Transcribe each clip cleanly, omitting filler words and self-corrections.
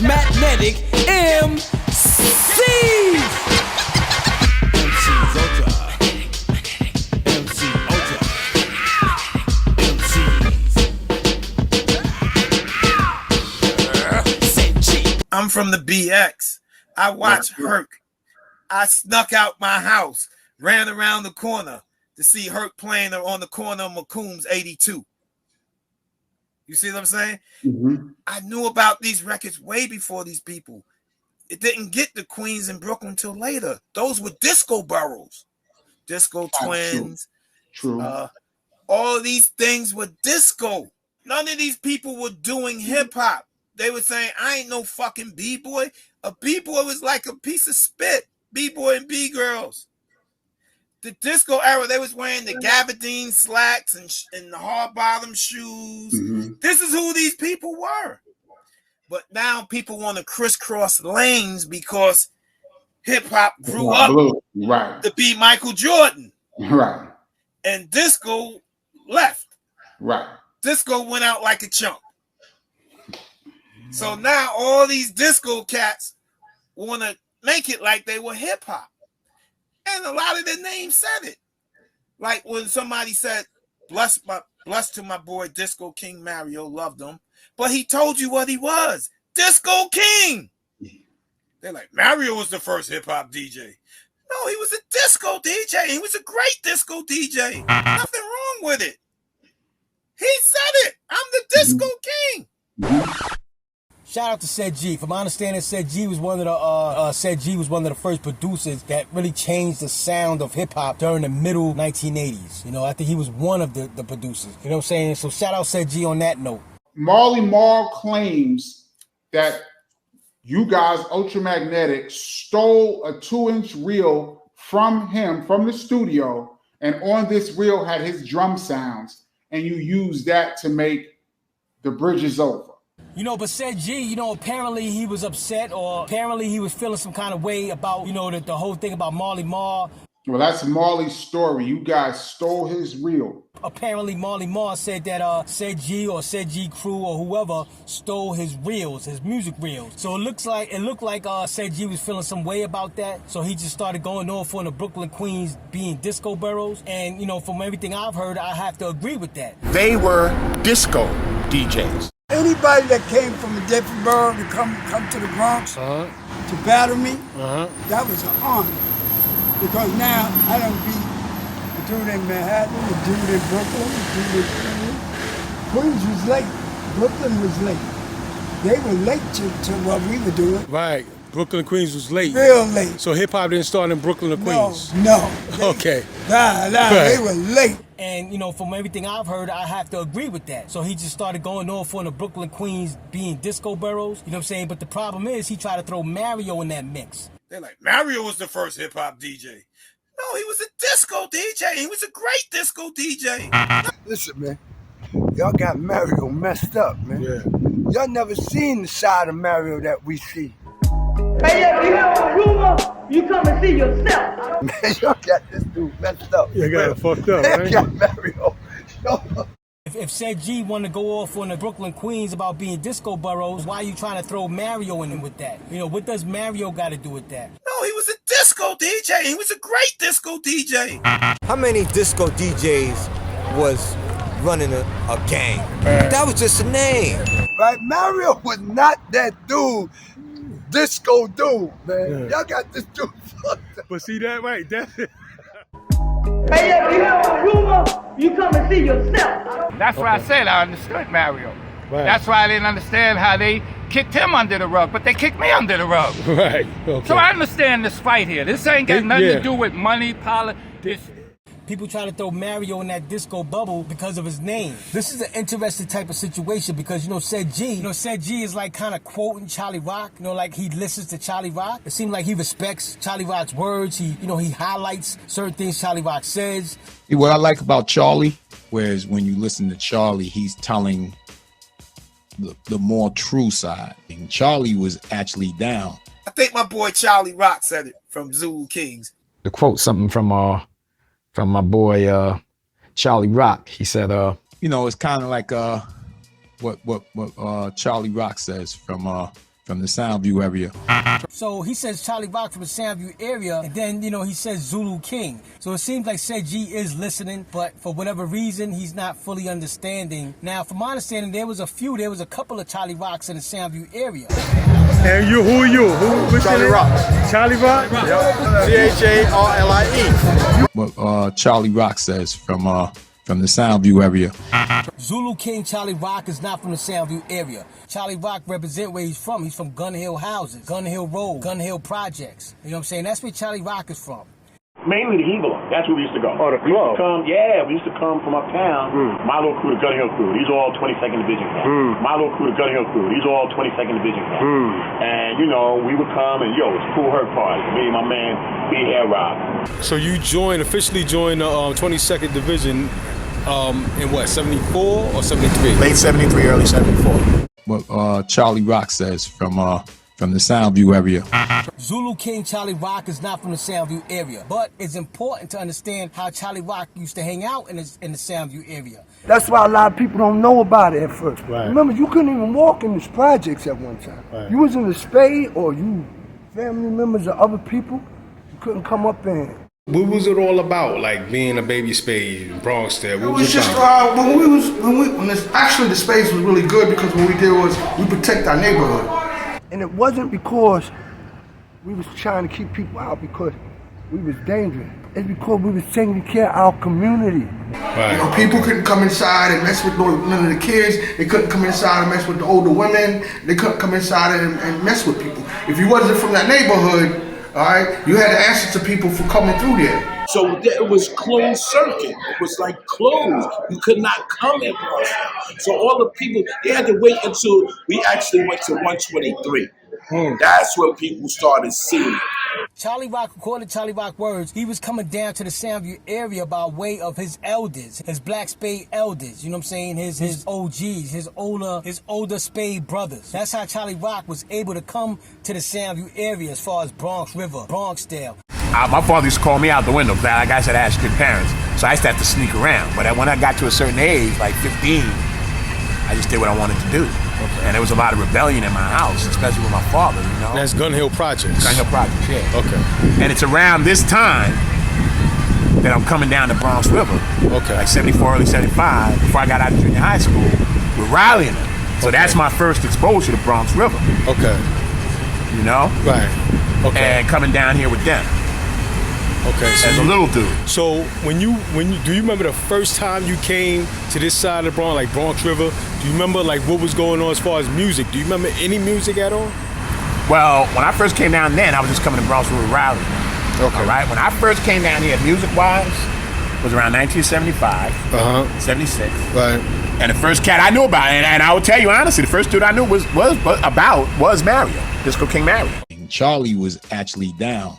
Ultramagnetic M.C. I'm from the BX. I watched Herc. I snuck out my house, ran around the corner to see Herc playing on the corner of McCombs 82. You see what I'm saying? Mm-hmm. I knew about these records way before these people. It didn't get to Queens and Brooklyn until later. Those were disco boroughs, disco twins. True. All of these things were disco. None of these people were doing hip hop. They were saying, I ain't no fucking B-boy. A B-boy was like a piece of spit. B-boy and B-girls. The disco era, they was wearing the gabardine slacks and the hard bottom shoes. Mm-hmm. This is who these people were. But now people want to crisscross lanes because hip-hop grew up to be Michael Jordan. Right. And disco left. Right. Disco went out like a chump. So now all these disco cats want to make it like they were hip-hop. And a lot of their names said it. Like when somebody said, bless to my boy Disco King Mario, loved him. But he told you what he was. Disco King. They're like, Mario was the first hip-hop DJ. No, he was a disco DJ. He was a great disco DJ. Nothing wrong with it. He said it. I'm the Disco King. Shout out to Ced Gee. From my understanding, Ced Gee was one of the first producers that really changed the sound of hip hop during the middle 1980s. You know, I think he was one of the producers. You know what I'm saying? So shout out Ced Gee on that note. Marley Marl claims that you guys, Ultramagnetic, stole a 2-inch reel from him, from the studio, and on this reel had his drum sounds, and you used that to make The Bridge Is Over. You know, but Ced Gee, you know, apparently he was upset, or apparently he was feeling some kind of way about, you know, the whole thing about Marley Marl. Well, that's Marley's story. You guys stole his reel. Apparently Marley Marl said that Ced Gee or Ced Gee crew or whoever stole his reels, his music reels. So it looked like Ced Gee was feeling some way about that. So he just started going off on the Brooklyn, Queens being disco boroughs. And, you know, from everything I've heard, I have to agree with that. They were disco DJs. Anybody that came from a different borough to come to the Bronx to battle me, that was an honor. Because now I don't beat a dude in Manhattan, a dude in Brooklyn, a dude in Queens. Queens was late. Brooklyn was late. They were late to what we were doing. Right. Brooklyn and Queens was late. Real late. So hip-hop didn't start in Brooklyn or Queens? No. Okay. Nah, they were late. And, you know, from everything I've heard, I have to agree with that. So he just started going off on the Brooklyn, Queens being disco boroughs. You know what I'm saying? But the problem is he tried to throw Mario in that mix. They're like, Mario was the first hip-hop DJ. No, he was a disco DJ. He was a great disco DJ. Listen, man. Y'all got Mario messed up, man. Yeah. Y'all never seen the side of Mario that we see. Hey, if you hear a rumor, you come and see yourself. Man, y'all got this dude messed up. You got it fucked up, right? Got Mario. If Ced Gee wanted to go off on the Brooklyn, Queens about being disco boroughs, why are you trying to throw Mario in with that? You know, what does Mario got to do with that? No, he was a disco DJ. He was a great disco DJ. How many disco DJs was running a gang? That was just a name. Right? Mario was not that dude. Disco dude, man. Yeah. Y'all got this dude fucked up. But see that, right? That's it. Hey, if you hear a rumor, you come and see yourself. That's why I said I understood Mario. Right. That's why I didn't understand how they kicked him under the rug, but they kicked me under the rug. Right. Okay. So I understand this fight here. This ain't got nothing to do with money, politics. People try to throw Mario in that disco bubble because of his name. This is an interesting type of situation because, you know, Ced Gee is like kind of quoting Cholly Rock. You know, like he listens to Cholly Rock. It seems like he respects Cholly Rock's words. He highlights certain things Cholly Rock says. What I like about Cholly, whereas when you listen to Cholly, he's telling the more true side. And Cholly was actually down. I think my boy Cholly Rock said it from Zulu Kings. To quote something from my boy Cholly Rock, he said, you know, it's kind of like what Cholly Rock says from from the Soundview area. So he says Charlie Rock from the Soundview area, and then, you know, he says Zulu King. So it seems like Ced Gee is listening, but for whatever reason, he's not fully understanding. Now, from my understanding, there was a couple of Charlie Rocks in the Soundview area. And you, who are you? What's Charlie your name? Rock. Charlie Rock? Yep. CHARLIE. What Charlie Rock says from the Soundview area. Zulu King Charlie Rock is not from the Soundview area. Charlie Rock represent where he's from. He's from Gun Hill Houses, Gun Hill Road, Gun Hill Projects. You know what I'm saying? That's where Charlie Rock is from. Mainly the Eagle. That's where we used to go. Oh, the club. We used to come from uptown. My little crew, the Gun Hill crew. These are all 22nd Division cats. My little crew, the Gun Hill crew. These are all 22nd Division cats. And, you know, we would come and, it's a cool hurt party. Me and my man, B.Hair Rob. So you officially joined the 22nd Division in what, 74 or 73? Late 73, early 74. What Charlie Rock says from the Soundview area. Zulu King Charlie Rock is not from the Soundview area, but it's important to understand how Charlie Rock used to hang out in the Soundview area. That's why a lot of people don't know about it at first. Right. Remember, you couldn't even walk in these projects at one time. Right. You was in the Spade, or you family members of other people, you couldn't come up in. What was it all about, like being a baby Spade in Bronx there? It was just actually the Spades was really good because what we did was we protect our neighborhood. And it wasn't because we was trying to keep people out because we was dangerous. It's because we was taking care of our community. Right. You know, people couldn't come inside and mess with none of the kids. They couldn't come inside and mess with the older women. They couldn't come inside and mess with people. If you wasn't from that neighborhood, all right, you had to answer to people for coming through there. So it was closed circuit. It was like closed. You could not come in Bronx. So all the people, they had to wait until we actually went to 123. That's when people started seeing it. Charlie Rock, according to Charlie Rock words, he was coming down to the Soundview area by way of his elders, his Black Spade elders, you know what I'm saying, his OGs, his older Spade brothers. That's how Charlie Rock was able to come to the Soundview area as far as Bronx River, Bronxdale. My father used to call me out the window because, like I said, I had good parents. So I used to have to sneak around. But when I got to a certain age, like 15, I just did what I wanted to do. Okay. And there was a lot of rebellion in my house, especially with my father, you know. That's Gun Hill Projects. Gun Hill Projects, yeah. Okay. And it's around this time that I'm coming down the Bronx River. Okay. Like 74, early 75, before I got out of junior high school, we're rallying them. So that's my first exposure to Bronx River. Okay. You know? Right. Okay. And coming down here with them. Okay, so as a little dude. So when you do you remember the first time you came to this side of the Bronx, like Bronx River? Do you remember like what was going on as far as music? Do you remember any music at all? Well, when I first came down then, I was just coming to Bronx River rally. Okay. All right. When I first came down here, music-wise, was around 1975, 76. Right. And the first cat I knew about, and I will tell you honestly, the first dude I knew was Mario, Disco King Mario. And Charlie was actually down.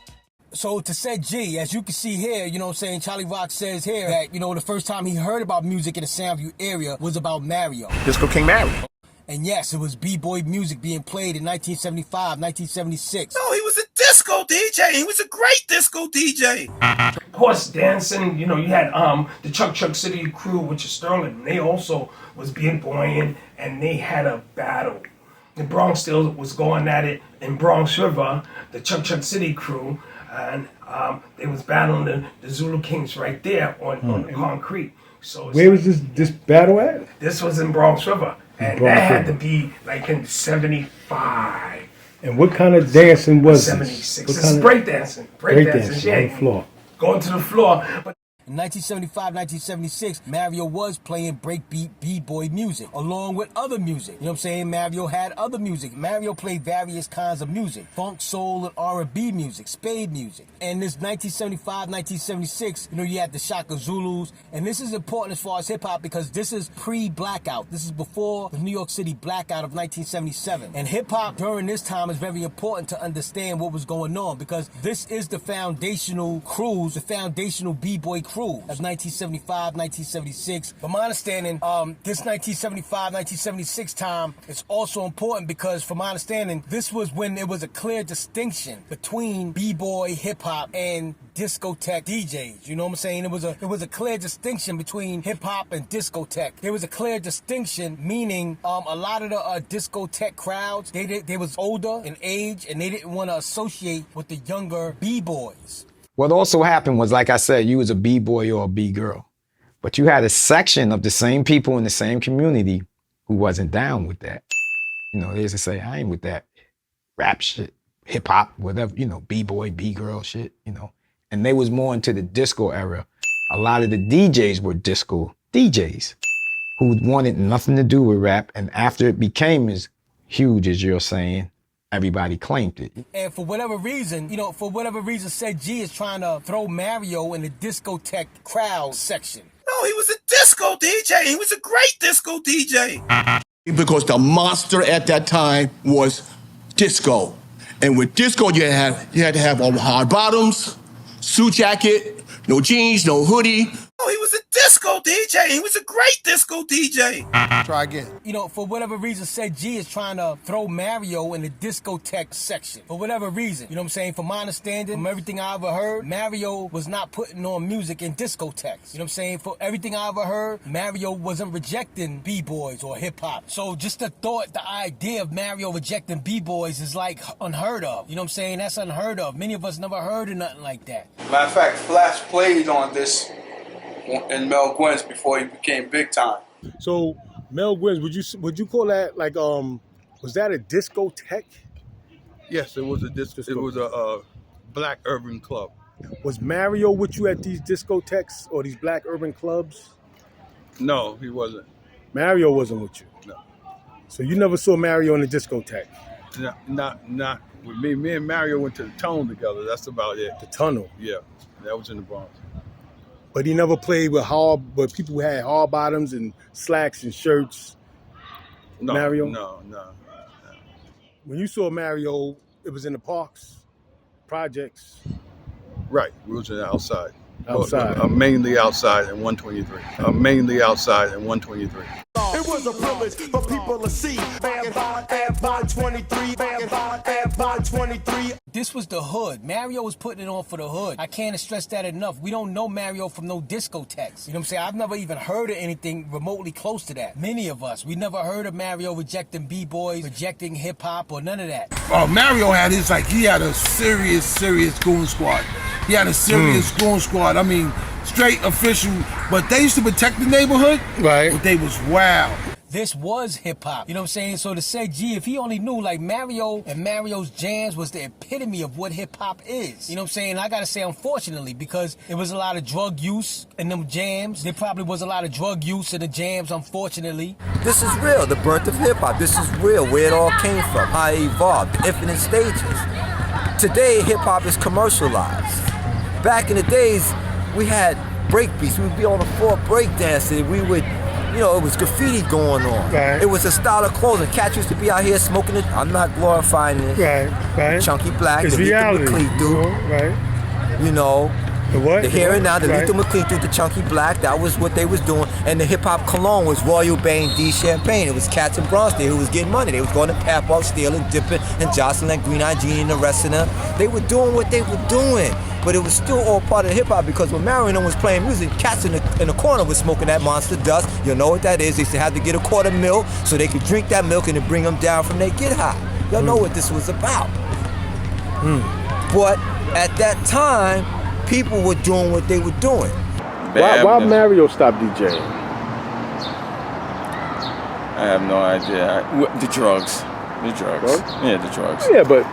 So to Ced Gee, as you can see here, you know what I'm saying, Charlie Rock says here that, you know, the first time he heard about music in the Soundview area was about Mario. Disco King Mario. And yes, it was B-Boy music being played in 1975, 1976. No, he was a disco DJ. He was a great disco DJ. Horse dancing, you know, you had the CHUCK City crew, which is Sterling. They also was B.Boying, and they had a battle. The Bronx still was going at it in Bronx River, the CHUCK City crew, and they was battling the Zulu Kings right there on the concrete. So where was this battle at? This was in Bronx River, and that had to be like in 75. And what kind of dancing was 76. this? This is breakdancing. Breakdancing, on the floor. Going to the floor. But in 1975, 1976, Mario was playing breakbeat B-boy music, along with other music. You know what I'm saying? Mario had other music. Mario played various kinds of music. Funk, soul, and R&B music, spade music. And this 1975, 1976, you know, you had the Shaka Zulus. And this is important as far as hip-hop because this is pre-blackout. This is before the New York City blackout of 1977. And hip-hop during this time is very important to understand what was going on because this is the foundational crews, the foundational B-boy crews Crew. That's 1975, 1976. From my understanding, this 1975, 1976 time is also important because, from my understanding, this was when there was a clear distinction between B-boy, hip-hop, and discotheque DJs. You know what I'm saying? It was a clear distinction between hip-hop and discotheque. There was a clear distinction, meaning a lot of the discotheque crowds, they was older in age, and they didn't want to associate with the younger B-boys. What also happened was, like I said, you was a B-boy or a B-girl. But you had a section of the same people in the same community who wasn't down with that. You know, they used to say, I ain't with that rap shit, hip-hop, whatever, you know, B-boy, B-girl shit, you know. And they was more into the disco era. A lot of the DJs were disco DJs who wanted nothing to do with rap. And after it became as huge as you're saying, everybody claimed it. And for whatever reason, Ced Gee is trying to throw Mario in the discotheque crowd section. No, he was a disco DJ. He was a great disco DJ. Because the monster at that time was disco. And with disco, you had to have all hard bottoms, suit jacket, no jeans, no hoodie. Oh, he was a disco DJ. He was a great disco DJ. Try again. You know, for whatever reason, Ced Gee is trying to throw Mario in the discotheque section. For whatever reason. You know what I'm saying? From my understanding, from everything I ever heard, Mario was not putting on music in discotheques. You know what I'm saying? For everything I ever heard, Mario wasn't rejecting B-boys or hip-hop. So just the thought, the idea of Mario rejecting B-boys is like unheard of. You know what I'm saying? That's unheard of. Many of us never heard of nothing like that. Matter of fact, Flash played on this in Mel Gwynn's before he became big time. So Mel Gwynn's, would you call that like was that a discotheque? Yes, it was a disco. It was a black urban club. Was Mario with you at these discotheques or these black urban clubs? No, he wasn't. Mario wasn't with you. No. So you never saw Mario in the discotheque? Not with me. Me and Mario went to the Tunnel together. That's about it. The Tunnel? Yeah, that was in the Bronx. But he never played with people who had hard bottoms and slacks and shirts. No, Mario? No. When you saw Mario, it was in the parks, projects. Right, we was outside. Outside. Mainly outside in 123. Mainly outside in 123. It was a privilege for people to see. Bad 23. Bad 23. This was the hood. Mario was putting it on for the hood. I can't stress that enough. We don't know Mario from no discotheques. You know what I'm saying? I've never even heard of anything remotely close to that. Many of us, we never heard of Mario rejecting B-boys, rejecting hip-hop, or none of that. Oh, Mario had he had a serious goon squad. He had a serious goon squad. I mean, straight official, but they used to protect the neighborhood. Right. But they was wild. This was hip-hop. You know what I'm saying? So to Ced Gee, if he only knew, like, Mario and Mario's jams was the epitome of what hip-hop is. You know what I'm saying? I gotta say, unfortunately, because there was a lot of drug use in them jams. There probably was a lot of drug use in the jams, unfortunately. This is real, the birth of hip-hop. This is real, where it all came from, how it evolved, the infinite stages. Today, hip-hop is commercialized. Back in the days, we had break beats. We would be on the floor breakdancing. We would, you know, it was graffiti going on. Right. It was a style of clothing. Cats used to be out here smoking it. I'm not glorifying this. Right. Chunky Black, It's the reality. Lethal McLean dude. Right. You know. The what? The here and now, the Right. Lethal McLean dude, the Chunky Black, that was what they was doing. And the hip-hop cologne was Royal Bane D Champagne. It was cats in Bronx there who was getting money. They was going to Pathwalk, stealing, dipping, and jostling Green-Eyed Genie and the rest of them. They were doing what they were doing. But it was still all part of hip-hop because when Mario was playing music, cats in the corner was smoking that Monster Dust. You know what that is. They used to have to get a quart of milk so they could drink that milk and it bring them down from their get high. Y'all know what this was about. But at that time, people were doing what they were doing. Why Mario stopped DJing? I have no idea. The drugs. Yeah, the drugs. Yeah, but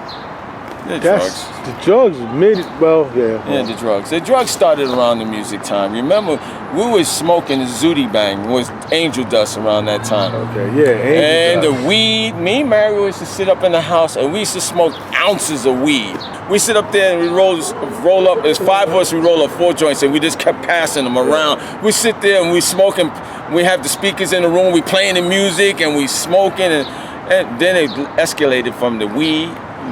The that's drugs. the drugs made it. Well, yeah. Yeah, the drugs. The drugs started around the music time. Remember, we was smoking the Zooty Bang, was Angel Dust around that time. Okay, yeah, And Angel Dust. the weed, me and Mario used to sit up in the house and we used to smoke ounces of weed. We sit up there and we roll up, there's 5 of us, we roll up 4 joints and we just kept passing them around. We sit there and we smoking, we have the speakers in the room, we playing the music and we smoking and then it escalated from the weed,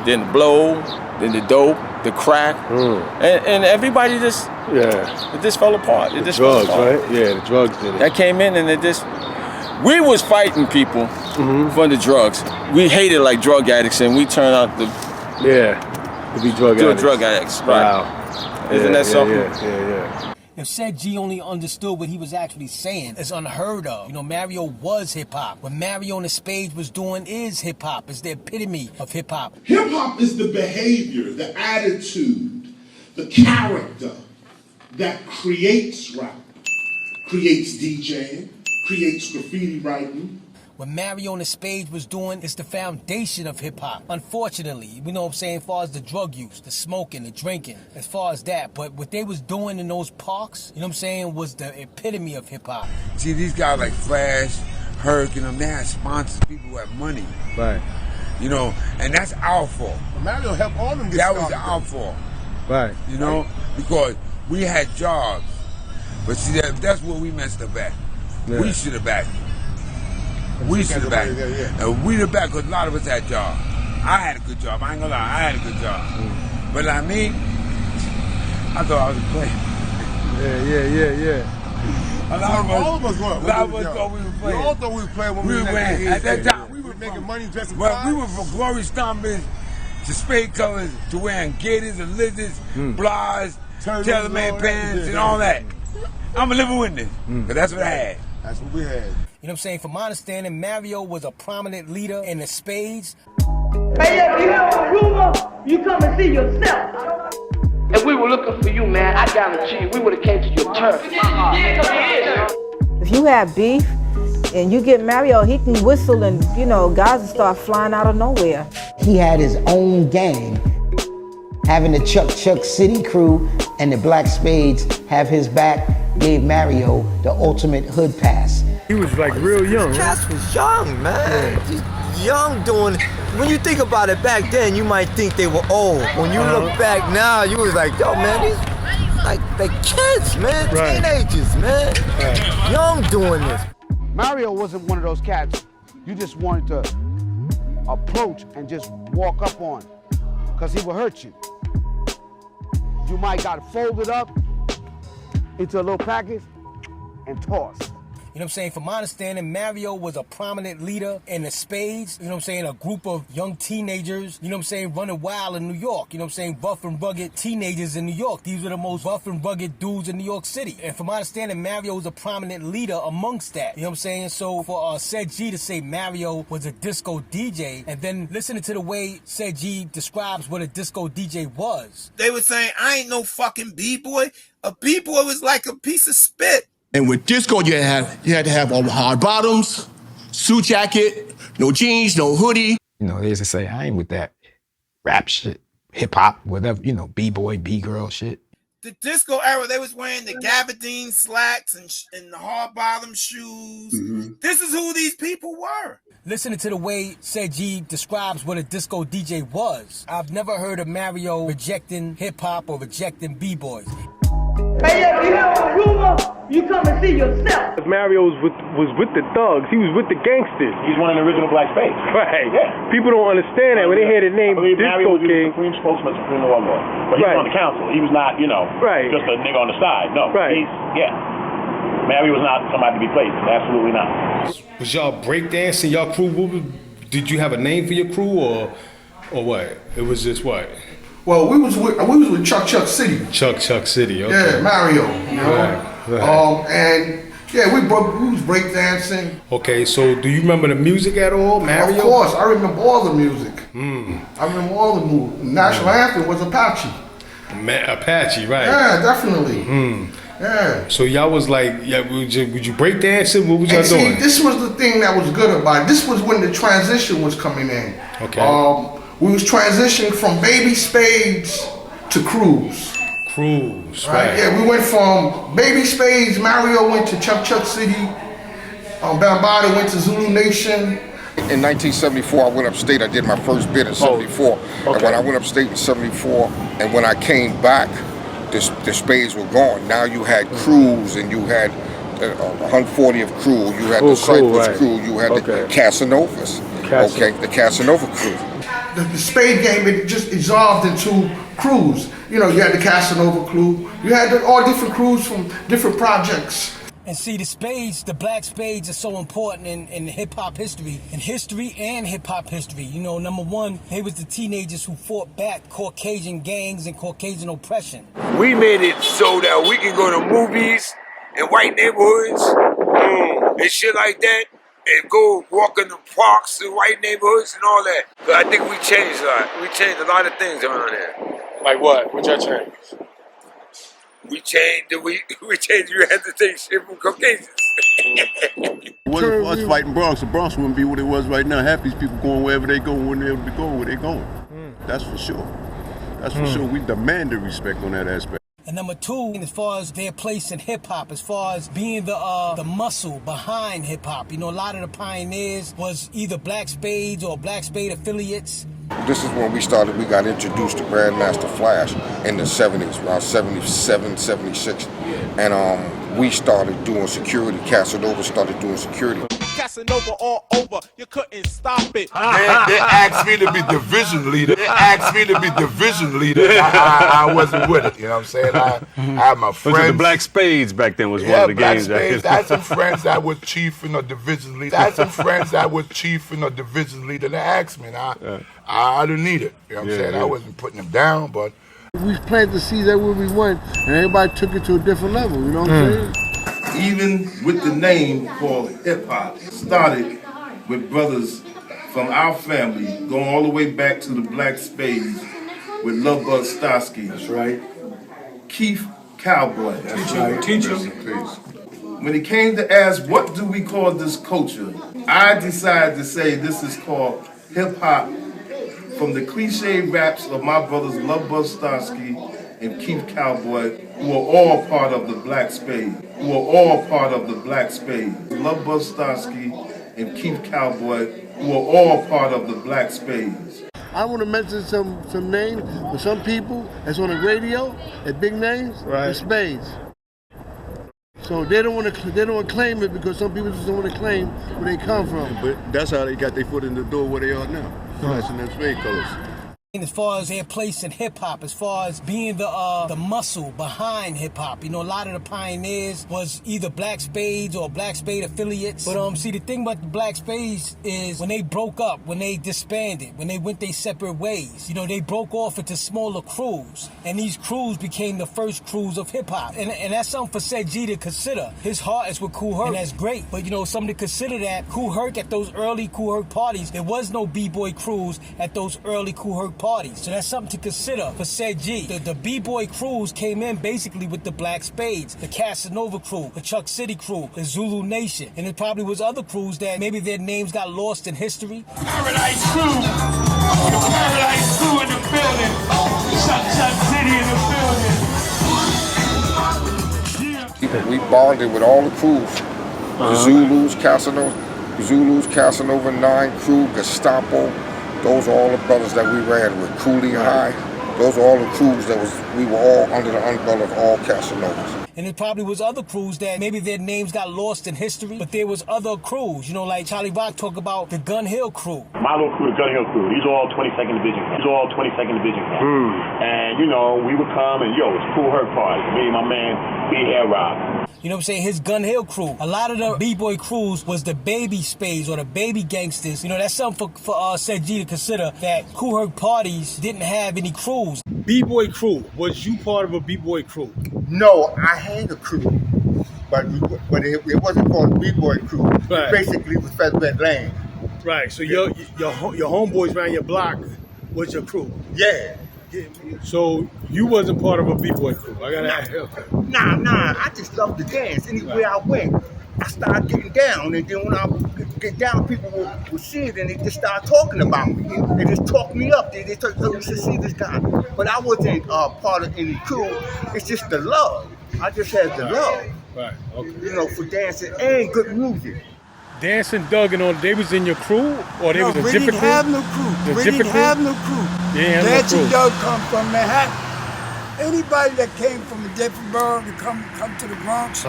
then the blow, then the dope, the crack, and everybody just Yeah. It just fell apart. It just drugs, fell apart. right? Yeah, the drugs did it. That came in and it just, we was fighting people for the drugs. We hated like drug addicts and we turned out to be drug addicts. Drug addicts, right? Wow. Isn't that something? Yeah. If Ced Gee only understood what he was actually saying, it's unheard of. You know, Mario was hip-hop. What Mario and the Spades was doing is hip-hop. It's the epitome of hip-hop. Hip-hop is the behavior, the attitude, the character that creates rap, creates DJing, creates graffiti writing. What Mario and the Spades was doing is the foundation of hip-hop. Unfortunately, you know what I'm saying, as far as the drug use, the smoking, the drinking, as far as that. But what they was doing in those parks, you know what I'm saying, was the epitome of hip-hop. See, these guys like Flash, Herc, and them, they had sponsors, people who had money. Right. You know, and that's our fault. Mario helped all them get That was started. our fault. Right. You know, because we had jobs. But see, that's where we messed up at. Yeah. We should have backed. We should have backed. And we the back because a lot of us had jobs. I had a good job. I ain't gonna lie. I had a good job. But like me, I thought I was playing. Yeah. A lot All of us were. A lot of us thought we were playing. We all thought we were playing when we were ran. At that time, we were making money dressing well, we were from glory stomping to spade colors to wearing gaiters and lizards, bras, tailor-made pants, and all that. I'm a living witness, because that's what I had. That's what we had. You know what I'm saying? From my understanding, Mario was a prominent leader in the Spades. Hey, if you have a rumor, you come and see yourself. If we were looking for you, man, I guarantee you, we would have came to your turf. If you have beef and you get Mario, he can whistle and, you know, guys will start flying out of nowhere. He had his own gang. Having the CHUCK City crew and the Black Spades have his back gave Mario the ultimate hood pass. He was like real young. Cats was young, man. Just young doing. When you think about it back then, you might think they were old. When you look back now, you was like, yo, man, these like kids, man, teenagers, man, young doing this. Mario wasn't one of those cats you just wanted to approach and just walk up on, because he would hurt you. You might got folded up into a little package and tossed. You know what I'm saying? From my understanding, Mario was a prominent leader in the Spades. You know what I'm saying? A group of young teenagers, you know what I'm saying, running wild in New York. You know what I'm saying? Rough and rugged teenagers in New York. These were the most rough and rugged dudes in New York City. And from my understanding, Mario was a prominent leader amongst that. You know what I'm saying? So for Ced Gee to say Mario was a disco DJ, and then listening to the way Ced Gee describes what a disco DJ was. They were saying, I ain't no fucking B-boy. A B-boy was like a piece of spit. And with disco, you had to have all hard bottoms, suit jacket, no jeans, no hoodie. You know, they used to say, I ain't with that rap shit, hip hop, whatever, you know, B-boy, B-girl shit. The disco era, they was wearing the gabardine slacks and the hard bottom shoes. This is who these people were. Listening to the way Ced Gee describes what a disco DJ was, I've never heard of Mario rejecting hip-hop or rejecting B-boys. Hey, if you have a rumor, you come and see yourself. If Mario was with the thugs, he was with the gangsters. He's one of the original Black Spades. Right. Yeah. People don't understand that when they hear the name Mario Disco was King. the supreme spokesman, supreme law lord. But he was on the council. He was not, you know, just a nigga on the side. No. Right. Mario was not somebody to be played. Absolutely not. Was y'all breakdancing, y'all crew? Did you have a name for your crew or what? It was just what? Well, we was with CHUCK City. CHUCK City, okay. Yeah, Mario, you know. Right. And yeah, we was breakdancing. Okay, so do you remember the music at all, Mario? Of course, I remember all the music. I remember all the moves. National anthem was Apache. Apache, right? Yeah, definitely. Yeah. So y'all was like, would you break dancing? What was y'all doing? This was the thing that was good about it. This was when the transition was coming in. Okay. We was transitioning from Baby Spades to Cruise. Cruise, right. Yeah, we went from Baby Spades, Mario went to CHUCK City, Bambaataa went to Zulu Nation. In 1974, I went upstate. I did my first bid in 74. And when I went upstate in 74, and when I came back, the Spades were gone. Now you had Cruise, and you had 140th crew, you had the Cypress crew, you had the Casanovas. The Casanova crew. the spade game, it just evolved into crews. You know, you had the Casanova crew. You had all different crews from different projects. And see, the spades, the black spades are so important in hip-hop history. In history and hip-hop history. You know, number one, they was the teenagers who fought back Caucasian gangs and Caucasian oppression. We made it so that we can go to movies in white neighborhoods and shit like that, and go walk in the parks in white neighborhoods and all that. But I think we changed a lot. We changed a lot of things around there. Like what? What y'all changed? We changed. We changed. You had to take shit from Caucasians. It wasn't for us fighting Bronx, the Bronx wouldn't be what it was right now. Half these people going wherever they go wouldn't be able to go where they going. That's for sure. That's for sure. We demanded respect on that aspect. And number two, as far as their place in hip-hop, as far as being the muscle behind hip-hop. You know, a lot of the pioneers was either black spades or black spade affiliates. This is when we got introduced to Grandmaster Flash in the 70s, around 77, 76. And we started doing security. Casanova started doing security. Casanova all over, you couldn't stop it. They asked me to be division leader. I wasn't with it, you know what I'm saying? I had my friends. Was it the Black Spades back then was one of the games? Spades. I had some friends that was chief and a division leader. They asked me, and I didn't need it. You know what I'm saying? I wasn't putting them down, but We planted the seeds everywhere we went, and everybody took it to a different level, you know what I'm saying? Even with the name called hip-hop, it started with brothers from our family, going all the way back to the Black Spades with Love Bug Starsky. That's right. Keith Cowboy. That's right. Teacher. When it came to ask, what do we call this culture? I decided to say this is called hip-hop, from the cliche raps of my brothers Love Bug Starsky and Keith Cowboy, who are all part of the Black Spades. Love Bug Starsky and Keith Cowboy, who are all part of the Black Spades. I want to mention some names for some people that's on the radio, that big names, the Spades. So they don't want to claim it because some people just don't want to claim where they come from. But that's how they got their foot in the door where they are now, flashing them spade colors. As far as their place in hip-hop, as far as being the muscle behind hip-hop, you know, a lot of the pioneers was either black spades or black spade affiliates. But see, the thing about the black spades is when they broke up, when they disbanded, when they went their separate ways, you know, they broke off into smaller crews, and these crews became the first crews of hip-hop. And that's something for Ced Gee to consider. His heart is with Kool Herc, and that's great. But you know, something to consider that Kool Herc at those early Kool Herc parties, there was no B-Boy crews at those early Kool Herc parties. So that's something to consider for Ced Gee. The B-Boy crews came in basically with the Black Spades, the Casanova crew, the CHUCK City crew, the Zulu Nation. And there probably was other crews that maybe their names got lost in history. Paradise crew. The Paradise crew in the building. CHUCK City in the building. We bonded with all the crews. The Zulus, Casanova 9 crew, Gestapo. Those are all the brothers that we ran with. Cooley High. Those are all the crews we were all under the umbrella of all Casanovas. And there probably was other crews that maybe their names got lost in history, but there was other crews, you know, like Charlie Rock talk about the Gun Hill crew. My little crew, the Gun Hill crew, these are all 22nd Division cats. And, you know, we would come and, it's Kool Herc party. Me and my man, B.Rob. You know what I'm saying? His Gun Hill crew. A lot of the B-Boy crews was the baby spades or the baby gangsters. You know, that's something for Ced Gee to consider, that Kool Herc parties didn't have any crews. B-Boy crew, was you part of a B-Boy crew? No, I had a crew, but it wasn't called B-Boy crew. Right. It basically was Featherbed Lane. Right, so your homeboys around your block was your crew? Yeah. So you wasn't part of a B-Boy crew? I gotta ask. Nah, I just loved to dance. Anywhere I went, I started getting down, and then when I would get down, people would see it, and they just started talking about me. They just talked me up. They told me, you should see this guy. But I wasn't part of any crew. It's just the love. I just had the love. Right, okay. You know, for dancing and good music. Dancing, Doug, and all, they was in your crew? Or they was a different crew? We didn't have no crew. Dancing Doug come from Manhattan. Anybody that came from a different borough to come to the Bronx,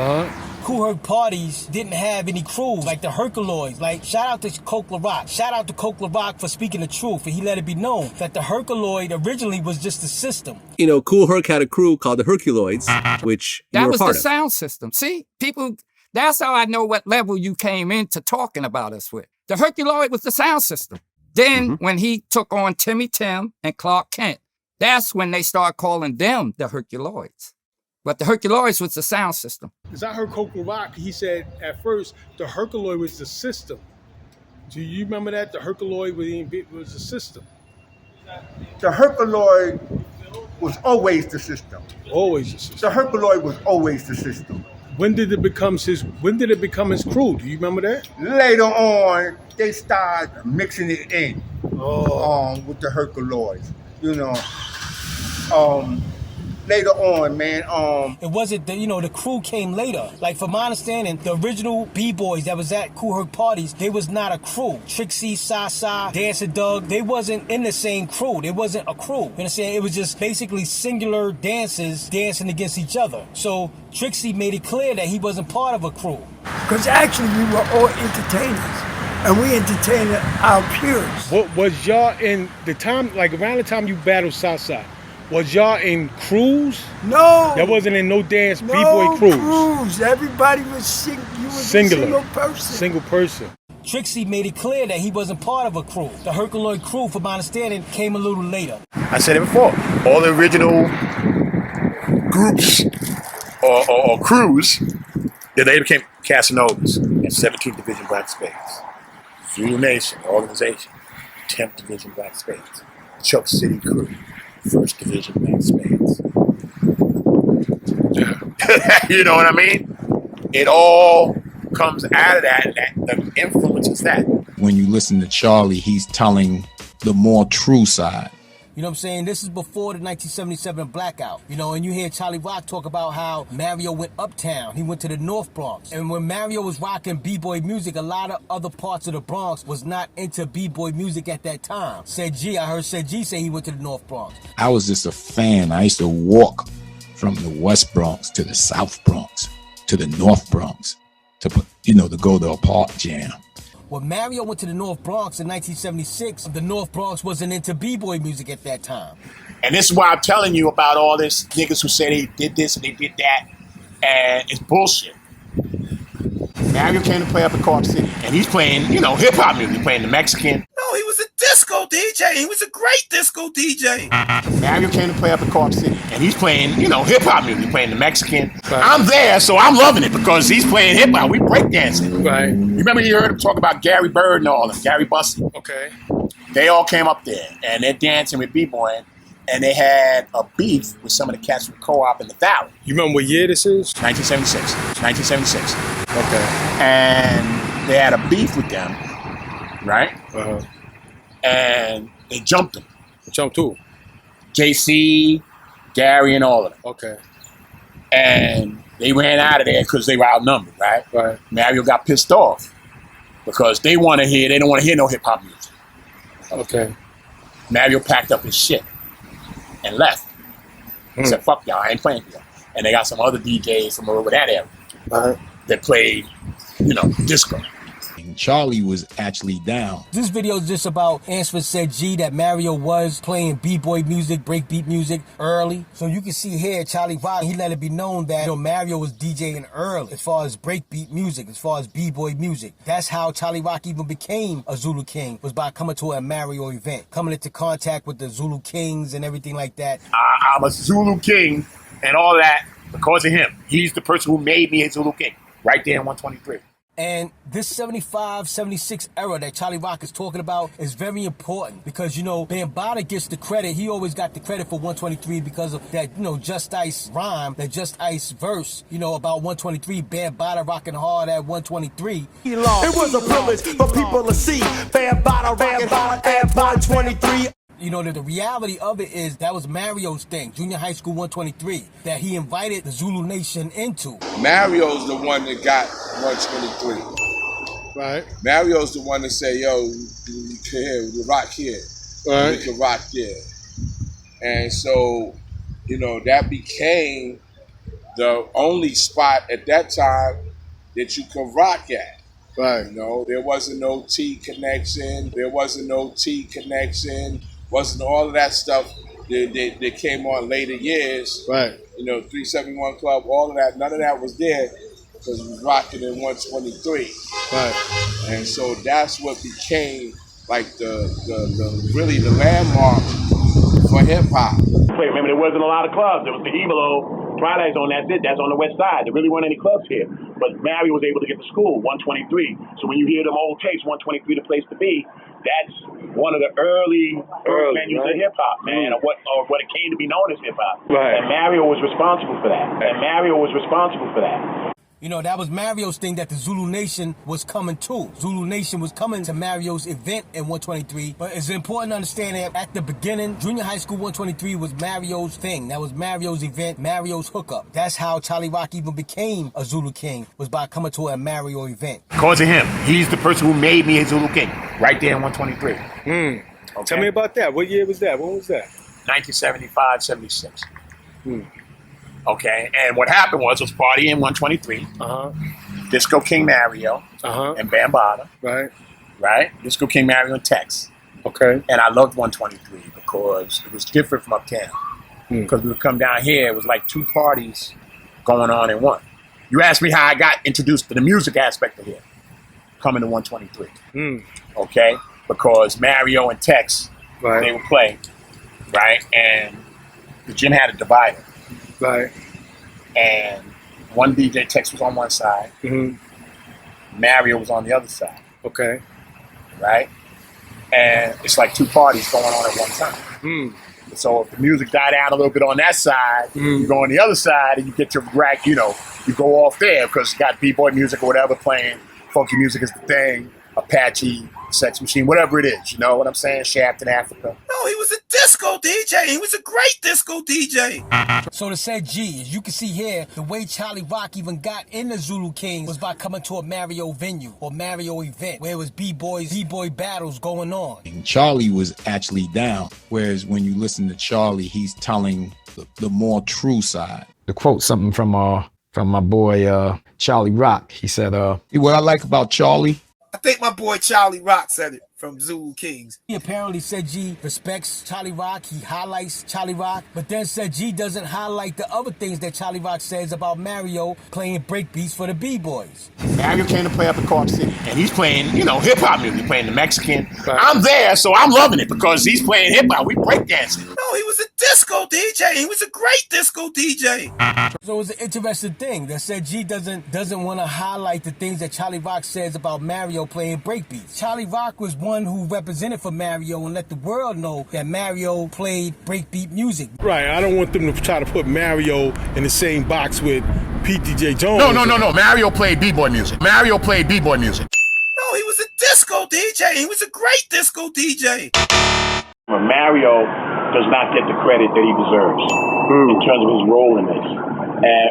Kool Herc parties didn't have any crews like the Herculoids. Like, shout out to Coke LaRock. Shout out to Coke LaRock for speaking the truth, and he let it be known that the Herculoid originally was just a system. You know, Kool Herc had a crew called the Herculoids, which you that were was a part the of. sound system. See, people, that's how I know what level you came into talking about us with. The Herculoid was the sound system. Then when he took on Timmy Tim and Clark Kent, that's when they started calling them the Herculoids. But the Herculoids was the sound system. Because I heard Coke LaRock, he said at first the Herculoid was the system. Do you remember that? The Herculoid was the system. The Herculoid was always the system. Always the system. The Herculoid was always the system. When did it become his crew? Do you remember that? Later on, they started mixing it in with the Herculoids. You know, later on, man. It wasn't the crew came later. Like, from my understanding, the original B-Boys that was at Kool Herc parties, they was not a crew. Trixie, Sasa, Dancer Doug, they wasn't in the same crew. They wasn't a crew. You understand? It was just basically singular dancers dancing against each other. So Trixie made it clear that he wasn't part of a crew. Because actually we were all entertainers. And we entertained our peers. What was y'all in the time, like around the time you battled Southside? Was y'all in crews? No. That wasn't in no dance No B-boy crews. crews. Everybody was you was Singular. a single person. Single person. Trixie made it clear that he wasn't part of a crew. The Herculoid crew, from my understanding, came a little later. I said it before. All the original groups or crews, they later became Casanovas and 17th Division Black Spades. Zulu Nation organization, 10th Division Black Spades. CHUCK City Crew, 1st Division Black Spades. You know what I mean? It all comes out of that, and that influences that. When you listen to Cholly, he's telling the more true side. You know what I'm saying? This is before the 1977 blackout. You know, and you hear Charlie Rock talk about how Mario went uptown. He went to the North Bronx. And when Mario was rocking B-Boy music, a lot of other parts of the Bronx was not into B-Boy music at that time. Ced Gee, I heard Ced Gee say he went to the North Bronx. I was just a fan. I used to walk from the West Bronx to the South Bronx to the North Bronx to go to a park jam. When Mario went to the North Bronx in 1976, the North Bronx wasn't into B-Boy music at that time. And this is why I'm telling you about all this niggas who say they did this and they did that, and it's bullshit. Mario came to play up in Cork City, and he's playing, hip-hop music, playing the Mexican. No, he was a disco DJ. He was a great disco DJ. Mario came to play up in Cork City, and he's playing, hip-hop music, playing the Mexican. Right. I'm there, so I'm loving it because he's playing hip-hop. We breakdancing. Right. You remember you heard him talk about Gary Bird and all them, Gary Bussey? Okay. They all came up there, and they're dancing with B-Boy, and they had a beef with some of the cats from Co-op in the Valley. You remember what year this is? 1976. 1976. Okay. And they had a beef with them, right? Uh-huh. And they jumped them. Jumped who? JC, Gary, and all of them. Okay. And they ran out of there because they were outnumbered, right? Right. Mario got pissed off because they don't want to hear no hip-hop music. Okay. Mario packed up his shit and left. He said, fuck y'all, I ain't playing for y'all. And they got some other DJs from over that area that played, disco. And Cholly was actually down. This video is just about answering Ced Gee that Mario was playing B-Boy music, breakbeat music early. So you can see here, Charlie Rock, he let it be known that Mario was DJing early as far as breakbeat music, as far as B-Boy music. That's how Charlie Rock even became a Zulu King, was by coming to a Mario event, coming into contact with the Zulu Kings and everything like that. I'm a Zulu King and all that because of him. He's the person who made me a Zulu King, right there in 123. And this 75, 76 era that Charlie Rock is talking about is very important because, Bambaataa gets the credit. He always got the credit for 123 because of that, Just Ice rhyme, that Just Ice verse, about 123, Bambaataa rocking hard at 123. It was a privilege for people to see Bambaataa rocking hard at 123. The reality of it is that was Mario's thing, Junior High School 123, that he invited the Zulu Nation into. Mario's the one that got 123. Right. Mario's the one that said, yo, you can rock here. Right. You can rock there. And so, that became the only spot at that time that you could rock at. Right. You know, there wasn't no T connection. There wasn't no T connection. Wasn't all of that stuff that came on later years. Right. You know, 371 Club, all of that. None of that was there because we was rocking in 123. Right. And so that's what became like the really the landmark for hip hop. Remember, there wasn't a lot of clubs. There was the Evilo, Twilight Zone, that's it. That's on the west side. There really weren't any clubs here. But Mario was able to get to school, 123. So when you hear them old tapes, 123 the place to be, that's one of the early venues of hip hop, man, or what it came to be known as hip hop. Right. And Mario was responsible for that. You know, that was Mario's thing that the Zulu Nation was coming to. Zulu Nation was coming to Mario's event in 123. But it's important to understand that at the beginning, junior high school 123 was Mario's thing. That was Mario's event, Mario's hookup. That's how Cholly Rock even became a Zulu King, was by coming to a Mario event. Because of him. He's the person who made me a Zulu King. Right there in 123. Okay. Tell me about that. What year was that? When was that? 1975, 76. Okay, and what happened was party in 123. Disco King Mario and Bambaataa. Right. Disco King Mario and Tex. Okay. And I loved 123 because it was different from uptown. Because we would come down here, it was like two parties going on in one. You asked me how I got introduced to the music aspect of here, coming to 123. Okay, because Mario and Tex, they would play, right, and the gym had a divider. Right. And one DJ Tex was on one side. Mario was on the other side. Okay. Right? And it's like two parties going on at one time. So if the music died out a little bit on that side, you go on the other side and you get your rack, you know, you go off there because you got B-Boy music or whatever playing. Funky music is the thing. Apache, Sex Machine, whatever it is. You know what I'm saying? Shaft in Africa. No, he was a disco DJ. He was a great disco DJ. So the Ced Gee, as you can see here, the way Cholly Rock even got in the Zulu King was by coming to a Mario venue or Mario event where it was B-Boy battles going on. And Charlie was actually down, whereas when you listen to Charlie, he's telling the more true side. To quote something from my boy Cholly Rock, he said, what I like about Charlie, I think my boy Cholly Rock said it from Zulu Kings. He apparently Ced Gee respects Cholly Rock. He highlights Cholly Rock, but then Ced Gee doesn't highlight the other things that Cholly Rock says about Mario playing breakbeats for the B-Boys. Mario came to play up in Cork City, and he's playing, you know, hip-hop music. He's playing the Mexican. I'm there, so I'm loving it because he's playing hip-hop. We breakdancing. No, he was a disco DJ. He was a great disco DJ. So it's an interesting thing that Ced Gee doesn't want to highlight the things that Cholly Rock says about Mario playing breakbeats. Cholly Rock was one who represented for Mario and let the world know that Mario played breakbeat music. Right. I don't want them to try to put Mario in the same box with P.T.J. Jones. No. Mario played B-Boy music. No, he was a disco DJ. He was a great disco DJ. Mario does not get the credit that he deserves in terms of his role in this.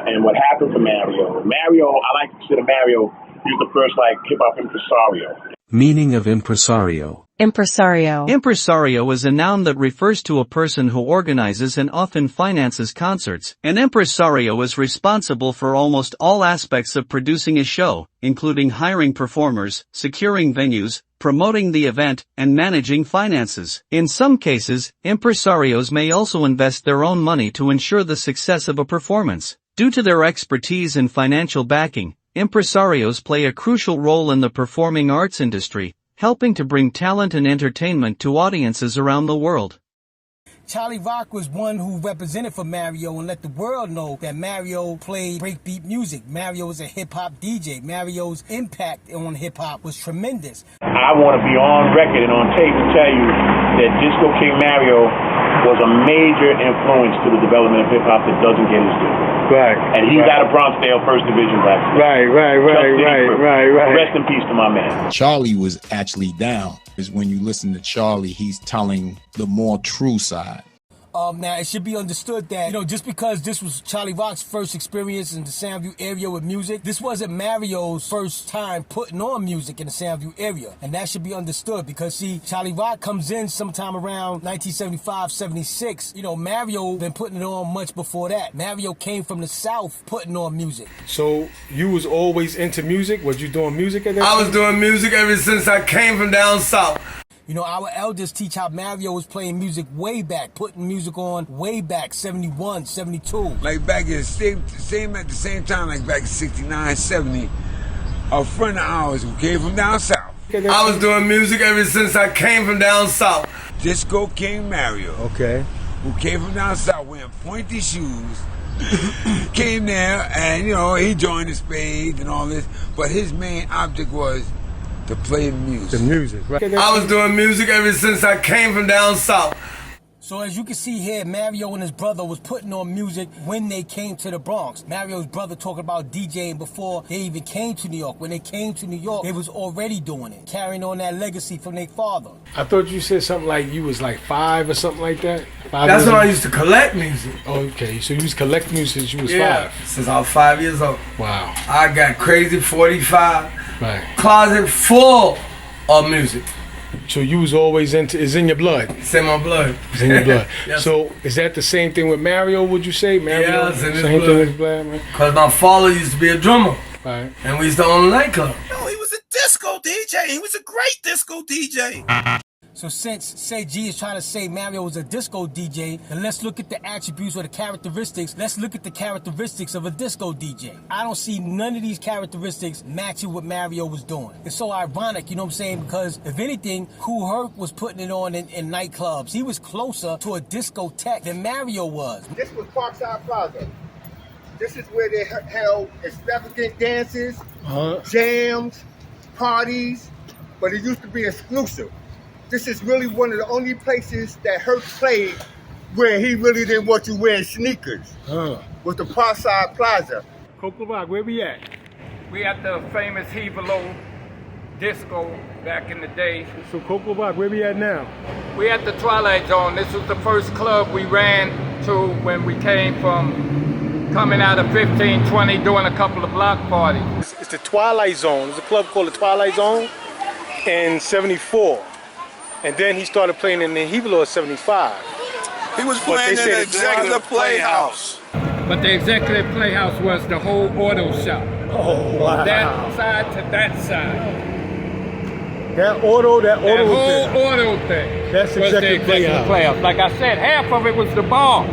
And what happened for Mario, I like to consider Mario, he was the first like hip-hop impresario. Meaning of impresario. Impresario. Impresario is a noun that refers to a person who organizes and often finances concerts. An impresario is responsible for almost all aspects of producing a show, including hiring performers, securing venues, promoting the event, and managing finances. In some cases, impresarios may also invest their own money to ensure the success of a performance. Due to their expertise in financial backing, impresarios play a crucial role in the performing arts industry, helping to bring talent and entertainment to audiences around the world. Cholly Rock was one who represented for Mario and let the world know that Mario played breakbeat music. Mario was a hip-hop DJ. Mario's impact on hip-hop was tremendous. I want to be on record and on tape and tell you that Disco King Mario was a major influence to the development of hip-hop that doesn't get his due. Right. And he's out of Bronxdale, First Division Black. Right. Rest in peace to my man. Charlie was actually down. Is when you listen to Charlie, he's telling the more true side. Now, it should be understood that, you know, just because this was Charlie Rock's first experience in the Soundview area with music, this wasn't Mario's first time putting on music in the Soundview area. And that should be understood because, see, Charlie Rock comes in sometime around 1975, 76. You know, Mario been putting it on much before that. Mario came from the South putting on music. So you was always into music? Was you doing music at that time? I was doing music ever since I came from down south. You know, our elders teach how Mario was playing music way back, putting music on way back, 71, 72. Like back in at the same time, like back in 69, 70, a friend of ours who came from down south. I was doing music ever since I came from down south. Disco King Mario. Okay. Who came from down south wearing pointy shoes. Came there and, you know, he joined the Spades and all this, but his main object was to play music. The music, right? I was doing music ever since I came from down south. So as you can see here, Mario and his brother was putting on music when they came to the Bronx. Mario's brother talking about DJing before they even came to New York. When they came to New York, they was already doing it, carrying on that legacy from their father. I thought you said something like you was like 5 or something like that. That's when I used to collect music. Okay, so you was collecting music since you was 5? Since I was 5 years old. Wow. I got crazy 45. Right. Closet full of music. So you was always it's in your blood? It's in my blood. It's in your blood. Yes. So is that the same thing with Mario, would you say? Mario, yeah, it's in his same blood. thing in his blood, man? Because my father used to be a drummer. Right. And we used to own a nightclub. No, he was a disco DJ. He was a great disco DJ. So since Ced Gee is trying to say Mario was a disco DJ, then let's look at the attributes or the characteristics. Let's look at the characteristics of a disco DJ. I don't see none of these characteristics matching what Mario was doing. It's so ironic, you know what I'm saying? Because if anything, Kool Herc was putting it on in nightclubs. He was closer to a discotheque than Mario was. This was Parkside Plaza. This is where they held extravagant dances, jams, parties, but it used to be exclusive. This is really one of the only places that Herc played where he really didn't want you wearing sneakers. Was the Parkside Plaza. Coco Rock, where we at? We at the famous Hevalo disco back in the day. So Coco Rock, where we at now? We at the Twilight Zone. This was the first club we ran to when we came from coming out of 1520 doing a couple of block parties. It's the Twilight Zone. There's a club called the Twilight Zone in 74. And then he started playing in the Hevalo at 75. He was playing in the Executive Playhouse. But the Executive Playhouse was the whole auto shop. Oh, wow. That side to that side. That whole thing. Auto thing. That's Executive Playhouse. Like I said, half of it was the bar.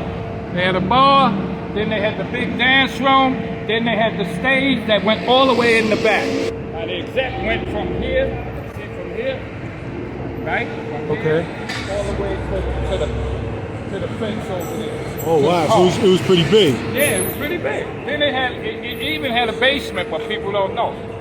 They had a bar, then they had the big dance room, then they had the stage that went all the way in the back. Now the exec went from here, see from here, right? From okay. Here, all the way to the fence over there. Oh wow, so it was pretty big. Yeah, it was pretty big. Then it even had a basement, but people don't know.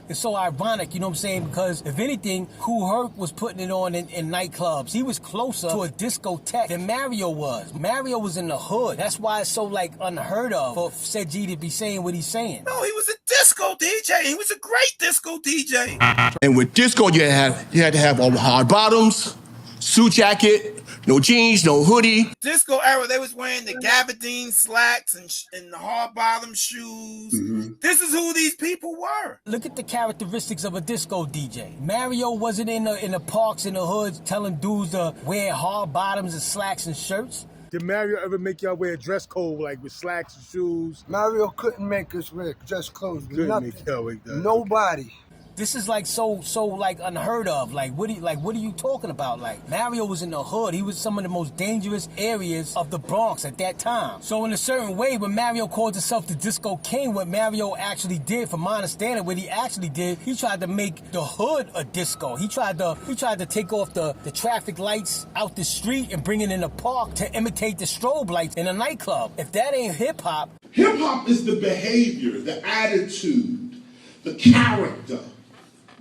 It's so ironic, you know what I'm saying? Because if anything, Kool Herc was putting it on in nightclubs. He was closer to a discotheque than Mario was. Mario was in the hood. That's why it's so like unheard of for Ced Gee to be saying what he's saying. No, he was a disco DJ. He was a great disco DJ. And with disco, you had to have all hard bottoms, suit jacket, no jeans, no hoodie. Disco era, they was wearing the gabardine slacks and the hard bottom shoes. Mm-hmm. This is who these people were. Look at the characteristics of a disco DJ. Mario wasn't in the parks in the hoods telling dudes to wear hard bottoms and slacks and shirts. Did Mario ever make y'all wear a dress code like with slacks and shoes? Mario couldn't make us wear dress clothes. Couldn't make y'all wear that. Nobody. This is like so like unheard of. Like what are you talking about? Like Mario was in the hood. He was some of the most dangerous areas of the Bronx at that time. So in a certain way, when Mario called himself the Disco King, what Mario actually did, from my understanding, what he actually did, he tried to make the hood a disco. He tried to take off the traffic lights out the street and bring it in the park to imitate the strobe lights in a nightclub. If that ain't hip hop. Hip hop is the behavior, the attitude, the character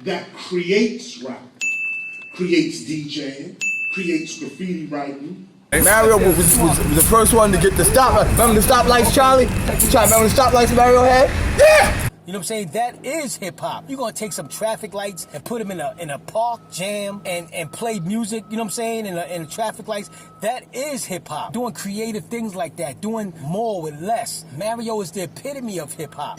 that creates rap, creates DJing, creates graffiti writing. Mario was the first one to get the stoplight. Remember the stoplights, Charlie? Remember the stoplights Mario had? Yeah! You know what I'm saying? That is hip hop. You're gonna take some traffic lights and put them in a park jam and play music, you know what I'm saying, in the traffic lights. That is hip hop. Doing creative things like that, doing more with less. Mario is the epitome of hip hop.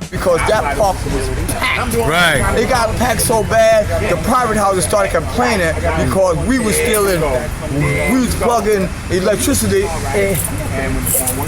Because that park was packed. Right. It got packed so bad, the private houses started complaining because we was plugging electricity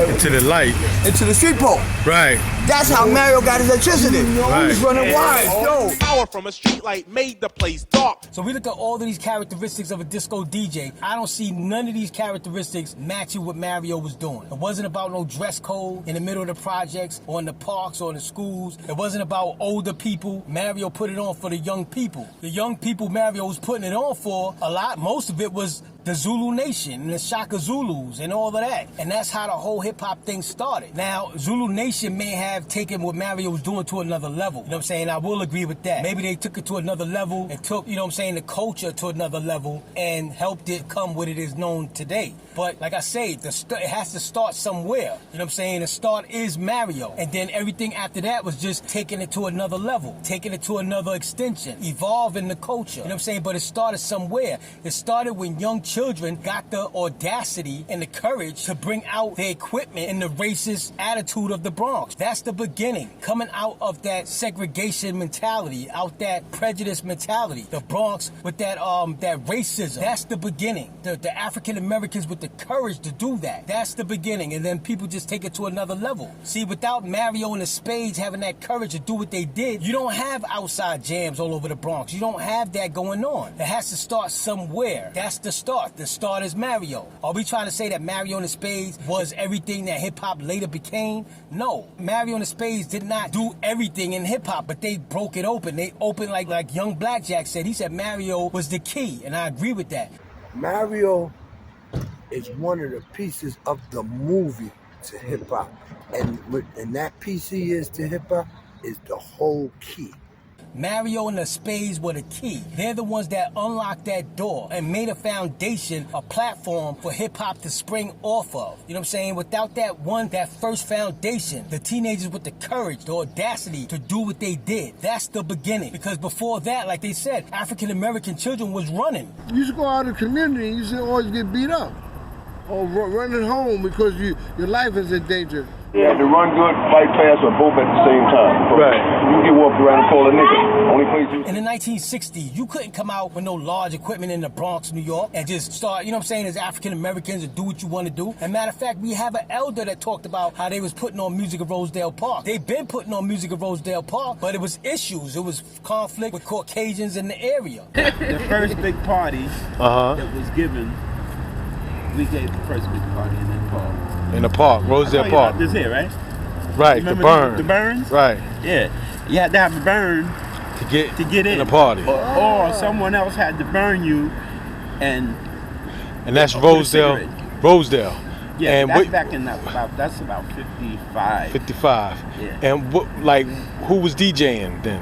into the light. Into the street pole. Right. That's how Mario got his electricity. Right. He was running wires. Yo. Power from a street light made the place dark. So we look at all of these characteristics of a disco DJ. I don't see none of these characteristics matching what Mario was doing. It wasn't about no dress code in the middle of the projects or in the parks or in the schools. It wasn't about older people. Mario put it on for the young people. The young people Mario was putting it on for, most of it was the Zulu Nation and the Shaka Zulus and all of that. And that's how the whole hip-hop thing started. Now, Zulu Nation may have taken what Mario was doing to another level. You know what I'm saying? I will agree with that. Maybe they took it to another level and took, you know what I'm saying, the culture to another level and helped it come what it is known today. But like I say, it has to start somewhere. You know what I'm saying? The start is Mario. And then everything after that was just taking it to another level, taking it to another extension, evolving the culture. You know what I'm saying? But it started somewhere. It started when young children got the audacity and the courage to bring out the equipment and the racist attitude of the Bronx. That's the beginning. Coming out of that segregation mentality, out that prejudice mentality. The Bronx with that racism. That's the beginning. The African Americans with the courage to do that. That's the beginning. And then people just take it to another level. See, without Mario and the Spades having that courage to do what they did, you don't have outside jams all over the Bronx. You don't have that going on. It has to start somewhere. That's the start. The start is Mario. Are we trying to say that Mario and the Spades was everything that hip-hop later became? No. Mario and the Spades did not do everything in hip-hop, but they broke it open. They opened like Young Blackjack said. He said Mario was the key, and I agree with that. Mario is one of the pieces of the movie to hip-hop. And that piece he is to hip-hop is the whole key. Mario and the Spades were the key. They're the ones that unlocked that door and made a foundation, a platform for hip-hop to spring off of. You know what I'm saying? Without that first foundation, the teenagers with the courage, the audacity to do what they did, that's the beginning. Because before that, like they said, African-American children was running. You used to go out in the community and you used to always get beat up. Or running home because your life is in danger. You had to run good, fight fast, or both at the same time. Right. You can get walked around and call a nigga. Only place you... In the 1960s, you couldn't come out with no large equipment in the Bronx, New York, and just start, you know what I'm saying, as African Americans and do what you want to do. And matter of fact, we have an elder that talked about how they was putting on music at Rosedale Park. They've been putting on music at Rosedale Park, but it was issues. It was conflict with Caucasians in the area. The first big party that was given, we gave the first big party in that park. In the park, Rosedale Park. This here, right? Right, the burn. The burns? Right. Yeah. You had to have a burn to get in the party. Or someone else had to burn you and that's Rosedale. Rosedale. Yeah, and that's back in that's about 55. 55. Yeah. And who was DJing then?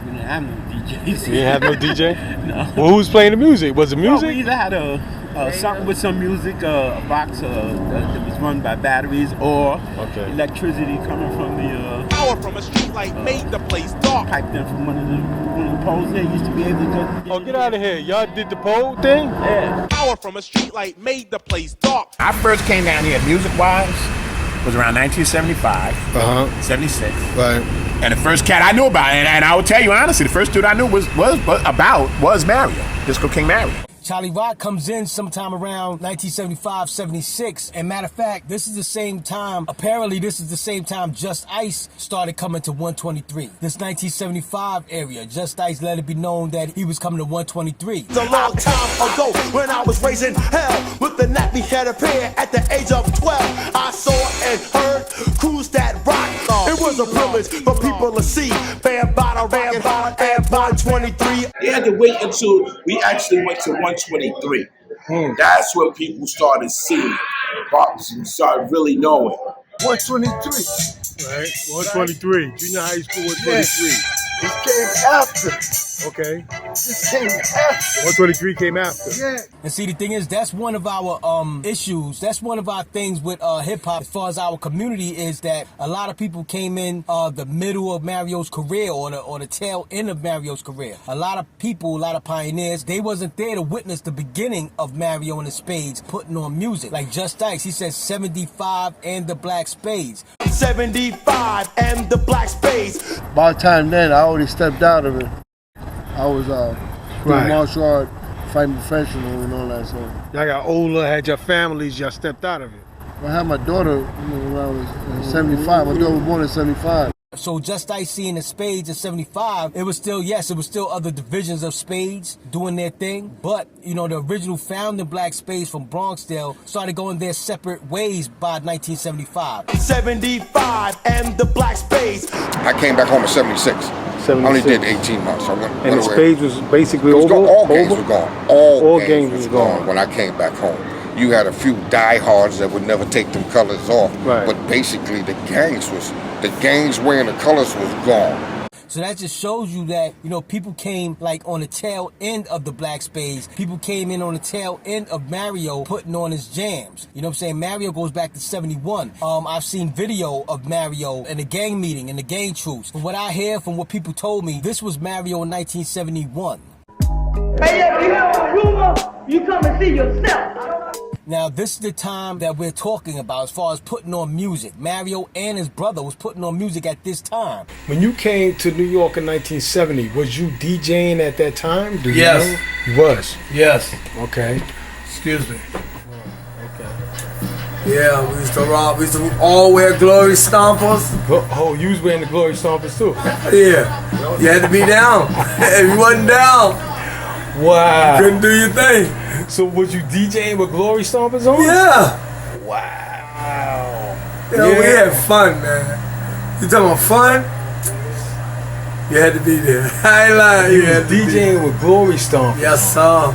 We didn't have no DJs. You didn't have no DJ? No. Well, who was playing the music? Was it music? Well, we either had something with some music, a box that was run by batteries, or electricity coming from the power from a street light made the place dark. Piped in from one of the poles there. Used to be able to get out of here. Y'all did the pole thing? Yeah. Power from a street light made the place dark. I first came down here music-wise was around 1975, 76. Right. And the first cat I knew about, and I will tell you honestly, the first dude I knew was Mario, Disco King Mario. Cholly Rock comes in sometime around 1975, 76. And matter of fact, this is the same time, apparently this is the same time Just Ice started coming to 123. This 1975 area, Just Ice let it be known that he was coming to 123. A long time ago when I was raising hell with the nappy headed pair at the age of 12. I saw and heard crews that rock. It was a privilege for people to see. Bam, bada, ram, bada, and 123. You had to wait until we actually went to 123. That's when people started seeing Bronx and started really knowing. 123. Right, 123. Junior high school 123. It came after. Okay. This came after. 123 came after. Yeah. And see, the thing is, that's one of our issues. That's one of our things with hip hop, as far as our community, is that a lot of people came in the middle of Mario's career or the tail end of Mario's career. A lot of people, a lot of pioneers, they wasn't there to witness the beginning of Mario and the Spades putting on music. Like Just Ice, he says 75 and the Black Spades. 75 and the Black Spades. By the time then, I already stepped out of it. I was doing martial art, fighting professional and all that. So y'all got older, had your families, y'all stepped out of it. I had my daughter when I was 75. My daughter was born in 75. So Just Ice seeing the Spades in 75, it was still, yes, it was still other divisions of Spades doing their thing. But, you know, the original founding Black Spades from Bronxdale started going their separate ways by 1975. 75 and the Black Spades. I came back home in 76. I only did 18 months. I went and the away. Spades was basically over? All games were gone. All games was gone gone when I came back home. You had a few diehards that would never take them colors off. Right. But basically the gangs wearing the colors was gone. So that just shows you that, you know, people came like on the tail end of the Black Spades. People came in on the tail end of Mario putting on his jams. You know what I'm saying? Mario goes back to 71. I've seen video of Mario in the gang meeting, in the gang truce. From what I hear, from what people told me, this was Mario in 1971. Hey, if you hear a rumor, you come and see yourself. Now, this is the time that we're talking about as far as putting on music. Mario and his brother was putting on music at this time. When you came to New York in 1970, was you DJing at that time? Do you Yes. know? You was? Yes. Okay. Excuse me. Yeah, we used to rock. We used to all wear glory stompers. Oh, you was wearing the glory stompers too? Yeah. You had to be down. If you wasn't down, wow, you couldn't do your thing. So was you DJing with glory stompers on? Yeah. Wow. Yeah, we had fun, man. You talking about fun? You had to be there. I ain't lying. You was DJing with glory stompers. Yes, sir.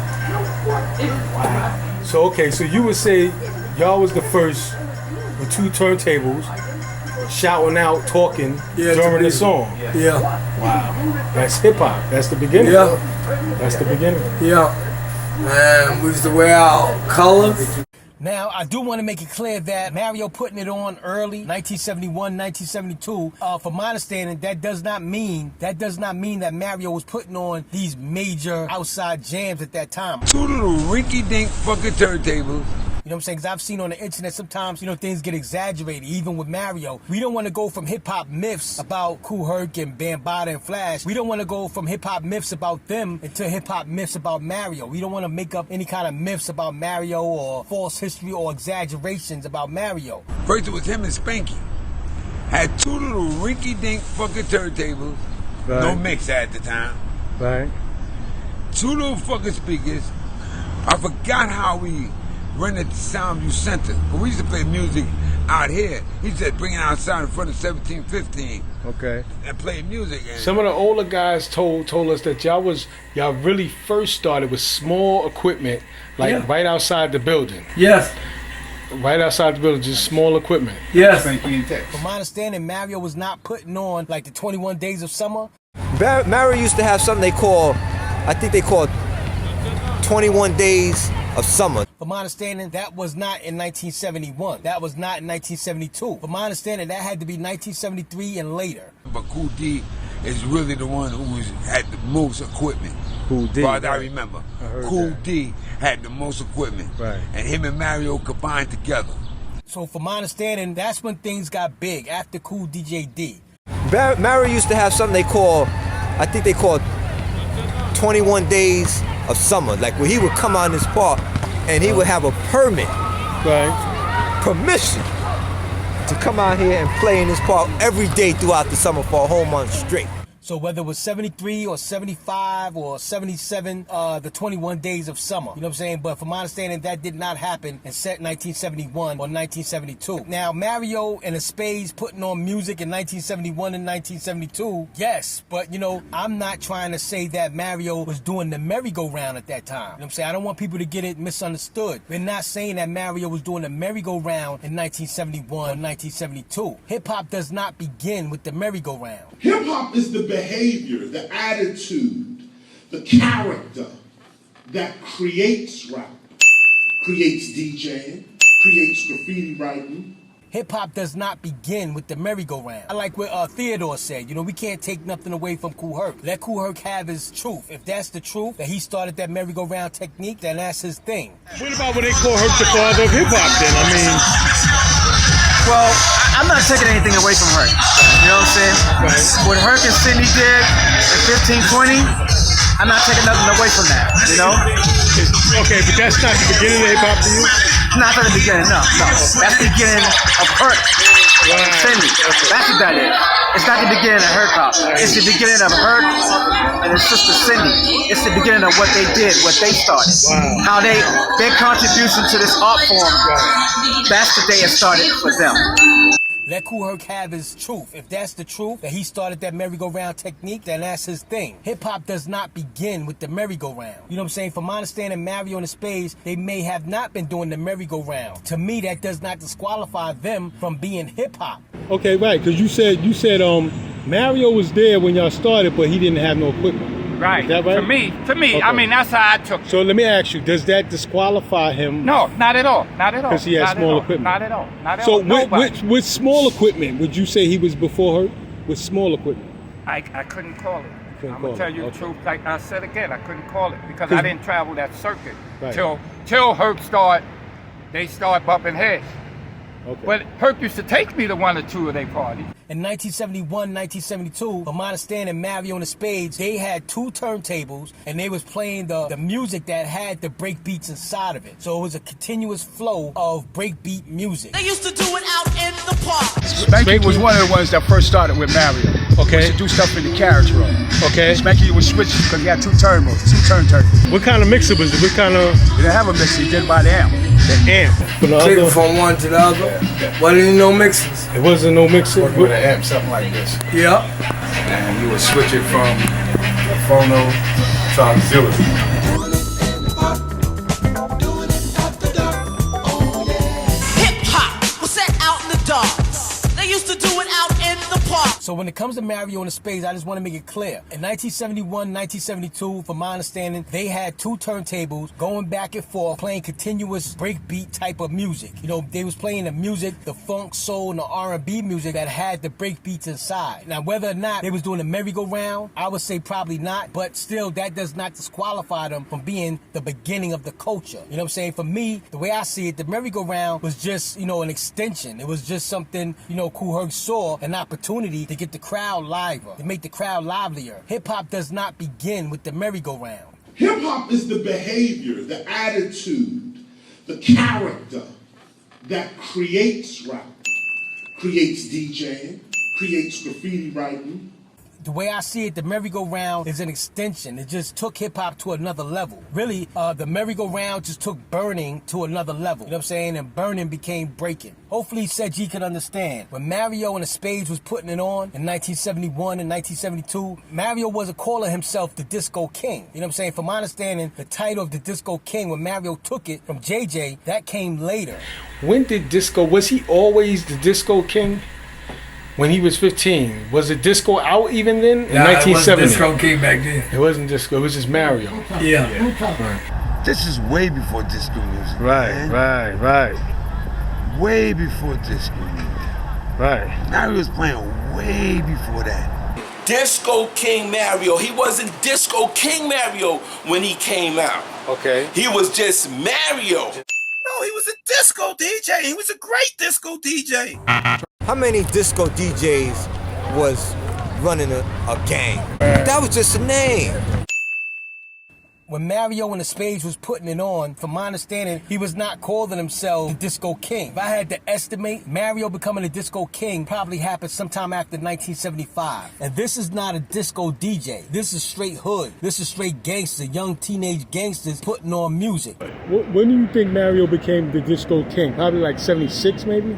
Wow. So okay, so you would say y'all was the first with two turntables, shouting out, talking during the song. Yeah. Wow. That's hip hop. That's the beginning. Yeah. That's the beginning. Yeah. Man, we used to wear our colors. Now, I do want to make it clear that Mario putting it on early, 1971, 1972, from my understanding, that does not mean that Mario was putting on these major outside jams at that time. Two little rinky-dink fucking turntables. You know what I'm saying? Because I've seen on the internet sometimes, you know, things get exaggerated, even with Mario. We don't want to go from hip-hop myths about Kool Herc and Bambaataa and Flash. We don't want to go from hip-hop myths about them into hip-hop myths about Mario. We don't want to make up any kind of myths about Mario or false history or exaggerations about Mario. First it was him and Spanky. Had two little rinky-dink fucking turntables. Right. No mix at the time. Right. Two little fucking speakers. I forgot how we rented the Soundview Center. But we used to play music out here. He said bring it outside in front of 1715. Okay. And play music. And some of the older guys told us that y'all really first started with small equipment, like right outside the building. Yes. Right outside the building, just small equipment. Yes. From my understanding, Mario was not putting on like the 21 Days of Summer. Mario used to have something they call 21 Days of Summer. From my understanding, that was not in 1971. That was not in 1972. From my understanding, that had to be 1973 and later. But Kool D is really the one who had the most equipment. Kool D. But I remember. Kool D had the most equipment. Right. And him and Mario combined together. So from my understanding, that's when things got big, after Kool DJ D. Mario used to have something they call 21 Days of Summer. Like where he would come out in his park and he would have a permit, permission to come out here and play in his park every day throughout the summer for a whole month straight. So whether it was 73 or 75 or 77, the 21 Days of Summer, you know what I'm saying? But from my understanding, that did not happen in 1971 or 1972. Now, Mario and the Spades putting on music in 1971 and 1972, yes. But, you know, I'm not trying to say that Mario was doing the merry-go-round at that time. You know what I'm saying? I don't want people to get it misunderstood. We're not saying that Mario was doing the merry-go-round in 1971 or 1972. Hip-hop does not begin with the merry-go-round. Hip-hop is the behavior, the attitude, The character that creates rap, creates DJing, creates graffiti writing. Hip-hop does not begin with the merry-go-round. I like what Theodore said, you know, we can't take nothing away from Kool Herc. Let Kool Herc have his truth. If that's the truth, that he started that merry-go-round technique, then that's his thing. What about when they call Herc the father of hip-hop then? I mean... Well, I'm not taking anything away from Herc. You know what I'm saying? Right. What Herc and Sydney did in 1520, I'm not taking nothing away from that, you know? Okay, but that's not the beginning of hip-hop to you? Not at the beginning, no. That's the beginning of Herc. Sydney. That's what that is. It's not the beginning of Herc Hop. It's the beginning of Herc and his sister Cindy. It's the beginning of what they did, what they started. Wow. How their contribution to this art form, that's the day it started for them. Let Kool Herc have his truth. If that's the truth, that he started that merry-go-round technique, then that's his thing. Hip-hop does not begin with the merry-go-round. You know what I'm saying? From my understanding, Mario and the Spades, they may have not been doing the merry-go-round. To me, that does not disqualify them from being hip-hop. Okay, right, because you said Mario was there when y'all started, but he didn't have no equipment. Right. Is that right? To me, okay. I mean, that's how I took it. So let me ask you, does that disqualify him? No, not at all. Not at all. Because he has small equipment. Not at all. Not at all. So with small equipment, would you say he was before her? With small equipment? I couldn't call it. I'm going to tell you the truth. Like I said again, I couldn't call it because I didn't travel that circuit till Herc they start bumping heads. Okay. But Herc used to take me to one or two of their parties. In 1971, 1972, from my understanding, Mario and the Spades, they had 2 turntables, and they was playing the music that had the break beats inside of it. So it was a continuous flow of breakbeat music. They used to do it out in the park. Spanky was one of the ones that first started with Mario. Okay. He used to do stuff in the carriage room. Okay. Spanky was switching because he had 2 turntables. What kind of mixer was it? What kind of? He didn't have a mixer. He did it by the amp. The amp. Clicking from one to the other. Wasn't even no mixers. It wasn't no mixer. With an amp, something like this. Yep. And you would switch it from a phono to auxiliary. Hip hop was set out in the dark. They used to do it out in the park. So when it comes to Mario and the Spades, I just want to make it clear. In 1971, 1972, from my understanding, they had 2 turntables going back and forth, playing continuous breakbeat type of music. You know, they was playing the music, the funk, soul, and the R&B music that had the breakbeats inside. Now, whether or not they was doing the merry-go-round, I would say probably not, but still, that does not disqualify them from being the beginning of the culture. You know what I'm saying? For me, the way I see it, the merry-go-round was just, you know, an extension. It was just something, you know, Kool Herc saw an opportunity to get the crowd liver, to make the crowd livelier. Hip-hop does not begin with the merry-go-round. Hip-hop is the behavior, the attitude, the character that creates rap, creates DJing, creates graffiti writing. The way I see it, the merry-go-round is an extension. It just took hip-hop to another level. Really, the merry-go-round just took burning to another level. You know what I'm saying? And burning became breaking. Hopefully, Ced Gee can understand. When Mario and the Spades was putting it on in 1971 and 1972, Mario wasn't calling himself the Disco King. You know what I'm saying? From my understanding, the title of the Disco King, when Mario took it from JJ, that came later. When did disco, was he always the Disco King? When he was 15, was it disco out even then? In 1970? It wasn't Disco King back then. It wasn't disco, it was just Mario. Yeah. Right. This is way before disco music. Right, man. right. Way before disco music. Right. Mario was playing way before that. Disco King Mario. He wasn't Disco King Mario when he came out. Okay. He was just Mario. No, he was a disco DJ. He was a great disco DJ. How many disco DJs was running a gang? That was just a name. When Mario and the Spades was putting it on, from my understanding, he was not calling himself the Disco King. If I had to estimate, Mario becoming a Disco King probably happened sometime after 1975. And this is not a disco DJ. This is straight hood. This is straight gangster, young teenage gangsters putting on music. When do you think Mario became the Disco King? Probably like 76 maybe?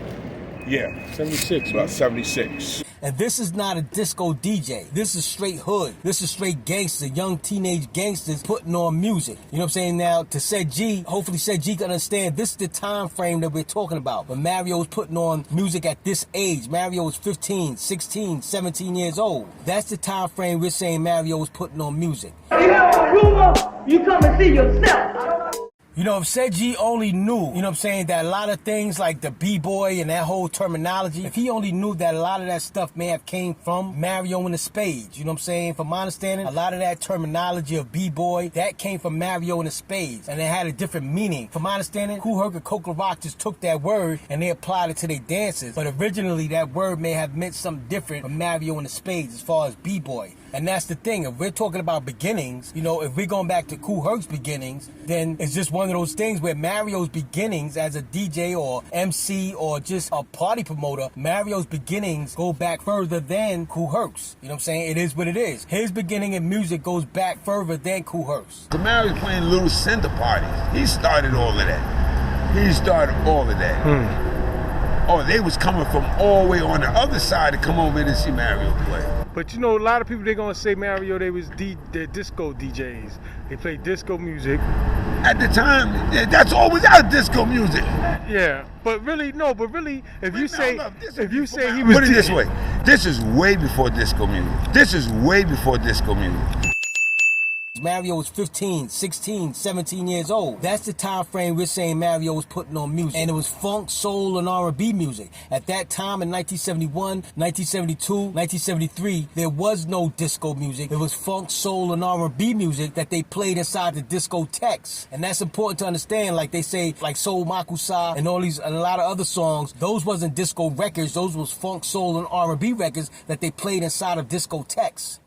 Yeah. 76. About 76. And this is not a disco DJ. This is straight hood. This is straight gangster, young teenage gangsters putting on music. You know what I'm saying? Now, to Ced Gee, hopefully Ced Gee can understand this is the time frame that we're talking about. When Mario was putting on music at this age. Mario was 15, 16, 17 years old. That's the time frame we're saying Mario was putting on music. You come and see yourself. You know, if Ced Gee only knew, you know what I'm saying, that a lot of things like the B-Boy and that whole terminology, if he only knew that a lot of that stuff may have came from Mario and the Spades, you know what I'm saying? From my understanding, a lot of that terminology of B-Boy, that came from Mario and the Spades, and it had a different meaning. From my understanding, Kool Herc and Coca Rock just took that word and they applied it to their dances, but originally that word may have meant something different from Mario and the Spades as far as B-Boy. And that's the thing, if we're talking about beginnings, you know, if we're going back to Kool Herc's beginnings, then it's just one of those things where Mario's beginnings as a DJ or MC or just a party promoter, Mario's beginnings go back further than Kool Herc's. You know what I'm saying? It is what it is. His beginning in music goes back further than Kool Herc's. So Mario's playing little cinder parties. He started all of that. He started all of that. Oh, they was coming from all the way on the other side to come over to see Mario play. But you know, a lot of people, they're gonna say Mario, they're disco DJs. They play disco music. At the time, that's always out disco music. Yeah, but really, if you say he was, put it this way, this is way before disco music. This is way before disco music. Mario was 15, 16, 17 years old. That's the time frame we're saying Mario was putting on music. And it was funk, soul, and R&B music. At that time in 1971, 1972, 1973, there was no disco music. It was funk, soul, and R&B music that they played inside the discotheques. And that's important to understand. Like they say, like Soul Makusa and all these, and a lot of other songs, those wasn't disco records. Those was funk, soul, and R&B records that they played inside of discotheques.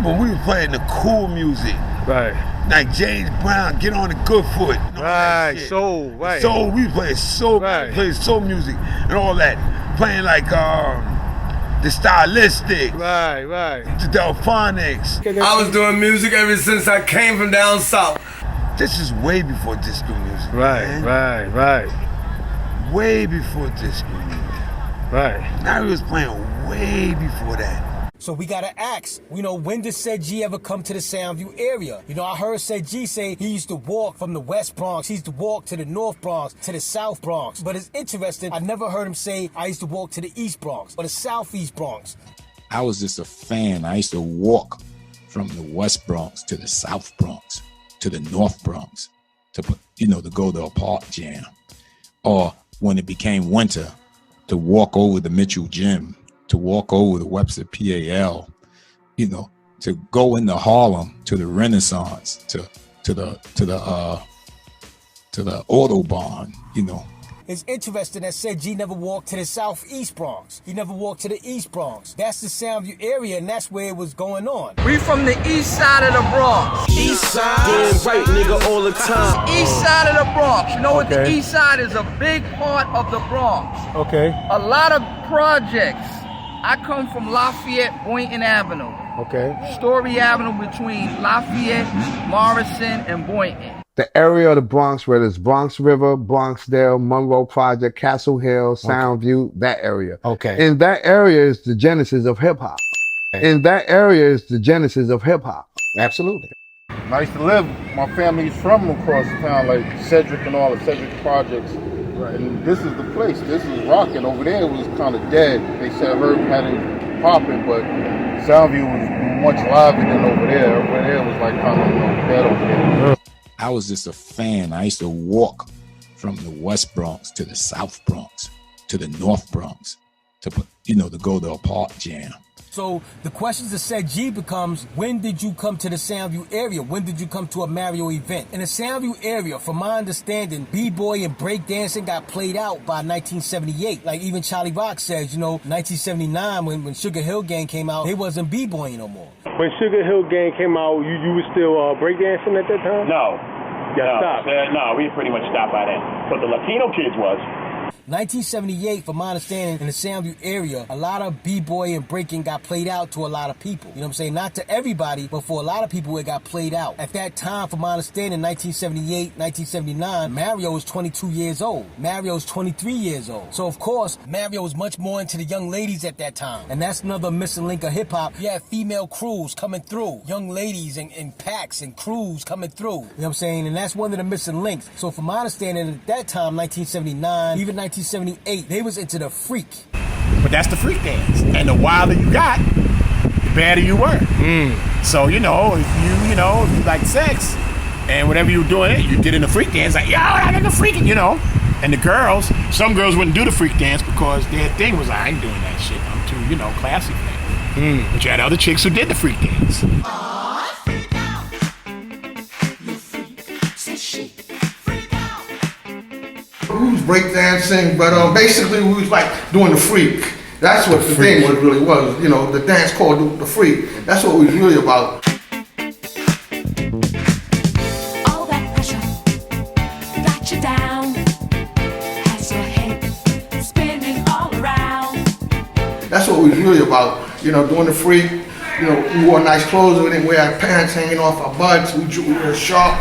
But we were playing the cool music. Right. Like James Brown, Get on the Good Foot. Right, soul, right. Soul, we played soul, right. Played soul music and all that. Playing like the Stylistics. Right. The Delphonics. I was doing music ever since I came from down south. This is way before disco music. Right. Way before disco music. Right. Now he was playing way before that. So we gotta ask, you know, when did Ced Gee ever come to the Soundview area? You know, I heard Ced Gee say he used to walk from the West Bronx, he used to walk to the North Bronx, to the South Bronx. But it's interesting, I never heard him say I used to walk to the East Bronx or the Southeast Bronx. I was just a fan. I used to walk from the West Bronx to the South Bronx, to the North Bronx, to go to a park jam. Or when it became winter, to walk over the Mitchell Gym, to walk over the Webster PAL, to go into Harlem to the Renaissance, to the Autobahn, It's interesting that Ced Gee never walked to the Southeast Bronx. He never walked to the East Bronx. That's the Soundview area, and that's where it was going on. We from the east side of the Bronx. East side. Damn right, nigga, all the time. East side of the Bronx. You know what? The east side is a big part of the Bronx. Okay. A lot of projects. I come from Lafayette, Boynton Avenue. Okay. Story Avenue between Lafayette, Morrison, and Boynton. The area of the Bronx where there's Bronx River, Bronxdale, Monroe Project, Castle Hill, Soundview, that area. Okay. And that area is the genesis of hip hop. And that area is the genesis of hip hop. Absolutely. I used to live, my family's from across the town, like Cedric and all the Cedric projects. Right. And this is the place. This is rocking. Over there it was kind of dead. They said Herb had it popping, but Soundview was much lively than over there. Over there was like kind of dead over there. I was just a fan. I used to walk from the West Bronx to the South Bronx, to the North Bronx, to go to a park jam. So the question to Ced Gee becomes, when did you come to the Soundview area? When did you come to a Mario event? In the Soundview area, from my understanding, B-Boy and breakdancing got played out by 1978. Like even Cholly Rock says, 1979 when Sugar Hill Gang came out, they wasn't B-Boying no more. When Sugar Hill Gang came out, you were still breakdancing at that time? No, we pretty much stopped by then. But the Latino kids was. 1978, from my understanding, in the Soundview area, a lot of B-boy and breaking got played out to a lot of people. You know what I'm saying? Not to everybody, but for a lot of people, it got played out. At that time, from my understanding, 1978, 1979, Mario was 22 years old. Mario's 23 years old. So, of course, Mario was much more into the young ladies at that time. And that's another missing link of hip-hop. You had female crews coming through. Young ladies and packs and crews coming through. You know what I'm saying? And that's one of the missing links. So, from my understanding, at that time, 1979, even 1978, they was into the freak. But that's the freak dance. And the wilder you got, the better you were. So, if you like sex, and whatever you were doing, you did in the freak dance, like, yo, that nigga freaking, And the girls, some girls wouldn't do the freak dance because their thing was, I ain't doing that shit. I'm too, classy for that. But you had other chicks who did the freak dance. We was breakdancing, but basically we was like doing the freak. That's what the thing really was. The dance called the freak. That's what we was really about. All that pressure got you down, has your head spinning all around. That's what we was really about. Doing the freak. We wore nice clothes. We didn't wear our pants hanging off our butts. We were sharp.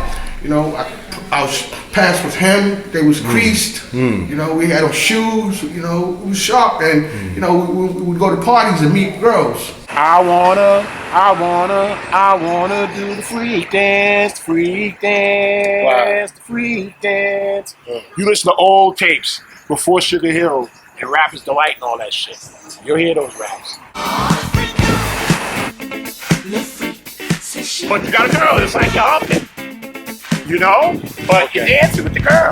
Our pants was hemmed. They was creased. We had on shoes. We was sharp, and we would go to parties and meet girls. I wanna do the freak dance, the freak dance. You listen to old tapes before Sugar Hill and Rappers Delight and all that shit. You'll hear those raps. But you got a girl, it's like you're humping. But you're dancing with the girl.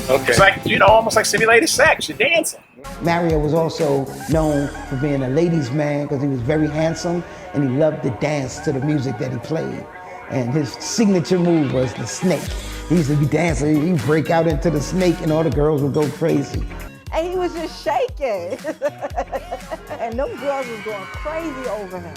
Okay. It's like, almost like simulated sex. You're dancing. Mario was also known for being a ladies' man because he was very handsome and he loved to dance to the music that he played. And his signature move was the snake. He used to be dancing, he'd break out into the snake and all the girls would go crazy. And he was just shaking. And them girls was going crazy over him.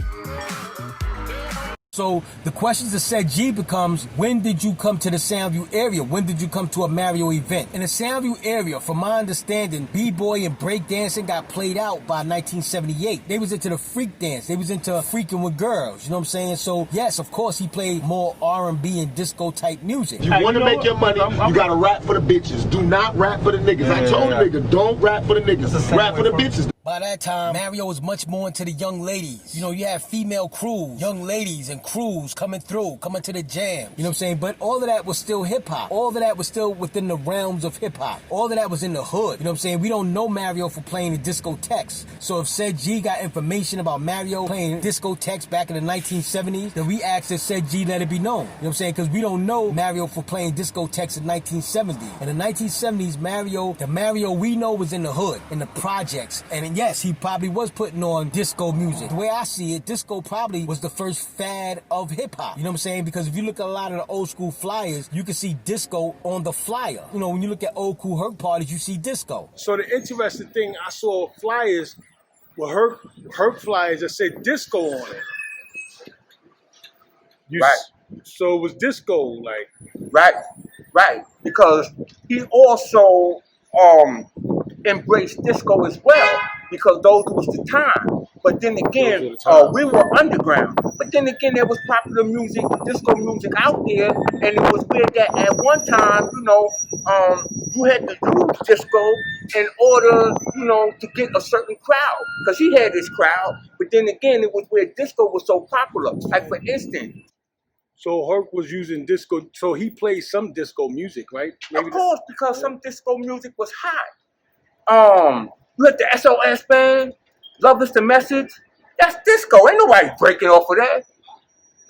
So the questions to Ced Gee becomes, when did you come to the Soundview area? When did you come to a Mario event? In the Soundview area, from my understanding, B-boy and breakdancing got played out by 1978. They was into the freak dance. They was into freaking with girls. You know what I'm saying? So yes, of course, he played more R&B and disco type music. You want to make your money, you got to rap for the bitches. Do not rap for the niggas. I told the nigga, don't rap for the niggas. Rap for the bitches. By that time, Mario was much more into the young ladies. You had female crews, young ladies and crews coming to the jam. You know what I'm saying? But all of that was still hip-hop. All of that was still within the realms of hip-hop. All of that was in the hood. You know what I'm saying? We don't know Mario for playing the discotheques. So if Ced Gee got information about Mario playing discotheques back in the 1970s, then we asked that Ced Gee let it be known. You know what I'm saying? Because we don't know Mario for playing discotheques in 1970. In the 1970s, the Mario we know was in the hood, in the projects. And yes, he probably was putting on disco music. The way I see it, disco probably was the first fad of hip-hop. You know what I'm saying? Because if you look at a lot of the old school flyers, you can see disco on the flyer. When you look at old cool Herc parties, you see disco. So the interesting thing, I saw flyers with Herc flyers that said disco on it. Right. So it was disco, like. Right. Because he also embraced disco as well, because those was the time. But then again, we were underground. But then again, there was popular music, disco music out there, and it was weird that at one time, you had to use disco in order, to get a certain crowd, because he had his crowd. But then again, it was where disco was so popular. Like for instance. So Herc was using disco, so he played some disco music, right? Of course, because some disco music was hot. You had the SOS band, Love Is the Message. That's disco. Ain't nobody breaking off of that.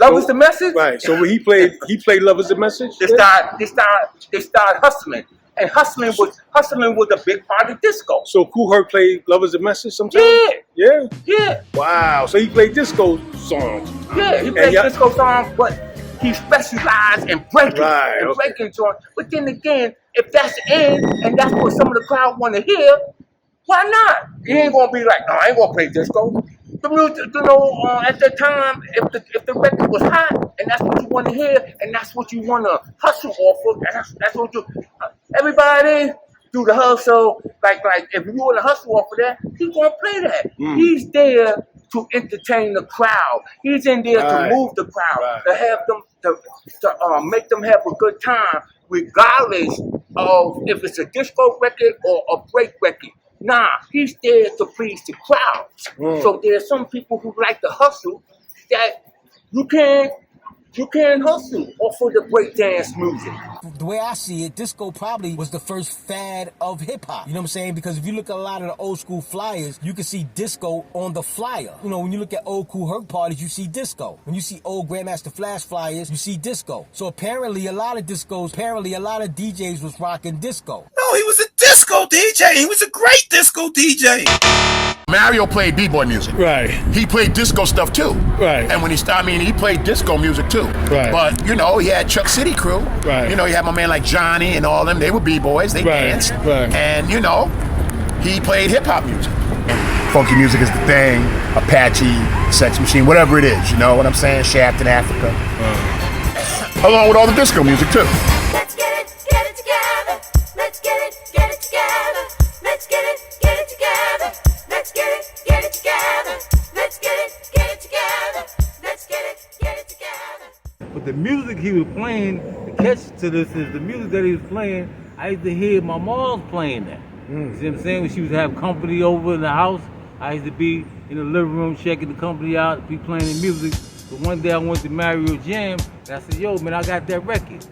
Love Is the Message. Right. So when he played Love Is the Message. They started hustling, and hustling was a big part of disco. So Kool Herc played Love Is the Message sometimes. Yeah. Wow. So he played disco songs. Yeah, he played disco songs, but he specialized in breaking songs. But then again, if that's in and that's what some of the crowd want to hear, why not? He ain't gonna be like, no, I ain't gonna play disco. The music, at that time, if the record was hot and that's what you want to hear and that's what you want to hustle off of, that's what you. Everybody, do the hustle. Like if you want to hustle off of that, he's gonna play that. He's there to entertain the crowd. He's in there to move the crowd, to have them to make them have a good time, regardless of if it's a disco record or a break record. Nah, he's there to please the crowds. So there's some people who like to hustle that you can't hustle off of the breakdance music. The way I see it, disco probably was the first fad of hip-hop. You know what I'm saying? Because if you look at a lot of the old school flyers, you can see disco on the flyer. You know, when you look at old Cool Herc parties, you see disco. When you see old Grandmaster Flash flyers, you see disco. So apparently a lot of DJs was rocking disco. No, he was a disco DJ. He was a great disco DJ. Mario played B-Boy music. Right. He played disco stuff too. Right. And when he played disco music too. Right. But, you know, he had CHUCK City crew. Right. You know, he had my man like Johnny and all them. They were B-Boys. They danced. Right. And, you know, he played hip-hop music. Funky music is the thing. Apache, Sex Machine, whatever it is. You know what I'm saying? Shaft in Africa. Along with all the disco music too. Let's get it together. Let's get it together. Let's get it together. Let's get it together. Let's get it together. Let's get it together. But the music he was playing, the catch to this is the music that he was playing, I used to hear my mom playing that. You see what I'm saying? When she would have company over in the house, I used to be in the living room checking the company out, be playing the music. But one day I went to Mario Jam, and I said, yo, man, I got that record.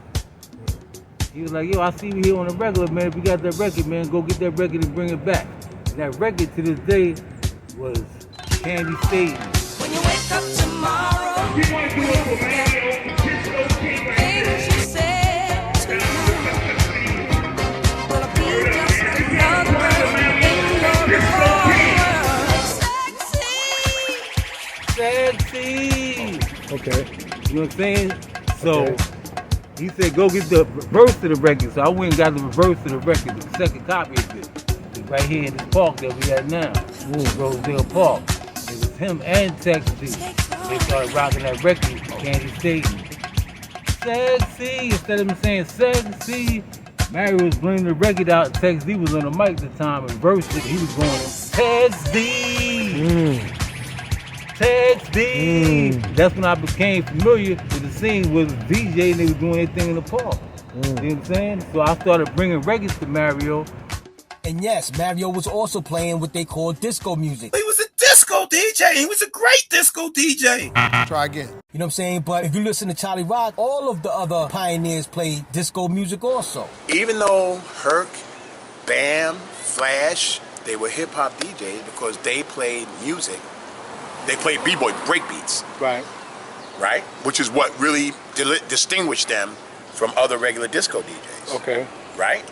He was like, yo, I see you here on the regular, man. If you got that record, man, go get that record and bring it back. And that record to this day was Candy State. When you wake up tomorrow, you want to do it for Mario, things you said tonight gonna be just another in your Sexy. Okay. You know what I'm saying? So he said, go get the reverse of the record. So I went and got the reverse of the record, the second copy of it. It's right here in this park that we at now, Rosedale Park. It was him and Tex D. They started rocking that record, Candy State. Sexy, instead of him saying sexy, Mario was bringing the record out. Tex D was on the mic at the time and versed it. He was going, Tex D. Tex D. That's when I became familiar with the scene with DJ and they were doing their thing in the park. You know what I'm saying? So I started bringing records to Mario. And yes, Mario was also playing what they call disco music. He was a disco DJ. He was a great disco DJ. Try again. You know what I'm saying? But if you listen to Cholly Rock, all of the other pioneers played disco music also. Even though Herc, Bam, Flash, they were hip-hop DJs because they played music. They played B-Boy breakbeats. Right. Right? Which is what really distinguished them from other regular disco DJs. Okay. Right?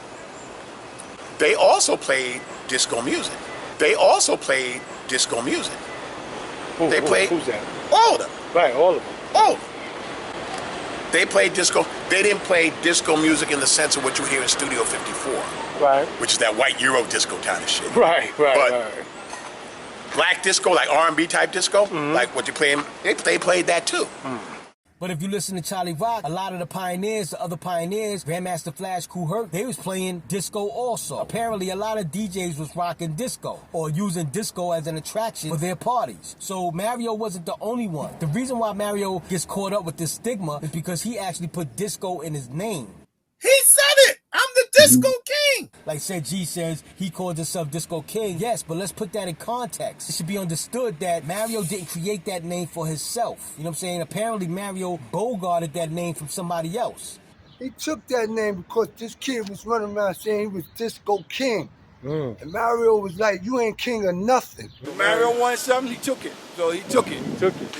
They also played disco music. They also played disco music. They played who's that? all of them. Right, all of them. All of them. They played disco. They didn't play disco music in the sense of what you hear in Studio 54. Right. Which is that white Euro disco kind of shit. Right. But black disco, like R&B type disco, like what you play, they played that too. But if you listen to Cholly Rock, a lot of the pioneers, the other pioneers, Grandmaster Flash, Cool Herc, they was playing disco also. Apparently, a lot of DJs was rocking disco or using disco as an attraction for their parties. So Mario wasn't the only one. The reason why Mario gets caught up with this stigma is because he actually put disco in his name. He said it. I'm the disco king. Like Ced Gee says, he called himself Disco King. Yes, but let's put that in context. It should be understood that Mario didn't create that name for himself. You know what I'm saying? Apparently, Mario bogarted that name from somebody else. He took that name because this kid was running around saying he was Disco King. And Mario was like, you ain't king of nothing. When Mario wanted something, he took it. So he took it.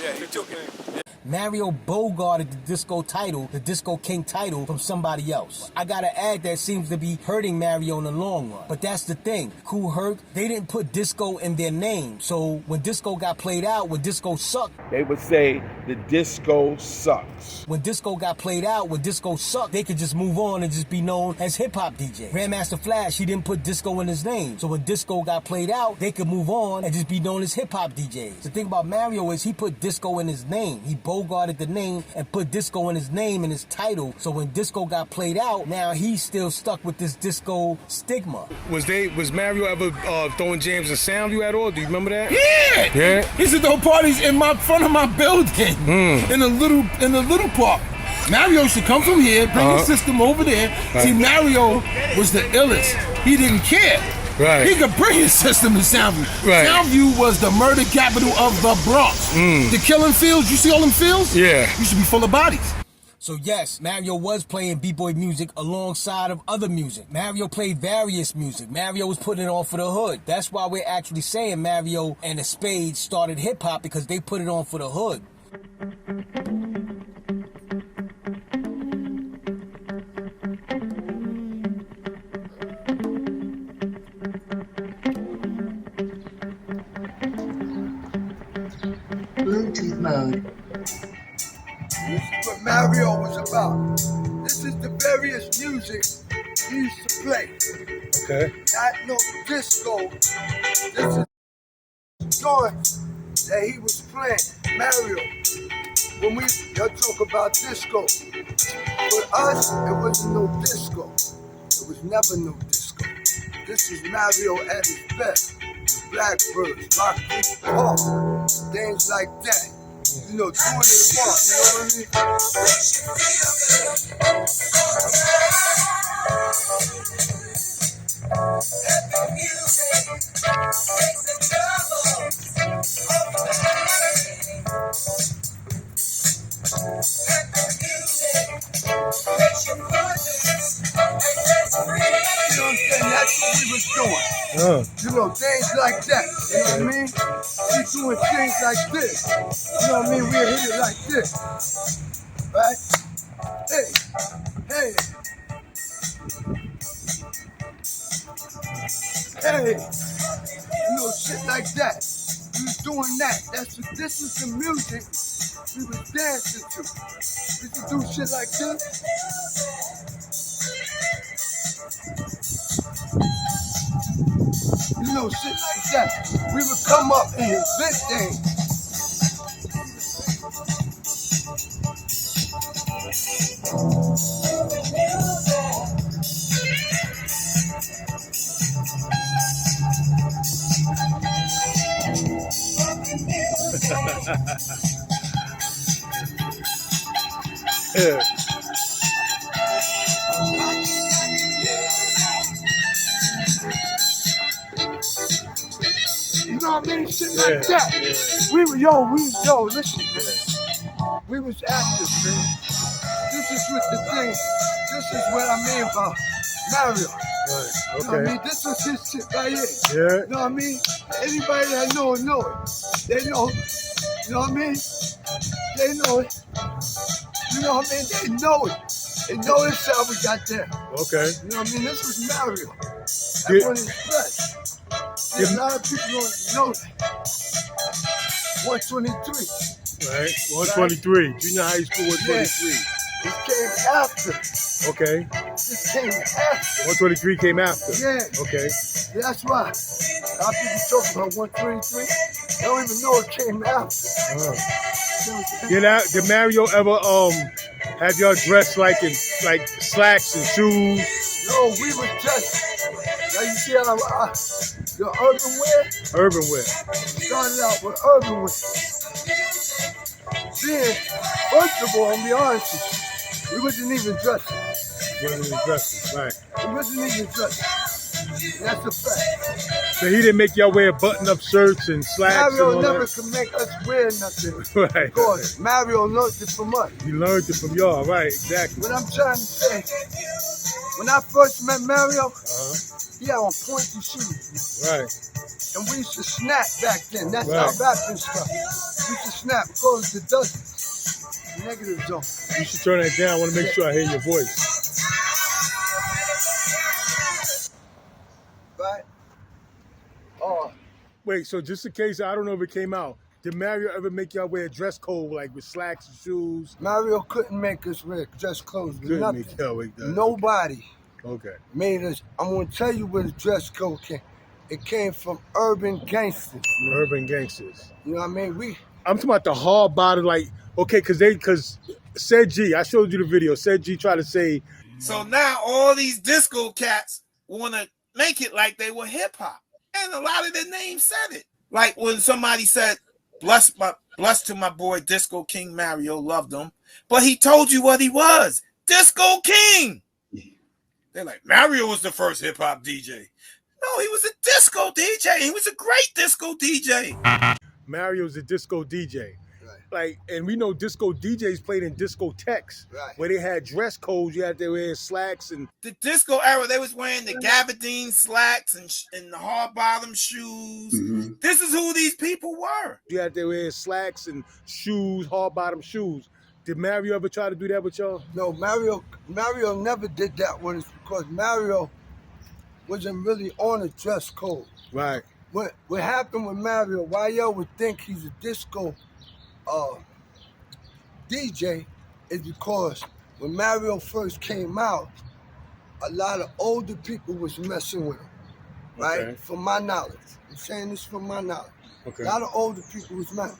Yeah, he took it. Mario bogarted the disco title, the Disco King title, from somebody else. I gotta add that seems to be hurting Mario in the long run. But that's the thing. Cool Herc, they didn't put disco in their name. So when disco got played out, when disco sucked, They would say the disco sucks. when disco got played out, when disco sucked, they could just move on and just be known as hip-hop DJ. Grandmaster Flash, he didn't put disco in his name. So when disco got played out, they could move on and just be known as hip-hop DJs. The thing about Mario is he put disco in his name. He bogarted bogarted the name and put disco in his name and his title. So when disco got played out, now he's still stuck with this disco stigma. Was Mario ever throwing jams in Soundview at all? Do you remember that? Yeah. Yeah. He used to throw parties in front of my building in a little park. Mario used to come from here, bring his system over there. See, Mario was the illest. He didn't care. Right. He could bring his system to Soundview. Right. Soundview was the murder capital of the Bronx. The killing fields, you see all them fields? Yeah. Used to be full of bodies. So yes, Mario was playing B-Boy music alongside of other music. Mario played various music. Mario was putting it on for the hood. That's why we're actually saying Mario and the Spades started hip-hop, because they put it on for the hood. Bluetooth mode. This is what Mario was about. This is the various music he used to play. Okay. Not no disco. This is the joint that he was playing. Mario. When y'all talk about disco, for us, it wasn't no disco. It was never no disco. This is Mario at his best. The Blackbirds, Rock Big Park, things like that. You know, doing it apart, you know what I mean? You know what I'm saying? That's what we was doing. You know, things like that. You know what I mean? We doing things like this. You know what I mean? We hit it like this. Right? Hey. Hey. Hey. You know, shit like that. We was doing that. This is the music we was dancing to. We could do shit like this. You know, shit like that. We would come up and invent things. Yeah. You know what I mean? Shit like that. Listen, man. We was active, man. This is what the thing. This is what I mean about Mario. Right. You know what I mean? This was his shit right here. Yeah. You know what I mean? Anybody that know it. They know. You know what I mean? They know it. You know what I mean? They know it. They know this how we got there. Okay. You know what I mean? This was Mario. Yeah. That one is fresh. A lot of people don't know that. 123. Right. 123. Junior high school 123. This came after. Okay. This came after. 123 came after. Yeah. Okay. That's why. A lot of people talk about 123. They don't even know it came after. Did Mario ever have y'all dressed like in slacks and shoes? No, we were just like you see how the urban wear. Urban wear. Started out with urban wear. Then, first of all, I'll be honest with you, we wasn't even dressing. Right. We wasn't even dressing. That's a fact. So he didn't make y'all wear button-up shirts and slacks Mario and all never that? could make us wear nothing. Right. Of course, Mario learned it from us. He learned it from y'all, right? Exactly. What I'm trying to say, when I first met Mario, he had on pointy shoes. Right. And we used to snap back then. That's Right. our rapping stuff. We used to snap, call it the dozens. Negative zone. You should turn that down. I want to make sure I hear your voice. Right? Oh. Wait, so just in case, I don't know if it came out, did Mario ever make y'all wear a dress code, like with slacks and shoes? Mario couldn't make us wear dress clothes. Couldn't Nothing. make y'all wear that. Nobody Okay. made us. I'm going to tell you where the dress code came. It came from urban gangsters. Urban gangsters. You know what I mean? I'm talking about the hard bottom, like, okay, because Ced Gee, I showed you the video. Ced Gee tried to say. So now all these disco cats want to make it like they were hip hop, and a lot of their names said it. Like when somebody said, "Bless to my boy Disco King Mario, loved him," but he told you what he was, Disco King. They're like, Mario was the first hip hop DJ. No, he was a disco DJ. He was a great disco DJ. Mario's a disco DJ. Like, and we know disco DJs played in discotheques where they had dress codes. You had to wear slacks and the disco era. They was wearing the gabardine slacks and the hard bottom shoes. Mm-hmm. This is who these people were. You had to wear slacks and shoes, hard bottom shoes. Did Mario ever try to do that with y'all? No, Mario never did that one. It's because Mario wasn't really on a dress code. Right. What happened with Mario? Why y'all would think he's a disco DJ is because when Mario first came out, a lot of older people was messing with him, right? Okay. From my knowledge. I'm saying this from my knowledge. Okay. A lot of older people was messing.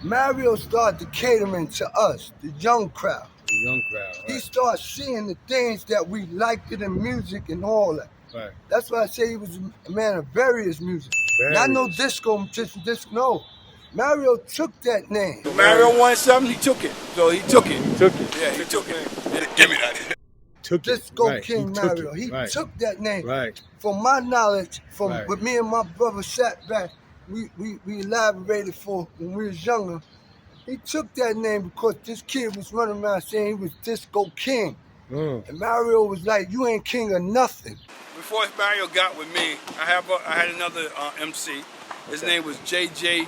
Mario started catering to us, the young crowd. The young crowd, right. He started seeing the things that we liked in the music and all that. Right. That's why I say he was a man of various music. Not no disco, just disco, no. Mario took that name. Mario wanted something, he took it. So he took it. He took it. Yeah, he took it. Give me that. Took Disco it. King Mario. He took that name. Right. From my knowledge, with me and my brother sat back, we elaborated for when we was younger. He took that name because this kid was running around saying he was Disco King. And Mario was like, you ain't king of nothing. Before Mario got with me, I had another MC. His name was JJ,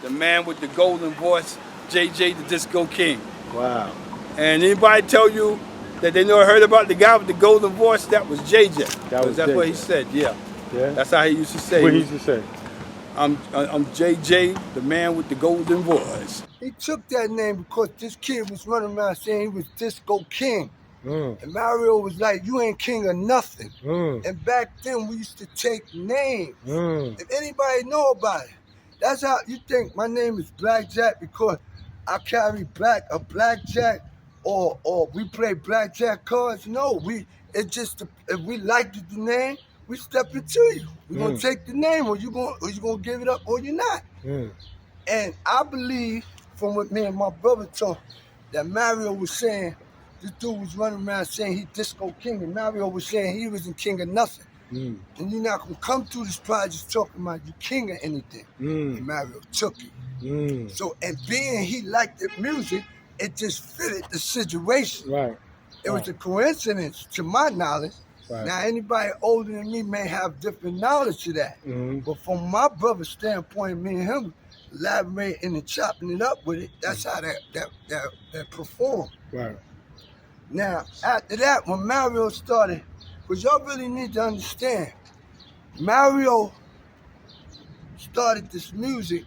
the man with the golden voice, JJ the Disco King. Wow. And anybody tell you that they never heard about the guy with the golden voice, that was JJ. That's JJ. what he said, yeah. Yeah. That's how he used to say. What he used to say? I'm JJ, the man with the golden voice. He took that name because this kid was running around saying he was Disco King. And Mario was like, you ain't king of nothing. And back then we used to take names. If anybody know about it, that's how you think my name is Blackjack because I carry a blackjack or we play blackjack cards. No, it's just if we liked the name, we step into you. We're gonna take the name or you gonna give it up or you're not. And I believe from what me and my brother talked, that Mario was saying, this dude was running around saying he Disco King, and Mario was saying he wasn't king of nothing. And you're not gonna come through this project talking about you king of anything. And Mario took it. So, and being he liked the music, it just fitted the situation. Right. It was a coincidence to my knowledge. Right. Now, anybody older than me may have different knowledge to that. But from my brother's standpoint, me and him elaborating and chopping it up with it, that's how that performed. Right. Now, after that, when Mario started, because y'all really need to understand, Mario started this music,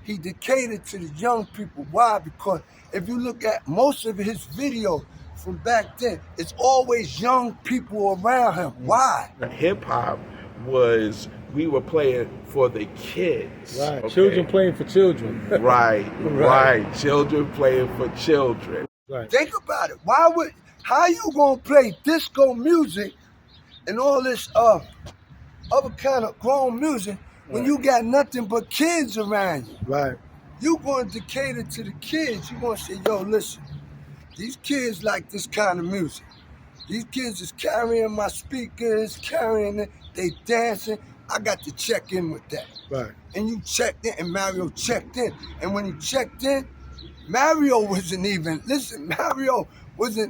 he catered to the young people. Why? Because if you look at most of his videos from back then, it's always young people around him. Why? Hip hop was, we were playing for the kids. Right. Okay? Children playing for children. right. Children playing for children. Right. Think about it. How you gonna play disco music and all this other kind of grown music when you got nothing but kids around you? Right. You going to cater to the kids. You gonna say, yo, listen, these kids like this kind of music. These kids is carrying my speakers, carrying it, they dancing. I got to check in with that. Right. And you checked in, and Mario checked in. And when he checked in, Mario wasn't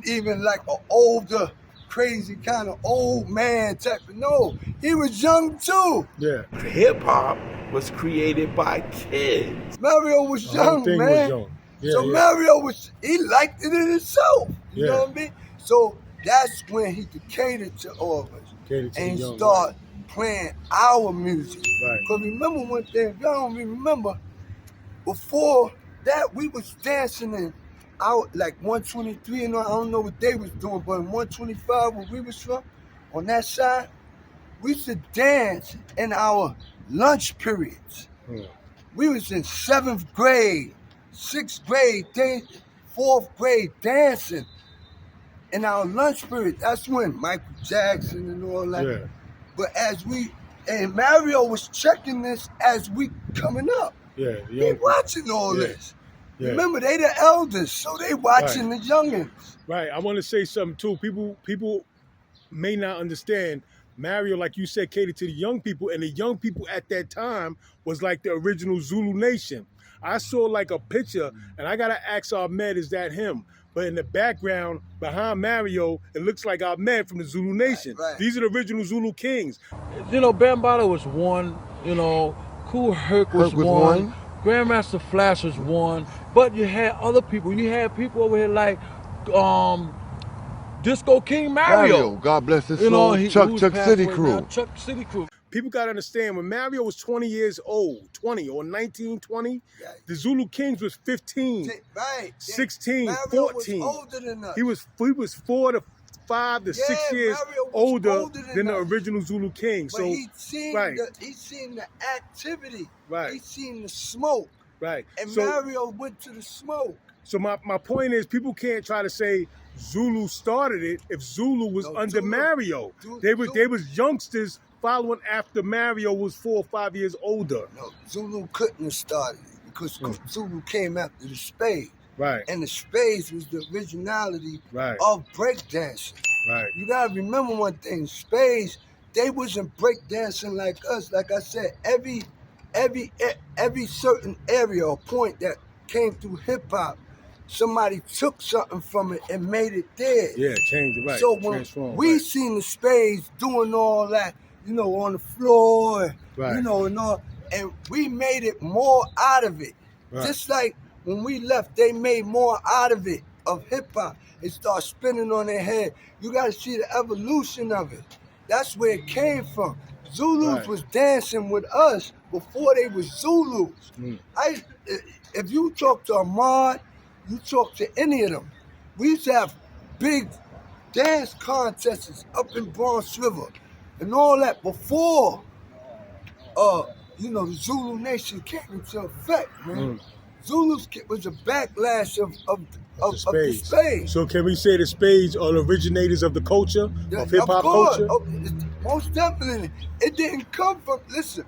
even like an older, crazy kind of old man type of, no, he was young too. Yeah. Hip hop was created by kids. Mario was young, man. Was young. Yeah, so Mario he liked it in himself. You know what I mean? So that's when he catered to all of us. And he started playing our music. Right. Because remember one thing, if y'all don't remember, before that we was dancing in out like 123, and I don't know what they was doing, but in 125 where we was from, on that side, we used to dance in our lunch periods. we was in 7th grade, 6th grade, 4th grade dancing. In our lunch period, that's when Michael Jackson and all that. Yeah. But and Mario was checking this as we coming up. Yeah. He watching all this. Yeah. Remember, they the elders, so they watching the youngins. Right. I want to say something too. People may not understand. Mario, like you said, catered to the young people, and the young people at that time was like the original Zulu Nation. I saw like a picture, and I gotta ask Ahmed, is that him? But in the background, behind Mario, it looks like Ahmed from the Zulu Nation. Right. These are the original Zulu kings. You know, Bambaataa was one, you know, Kool Herc was one, Grandmaster Flash was one, but you had other people. You had people over here like Disco King Mario. God bless his You know, soul. who's Chuck passed City away Crew. now, Chuck City Crew. People got to understand, when Mario was 20 years old, 20 or 19, 20, the Zulu Kings was 15, 16, Mario 14. was older than us. He was 4 to 5 to 6 years Mario was older older than the us. original Zulu King. But So he seen the activity. Right. He seen the smoke. Right. And So- Mario went to the smoke. So my point is, people can't try to say Zulu started it if Zulu was under Mario. They was youngsters following after Mario was 4 or 5 years older. No, Zulu couldn't have started it because Zulu came after the Spades. Right. And the Spades was the originality Right. of breakdancing. Right. You gotta remember one thing, Spades, they wasn't breakdancing like us. Like I said, every certain area or point that came through hip hop, somebody took something from it and made it theirs. Yeah, changed it, right. So when Transformed, we right. seen the Spades doing all that, you know, on the floor, Right. you know, and all, and we made it more out of it. Right. Just like when we left, they made more out of it, of hip hop. It started spinning on their head. You gotta see the evolution of it. That's where it came from. Zulus Right. was dancing with us before they was Zulus. If you talk to Ahmad, you talk to any of them, we used to have big dance contests up in Bronx River and all that before you know, the Zulu Nation came into effect, man. Zulus was a backlash of the Spades. So can we say the Spades are the originators of the culture, of hip hop culture? Most definitely. It didn't come from, listen,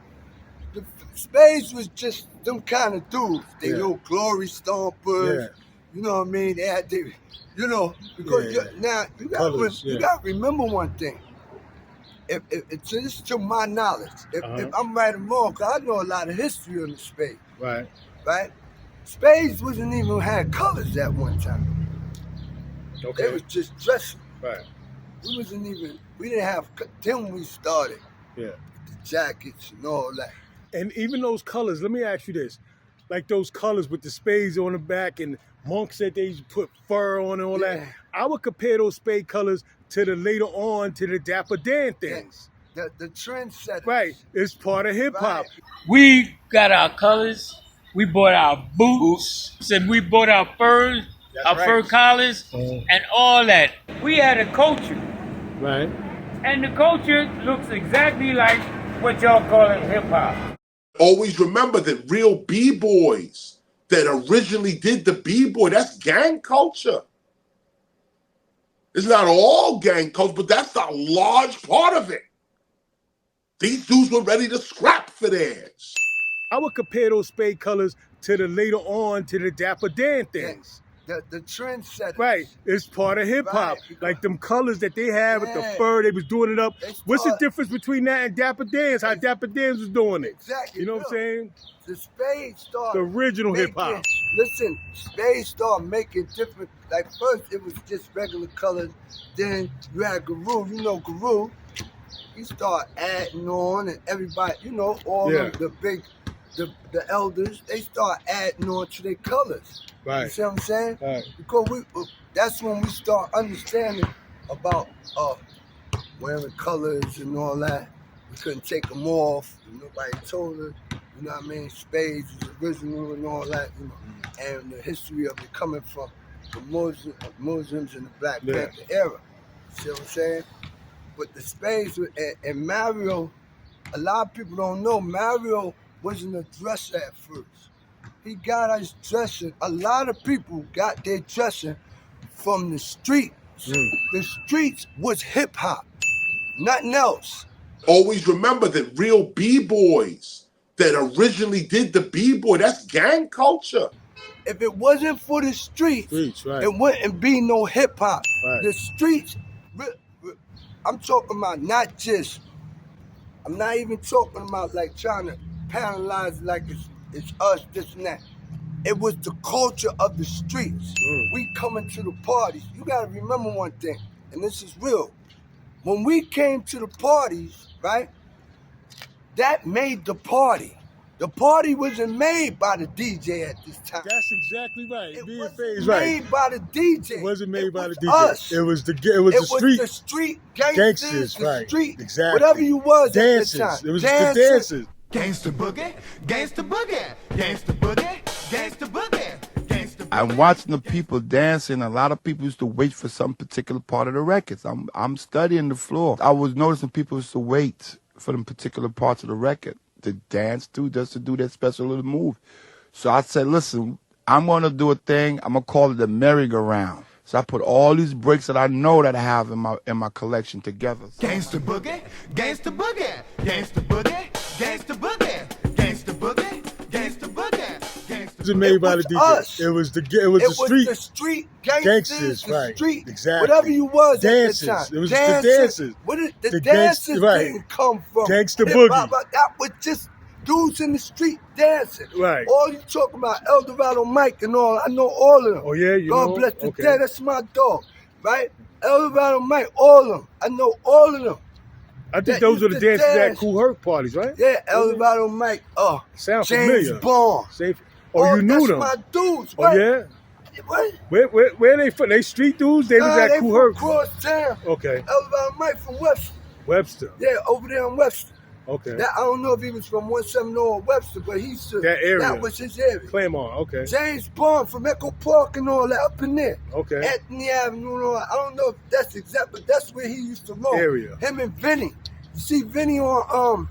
the Spades was just them kind of dudes. They little glory stompers. Yeah. You know what I mean? They had, you know, because now you gotta remember one thing. If this is to my knowledge, if I'm right or wrong, because I know a lot of history on the Spades. Right. Right? Spades wasn't even had colors at one time. Okay. They was just dressing. Right. We didn't have, then when we started, Yeah. the jackets and all that. And even those colors, let me ask you this. Like those colors with the Spades on the back, and Monk said they used to put fur on and all that. I would compare those Spade colors to the later on to the Dapper Dan things. The trendsetters. Right. It's part of hip hop. We got our colors. We bought our boots. And we bought our furs, our fur collars, and all that. We had a culture. Right. And the culture looks exactly like what y'all call it hip hop. Always remember that real B-Boys that originally did the B-Boy, that's gang culture. It's not all gang culture, but that's a large part of it. These dudes were ready to scrap for theirs. I would compare those Spade colors to the later on to the Dapper Dan things. The trendsetters. Right. It's part of hip hop. Like them colors that they had with the fur, they was doing it up. What's the difference between that and Dapper Dan's? How Dapper Dan's was doing it. Exactly. You know what I'm saying? The Spades started. The original hip hop. Listen, Spades started making different, like first it was just regular colors. Then you had Guru, you know Guru. He started adding on and everybody, you know, all of the big, the elders, they start adding on to their colors. Right. You see what I'm saying? Right. Because that's when we start understanding about wearing colors and all that. We couldn't take them off. Nobody told us. You know what I mean? Spades is original and all that. You know, and the history of it coming from the Muslims and the Black Panther era. See what I'm saying? But the Spades and Mario, a lot of people don't know Mario wasn't a dresser at first. He got his dressing. A lot of people got their dressing from the streets. The streets was hip hop, nothing else. Always remember that real B-boys that originally did the B-boy, that's gang culture. If it wasn't for the streets, right. it wouldn't be no hip hop. Right. The streets, I'm talking about not just, I'm not even talking about like trying to paralyze like it's us, this and that. It was the culture of the streets. We coming to the parties. You gotta remember one thing, and this is real. When we came to the parties, right, that made the party. The party wasn't made by the DJ at this time. That's exactly right. It Being wasn't phased made right. by the DJ. It wasn't made by the DJ. Us. It was the street gangsters, the right. street, Exactly. whatever you was dances. at that time. It was the dances. Gangsta boogie, gangsta boogie, gangsta boogie, gangsta boogie. I'm watching the people dancing. A lot of people used to wait for some particular part of the records. I'm studying the floor. I was noticing people used to wait for them particular parts of the record to dance to, just to do that special little move. So I said, listen, I'm going to do a thing. I'm going to call it the merry-go-round. So I put all these breaks that I know that I have in my collection together. Gangsta boogie, gangsta boogie, gangsta boogie, gangsta boogie, gangsta boogie, gangsta boogie. It was made by the DJ. Us. It was the street gangsters, the right? street, Exactly. whatever you was dances. at the time. It was the dances. The dances right. didn't come from Gangsta hip-hop. boogie. That was just dudes in the street dancing. Right. All you talking about, Eldorado Mike and all, I know all of them. Oh yeah, you God know? bless the Okay. dead, that's my dog, right? Eldorado Mike, all of them. I know all of them. I think those are the dances at Cool Herc parties, right? Yeah, Eldorado Mike, Sound James familiar. Bond. Oh, you knew that's them. my dudes, Oh right? yeah. What? Where they from? They street dudes? They was at they Cool from Herc. cross town. Okay. Eldorado Mike from Webster. Webster. Yeah, over there in Webster. Okay. That, I don't know if he was from 170 or Webster, but he used to. That area. That was his area. Claremont. Okay. James Bond from Echo Park and all that up in there. Okay. Anthony Avenue and all that. I don't know if that's exact, but that's where he used to roll. Area. Him and Vinny. You see Vinny on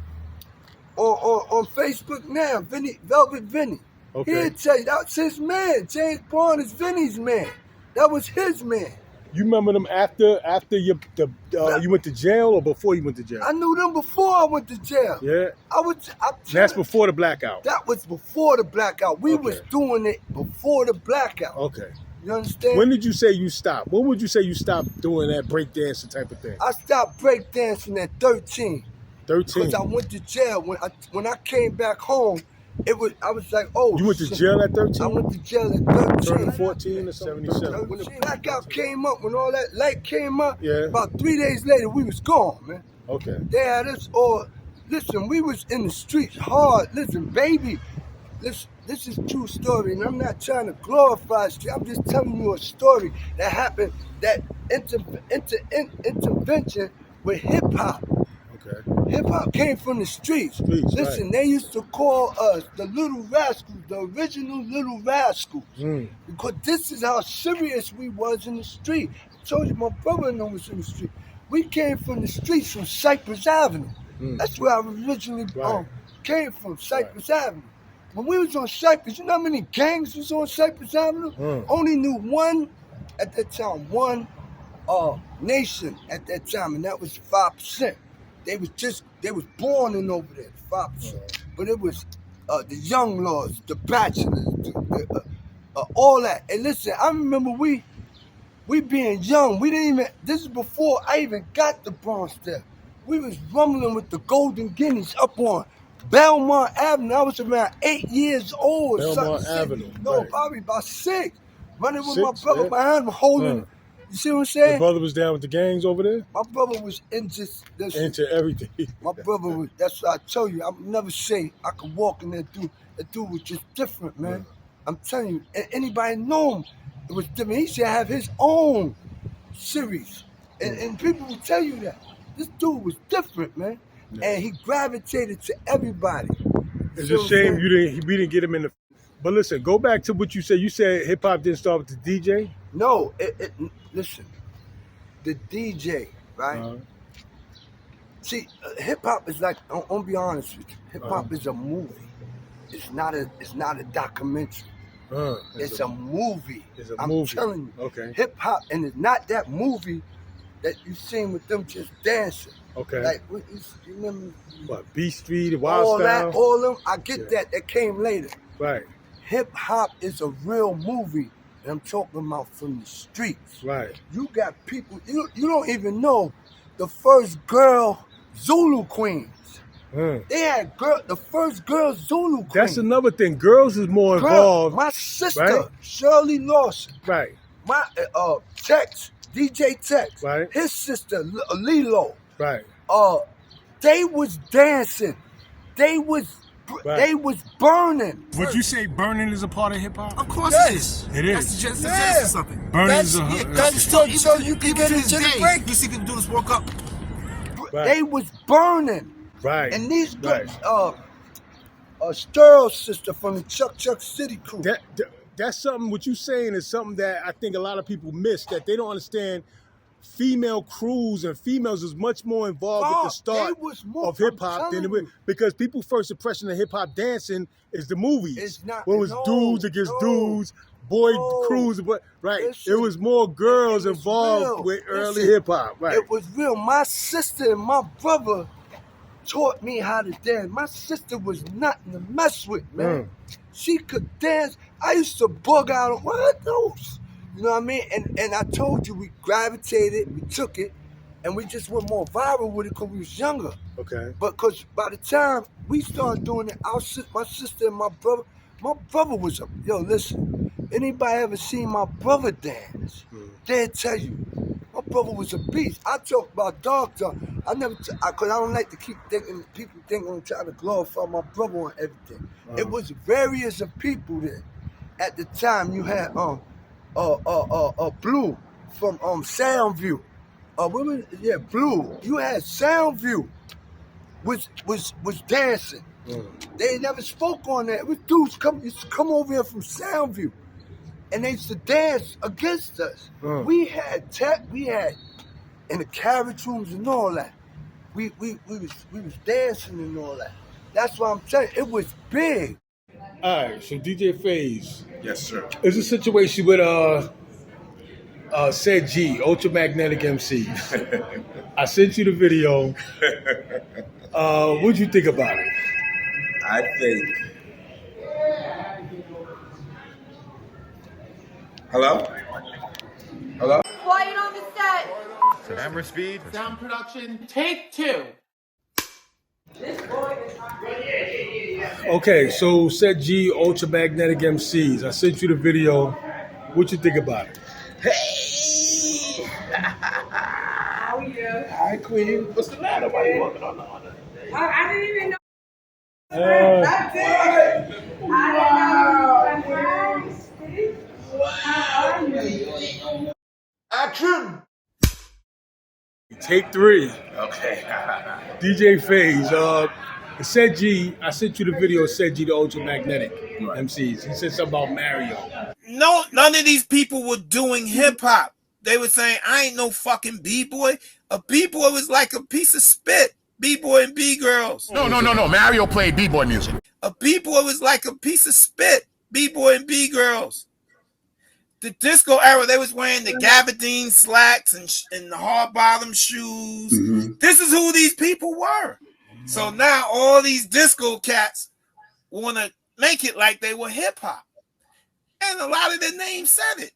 Facebook now. Vinny, Velvet Vinny. Okay. He'll tell you that's his man. James Bond is Vinny's man. That was his man. You remember them after you went to jail or before you went to jail? I knew them before I went to jail. Yeah. That's before the blackout. That was before the blackout. We was doing it before the blackout. Okay. You understand? When did you say you stopped? When would you say you stopped doing that breakdancing type of thing? I stopped breakdancing at 13. 13. Because I went to jail. When I came back home, I was like, oh. You went to jail at 13? I went to jail at 13. Turning 14 or 77? When the blackout came up, when all that light came up, Yeah. about 3 days later, we was gone, man. Okay. They had us all. Listen, we was in the streets hard. Listen, baby. This is a true story, and I'm not trying to glorify it. I'm just telling you a story that happened, that intervention with hip-hop. Okay. Hip-hop came from the streets. Listen, right. They used to call us the Little Rascals, the original Little Rascals. Because this is how serious we was in the street. I told you my brother-in-law was in the street. We came from the streets from Cypress Avenue. That's where I originally came from, Cypress Avenue. When we was on Cypress, you know how many gangs was on Cypress Avenue? Only knew one at that time, one nation at that time, and that was 5%. They was born in over there, 5%. But it was the young lords, the bachelors, all that. And listen, I remember we being young, we didn't even, this is before I even got the Bronx there. We was rumbling with the Golden Guineas up on Belmont Avenue. I was around 8 years old. Belmont Avenue. No, right. Probably about 6. Running with 6, my brother yeah. behind him, holding. You see what I'm saying? Your brother was down with the gangs over there? My brother was into everything. My brother was, that's what I tell you. I would never say I could walk in that dude. That dude was just different, man. I'm telling you. And anybody know him, it was different. He should have his own series. And people will tell you that. This dude was different, man. And he gravitated to everybody. It's a shame we didn't get him in the. But listen, go back to what you said. You said hip hop didn't start with the DJ. No, listen. The DJ, right? See, hip hop is like, I'll be honest with you. Hip hop is a movie. It's not a documentary. It's a movie. It's a I'm movie. telling you. Okay. Hip hop, and it's not that movie that you seen with them just dancing. Okay. Like, you remember? What, B Street, Wild All Style? that, all them. I get that. That came later. Right. Hip hop is a real movie, and I'm talking about from the streets. Right. You got people. You don't even know the first girl Zulu queens. They had the first girl Zulu queen. That's another thing. Girls is more involved. My sister, right? Shirley Lawson. Right. My Tex, DJ Tex. Right. His sister, Lilo. Right. They was dancing. They was burning. Would you say burning is a part of hip hop? Of course it is. It is. That's just something. Burning is a That's so you can get into the break. You see people do this World Cup. They was burning. Right. And these girls, Sterl's sister from the CHUCK City crew. That's something, what you saying is something that I think a lot of people miss, that they don't understand. Female crews and females is much more involved with the start of hip hop than it was, because people's first impression of hip hop dancing is the movies. It's not. When it was dudes against dudes, boy crews, but right. Listen, it was more girls involved with early hip hop. Right. It was real. My sister and my brother taught me how to dance. My sister was nothing to mess with, man. She could dance. I used to bug out on what are those? You know what I mean? And I told you, we gravitated, we took it, and we just went more viral with it because we was younger. Okay. But because by the time we started doing it, my sister and my brother was a, yo, listen, anybody ever seen my brother dance? They'll tell you. My brother was a beast. I talk about dog talk. Because I don't like to keep thinking, people think I'm trying to glorify my brother on everything. It was various of people there. At the time, you had Blue from Soundview. Blue. You had Soundview was dancing. They never spoke on that. It was dudes used to come over here from Soundview, and they used to dance against us. We had in the carriage rooms and all that. We was dancing and all that. That's why I'm telling you, it was big. All right, so DJ FaZe. Yes, sir. It's a situation with Ced Gee, Ultramagnetic M.C. I sent you the video. What'd you think about it? I think. Hello? Hello? Quiet on the set. Camera speed. Sound production, take 2. Okay, so Ced Gee, Ultramagnetic MCs. I sent you the video. What you think about it? Hey! How are you? Hi, Queen. What's the matter? Why are you working on the other? I didn't even know. That's it. Wow. Action. Take 3. Okay. DJ FaZe. Ced Gee, I sent you the video of Ced Gee, the Ultramagnetic MCs. He said something about Mario. No, none of these people were doing hip hop. They were saying, I ain't no fucking B-boy. A B-boy was like a piece of spit. B-boy and B-girls. No. Mario played B-boy music. A B-boy was like a piece of spit. B-boy and B-girls. The disco era, they was wearing the gabardine slacks and the hard bottom shoes. This is who these people were. So now all these disco cats want to make it like they were hip hop. And a lot of their names said it.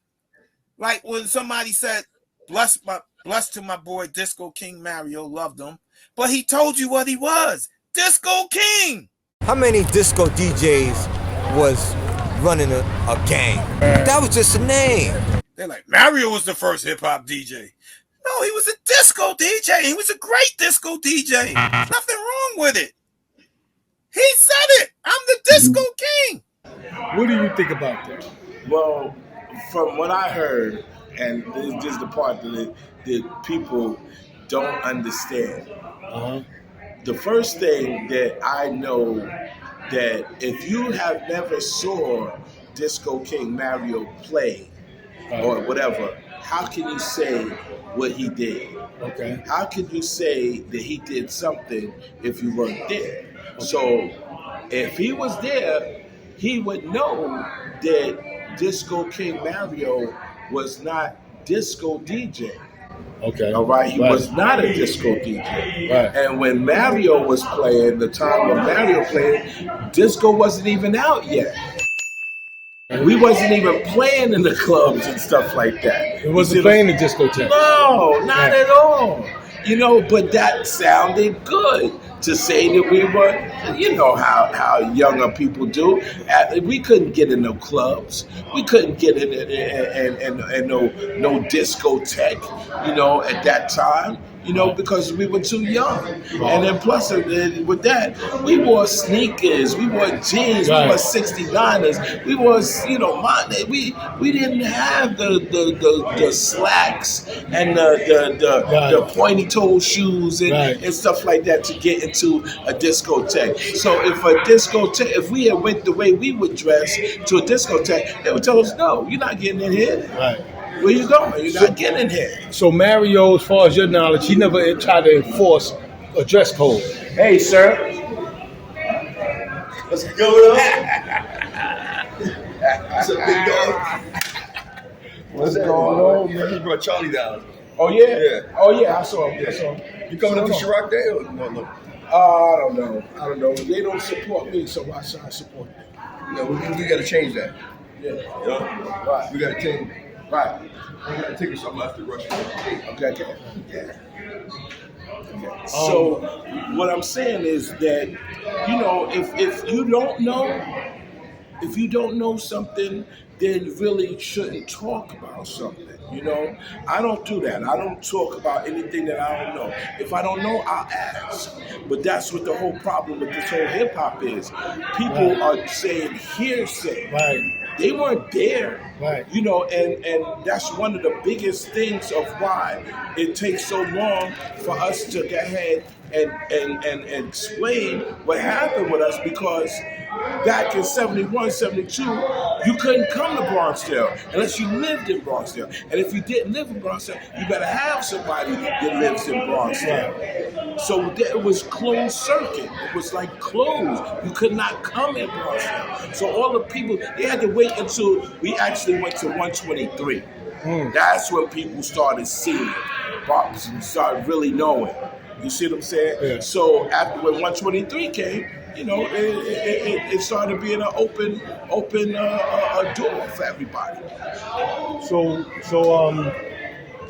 Like when somebody said, bless to my boy Disco King Mario, loved him. But he told you what he was. Disco King. How many disco DJs was running a gang? That was just a name. They're like, Mario was the first hip hop DJ. No, he was a disco DJ. He was a great disco DJ. Nothing wrong with it. He said it. I'm the Disco King. What do you think about that? Well, from what I heard, and this is the part that people don't understand. The first thing that I know, that if you have never saw Disco King Mario play or whatever, how can you say what he did? Okay. How can you say that he did something if you weren't there? So if he was there, he would know that Disco King Mario was not disco DJ. Okay. All right, he was not a disco DJ. Right. And when Mario was playing, the time when Mario played, disco wasn't even out yet. We wasn't even playing in the clubs and stuff like that. It wasn't playing the discotheque. No, not at all. You know, but that sounded good to say that we were, you know how younger people do. We couldn't get in no clubs. We couldn't get in no discotheque, you know, at that time. You know, because we were too young. And then plus with that, we wore sneakers, we wore jeans, we wore 69ers, we wore, you know, we didn't have the slacks and the pointy toe shoes and stuff like that to get into a discotheque. So if we had went the way we would dress to a discotheque, they would tell us, no, you're not getting in here. Right. Where you going? You're not getting in here. So Mario, as far as your knowledge, he never tried to enforce a dress code. Hey, sir. What's going on? What's up, big dog? What's going on, I just brought Cholly down. Oh, yeah? Yeah. Oh, yeah, I saw him. You coming up to Chirac Day or no? I don't know. They don't support me, so why should I support them? No, we got to change that. Yeah. You know? Right. We got to change. Right. We got to take us something after Russia. Okay. Yeah. Okay. So what I'm saying is that, you know, if you don't know something, then you really shouldn't talk about something. You know, I don't do that. I don't talk about anything that I don't know. If I don't know, I'll ask. But that's what the whole problem with this whole hip hop is. People are saying hearsay. Right. They weren't there. Right. You know, and that's one of the biggest things of why it takes so long for us to go ahead and explain what happened with us, because back in 71, 72, you couldn't come to Bronxdale unless you lived in Bronxdale. And if you didn't live in Bronxdale, you better have somebody that lives in Bronxdale. So it was closed circuit. It was like closed. You could not come in Bronxdale. So all the people, they had to wait until we actually went to 123. That's when people started seeing it, started really knowing. You see what I'm saying? Yeah. So after when 123 came, you know, it started being an open door for everybody. So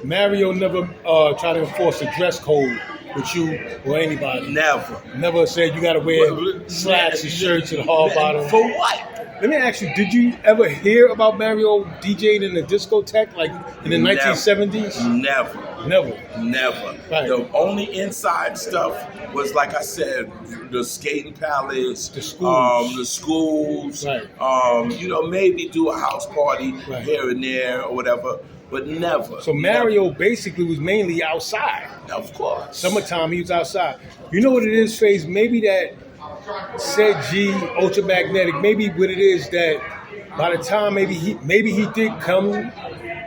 Mario never tried to enforce a dress code with you or anybody. Never said you got to wear slacks and shirts and hard bottoms. For what? Let me ask you, did you ever hear about Mario DJing in the discotheque like in the 1970s? Never. Right. The only inside stuff was, like I said, the skating palace, the schools, right. You know, maybe do a house party here and there or whatever, but never. So Mario basically was mainly outside. Of course. Summertime, he was outside. You know what it is, Faze? Maybe that Ced Gee, Ultramagnetic, maybe what it is that by the time maybe he did come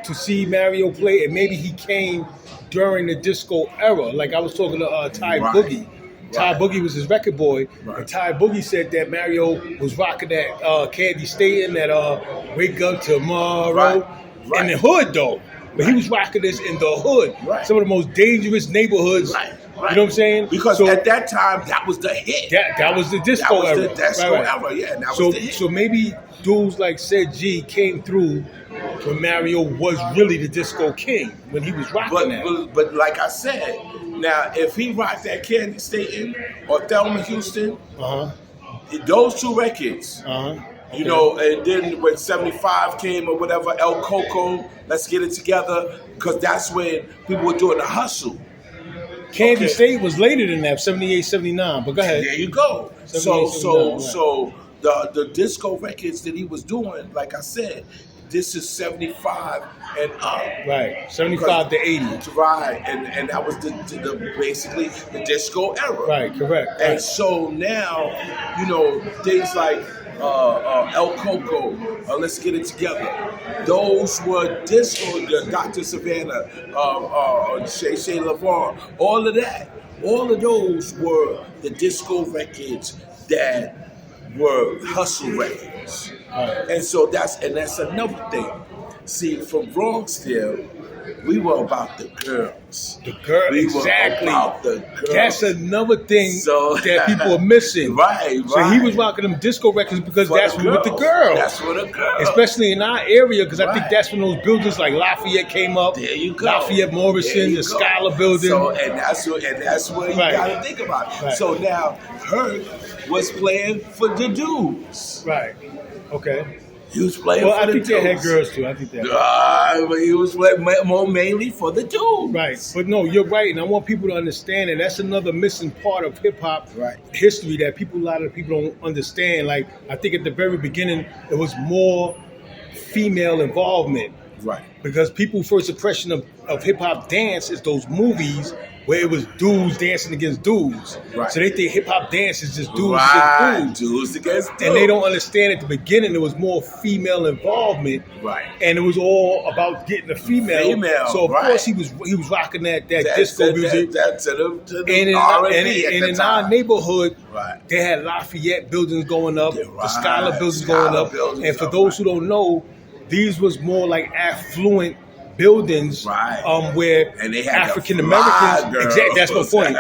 to see Mario play, and maybe he came during the disco era. Like I was talking to Ty Boogie. Ty Boogie was his record boy, and Ty Boogie said that Mario was rocking that Candy Staten, that Wake Up Tomorrow, in the hood though. But he was rocking this in the hood, some of the most dangerous neighborhoods. You know what I'm saying? Because at that time, that was the hit. That was the disco era. That was the disco era, yeah. That was the hit. So maybe dudes like Ced Gee came through when Mario was really the disco king, when he was rocking that. But like I said, now if he rocked that Candy Staten or Thelma Houston, those two records, you know, and then when 75 came or whatever, El Coco, Let's Get It Together, because that's when people were doing the hustle. Candy State was later than that, 78, 79, but go ahead. There you go. So the disco records that he was doing, like I said, this is 75 and up. Right, 75 to 80. Right, and that was the basically the disco era. Right, correct. And so now, you know, things like El Coco, Let's Get It Together. Those were disco, Dr. Savannah, Shay Shay LaVon, all of that. All of those were the disco records that were hustle records. And so that's another thing. See, from Bronxville, we were about the girls. The girl, we exactly. were about the girls. That's another thing that people are missing. Right. So he was rocking them disco records because that's with the girls. That's for the girls. Especially in our area, because I think that's when those buildings like Lafayette came up. There you go. Lafayette Morrison, the Scholar Building. So, and that's what you gotta think about. Right. So now Herc was playing for the dudes. Right. Okay. He was playing for the dudes. I think they had girls too. I think they had but he was playing more mainly for the dudes. Right. But no, you're right. And I want people to understand that that's another missing part of hip-hop history that a lot of people don't understand. Like, I think at the very beginning, it was more female involvement. Right. Because people's first impression of hip-hop dance is those movies where it was dudes dancing against dudes. Right. So they think hip-hop dance is just dudes against dudes. Dudes against dudes. And they don't understand at the beginning there was more female involvement. Right. And it was all about getting a female. So of course he was rocking that disco music. And in our neighborhood, they had Lafayette buildings going up, the Scholar buildings going up. And for those who don't know, these was more like affluent buildings where African Americans, exactly, that's my point.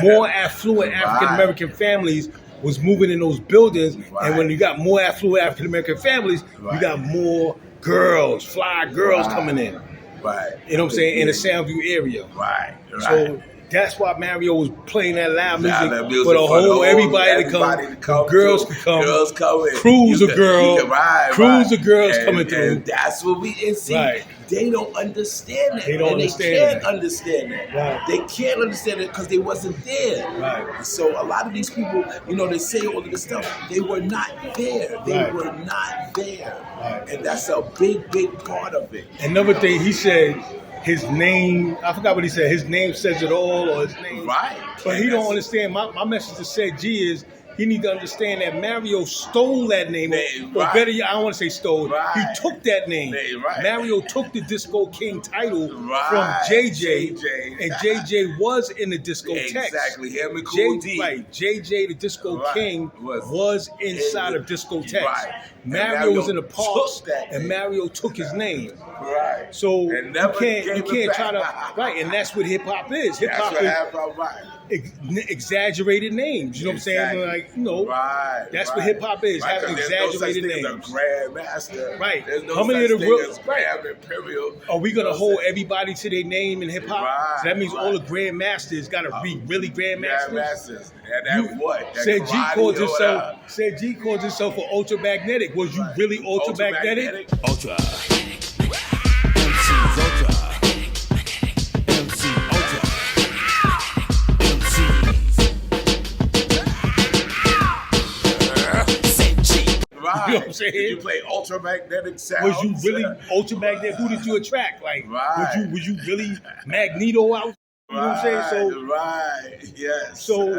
More affluent African American families was moving in those buildings, and when you got more affluent African American families, you got more girls, fly girls coming in. Right. You know what I'm saying? In the Soundview area. Right. So that's why Mario was playing that loud music for the whole everybody to come. Girls could come. Girls coming. Crews of girls. Crews of girls coming through. And that's what we see. Right. They don't understand that. They don't understand They can't that. understand that. Right. They can't understand it because they wasn't there. Right. So a lot of these people, they say all of this stuff. They were not there. They were not there. Right. And that's a big, big part of it. Another thing he said, his name, I forgot what he said, his name says it all, or his name. Right. But he don't understand. My message to Ced Gee is, he need to understand that Mario stole that name. Or better yet, I don't want to say stole. He took that name. Mario took the Disco King title from JJ. And JJ was in the Discotheques. Exactly. Him and Cool D. Right. JJ, the Disco King, was inside of Discotheques. Right. Mario was in the parks, and Mario took his name. Right. So you can't try to and that's what hip hop is. Hip hop is exaggerated names. You know what I'm saying? Like, that's what hip hop is. Having exaggerated names. There's no such thing as a grandmaster. Right. There's no How many such of the thing real as Grand Imperial. Are we gonna hold everybody to their name in hip hop? So that means all the grandmasters gotta be really grandmasters. Grandmasters. And that what? That Ced Gee called karate or Ced Gee called himself for Ultramagnetic. Was you really Ultramagnetic? Ultra. MC's Ultra. MC Ultra. Right. You know what I'm saying? Did you play Ultramagnetic sounds? Was you really Ultramagnetic? Who did you attract? Like, was you really Magneto out? You know what I'm saying? So, yes. So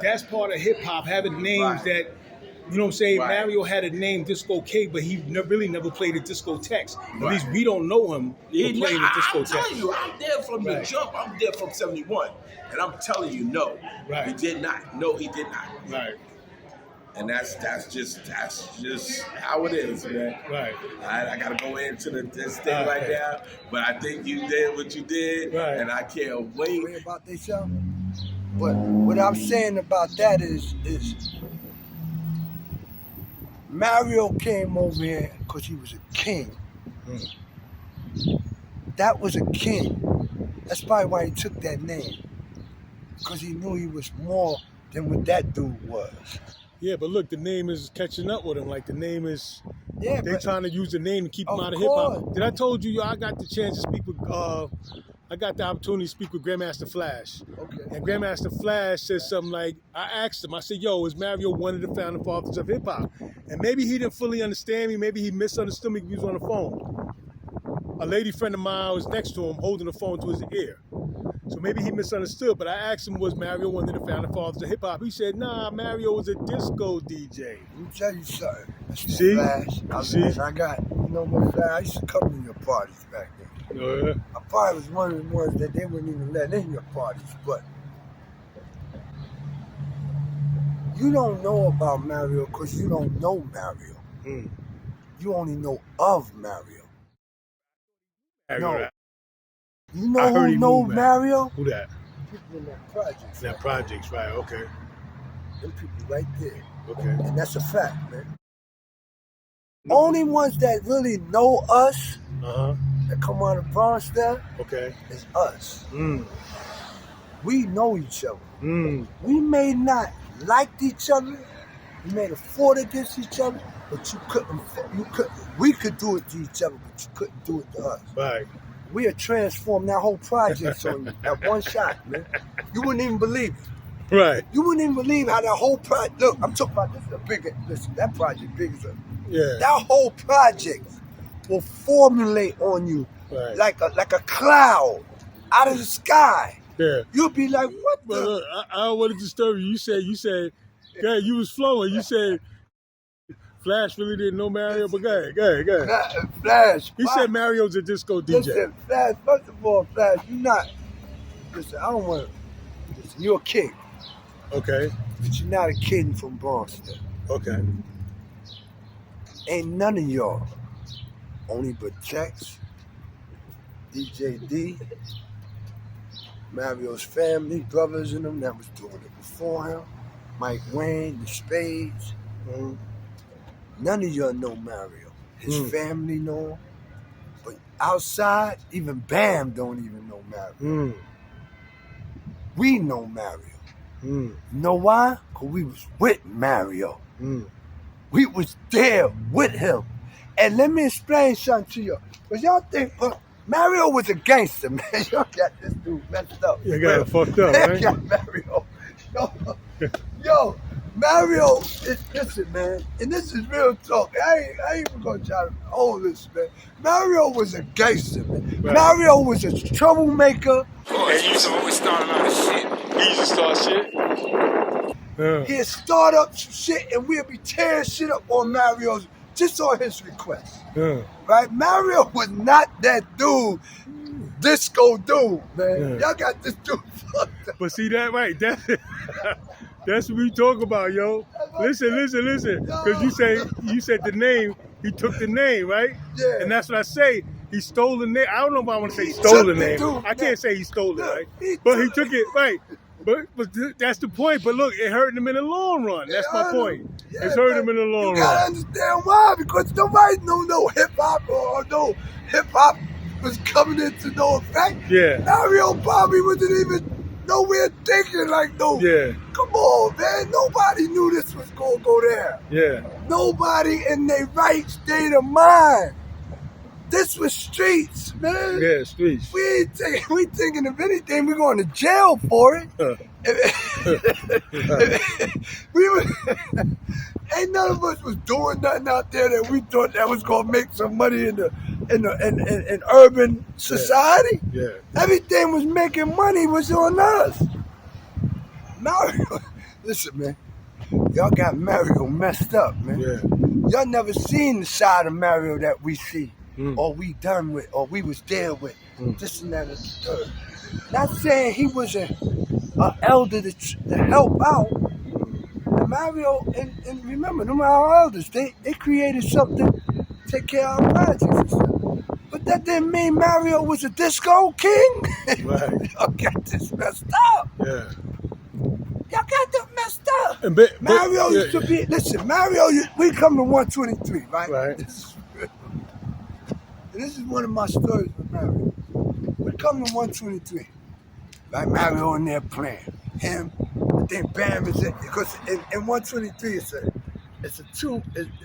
that's part of hip hop, having names that, you know what I'm saying? Mario had a name Disco K, but he really never played the Discotheques. At least we don't know him for playing the Discotheques. I'm telling you, I'm there from the jump. I'm there from 71. And I'm telling you, no. He did not. No, he did not. Right. And that's just how it is, man. Right. I gotta go into this thing right now, but I think you did what you did, and I can't wait. About themselves. But what I'm saying about that is Mario came over here because he was a king. That was a king. That's probably why he took that name, because he knew he was more than what that dude was. Yeah, but look, the name is catching up with him. Like, the name is, they're trying to use the name to keep him out of hip-hop. Did I told you, I got the chance to speak with, I got the opportunity to speak with Grandmaster Flash. Okay. And Grandmaster Flash said something like, I asked him, I said, yo, is Mario one of the founding fathers of hip-hop? And maybe he didn't fully understand me, maybe he misunderstood me because he was on the phone. A lady friend of mine was next to him holding the phone to his ear. So maybe he misunderstood, but I asked him, was Mario one of the founding fathers of hip hop? He said, nah, Mario was a disco DJ. Let me tell you something. See? Flash. I got, you know what, Flash? I used to come to your parties back then. Yeah. I probably was one of the ones that they wouldn't even let in your parties, but you don't know about Mario because you don't know Mario. You only know of Mario. No. You know who know Mario? Who that? People in that project. That projects, right, okay. Them people right there. Okay. And that's a fact, man. Only ones that really know us, that come out of Bronx there, is us. We know each other. We may not like each other, we may have fought against each other, but we could do it to each other, but you couldn't do it to us. Right. We had transformed that whole project on you at one shot, man. You wouldn't even believe it. Right. You wouldn't even believe how that whole project, look, I'm talking about this is a bigger, listen, that project big as a, that whole project will formulate on you like a cloud out of the sky. Yeah. You'll be like, what the? Look, I don't want to disturb you. You said, yeah, you was flowing. You said, Flash really didn't know Mario, but go ahead. Flash. He said Mario's a disco DJ. Listen, Flash, first of all, Flash, you not, listen, I don't want to, listen, you're a king. Okay. But you're not a kid from Bronx. Okay. Ain't none of y'all, only but Tex, DJ D, Mario's family, brothers and them that was doing it before him, Mike Wayne, the Spades. None of y'all know Mario. His family know him. But outside, even Bam don't even know Mario. We know Mario. You know why? Because we was with Mario. We was there with him. And let me explain something to you. Because y'all think, Mario was a gangster, man. Y'all got this dude messed up. You got it fucked up, right? Got Mario. Yo, Mario, listen, man, and this is real talk. I ain't even gonna try to hold this, man. Mario was a gangster, man. Right. Mario was a troublemaker. Boy, he used to always start a lot of shit. He used to start shit? Yeah. He'd start up some shit and we'd be tearing shit up on Mario's, just on his request. Yeah. Right? Mario was not that dude, disco dude, man. Y'all got this dude fucked up. But see that, right? That's what we talk about, yo. Listen. Because you said the name, he took the name, right? Yeah. And that's what I say. He stole the name. I don't know if I want to say he stole the name. I can't say he stole it, right? But he took it, right? But that's the point. But look, it hurt him in the long run. That's my point. It's hurt him in the long run. You gotta understand why, because nobody knew no hip hop or no hip hop was coming into no effect. Yeah. Mario probably wasn't even nowhere thinking like no. Yeah. Come on, man. Nobody knew this was gonna go there. Yeah. Nobody in their right state of mind. This was streets, man. Yeah, streets. We thinking if anything, we're going to jail for it. Ain't none of us was doing nothing out there that we thought that was gonna make some money in urban society. Yeah. Everything was making money was on us. Mario, listen, man. Y'all got Mario messed up, man. Yeah. Y'all never seen the side of Mario that we see. Or we done with, or we was there with, this and that and the third. Not saying he was an elder to help out. And Mario, and remember, them our elders, they created something to take care of our projects and stuff. But that didn't mean Mario was a disco king. Right. Y'all got this messed up. Yeah. Y'all got that messed up. Mario used to be, listen, Mario, we come to 123, right? Right. This is one of my stories with Mario. We come to 123. Like Mario in there playing. Him, I think Bam is it. Because in 123 it's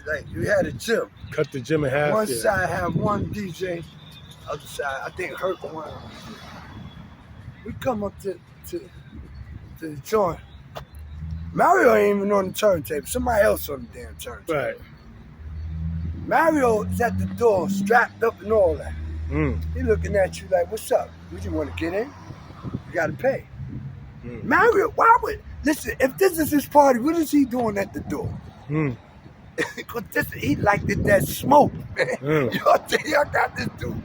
like you had a gym. Cut the gym in half. One side had one DJ, other side, I think Herculoids. We come up to the joint. Mario ain't even on the turntable. Somebody else on the damn turntable. Right. Mario is at the door, strapped up and all that. He looking at you like, what's up? Would you want to get in? You got to pay. Mario, why would listen? If this is his party, what is he doing at the door? Because he liked it, that smoke, man. Y'all got this dude.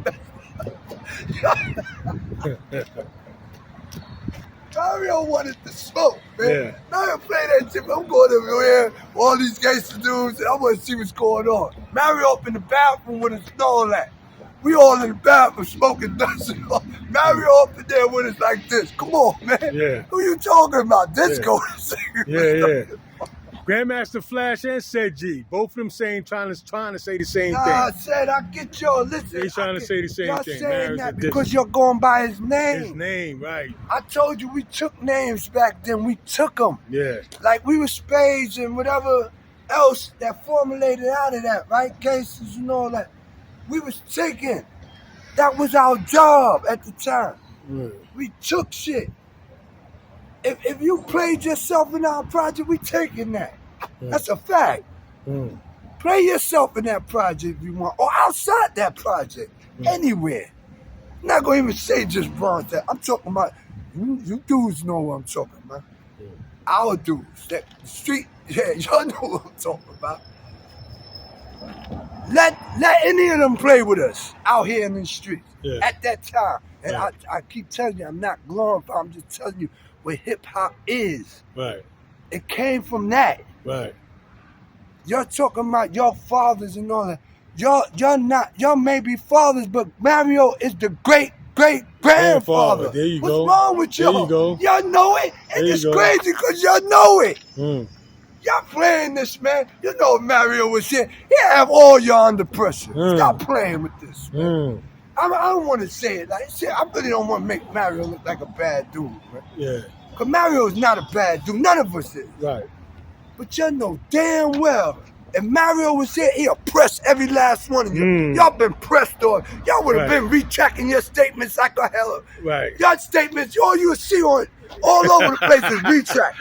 Mario wanted the smoke, man. Mario play that shit. I'm going over here, all these gangster dudes, and I want to see what's going on. Mario up in the bathroom with us and all that. We all in the bathroom smoking dust. Mario up in there with us like this. Come on, man. Who you talking about? Disco. Grandmaster Flash and Ced Gee, both of them trying to say the same thing. I said I get y'all. Listen, they trying to say the same y'all thing. saying that because you're going by his name. His name, right? I told you we took names back then. We took them. Yeah. Like we were Spades and whatever else that formulated out of that, right? Cases and all that. We was taking. That was our job at the time. We took shit. If you played yourself in our project, we taking that. That's a fact. Play yourself in that project if you want, or outside that project, anywhere. I'm not gonna even say just Bronx. I'm talking about you dudes know what I'm talking about. Our dudes, that street, y'all know what I'm talking about. Let any of them play with us out here in the streets at that time. And I keep telling you, I'm not glorifying. I'm just telling you what hip hop is. Right. It came from that. Right. You're talking about your fathers and all that. Y'all may be fathers, but Mario is the great grandfather. There you What's go. wrong with y'all? There you go. Y'all know it, and There it's you go. crazy because y'all know it. Y'all playing this, man. You know if Mario was here, he'd have all y'all under pressure. Stop playing with this, man. I don't want to say it like shit. I really don't want to make Mario look like a bad dude, man. Yeah. Because Mario is not a bad dude. None of us is. Right. But y'all know damn well, if Mario was here, he'll press every last one of you. Y'all been pressed on. Y'all would have been retracting your statements like a hell. Right. Y'all statements, all you would see on all over the place is retract.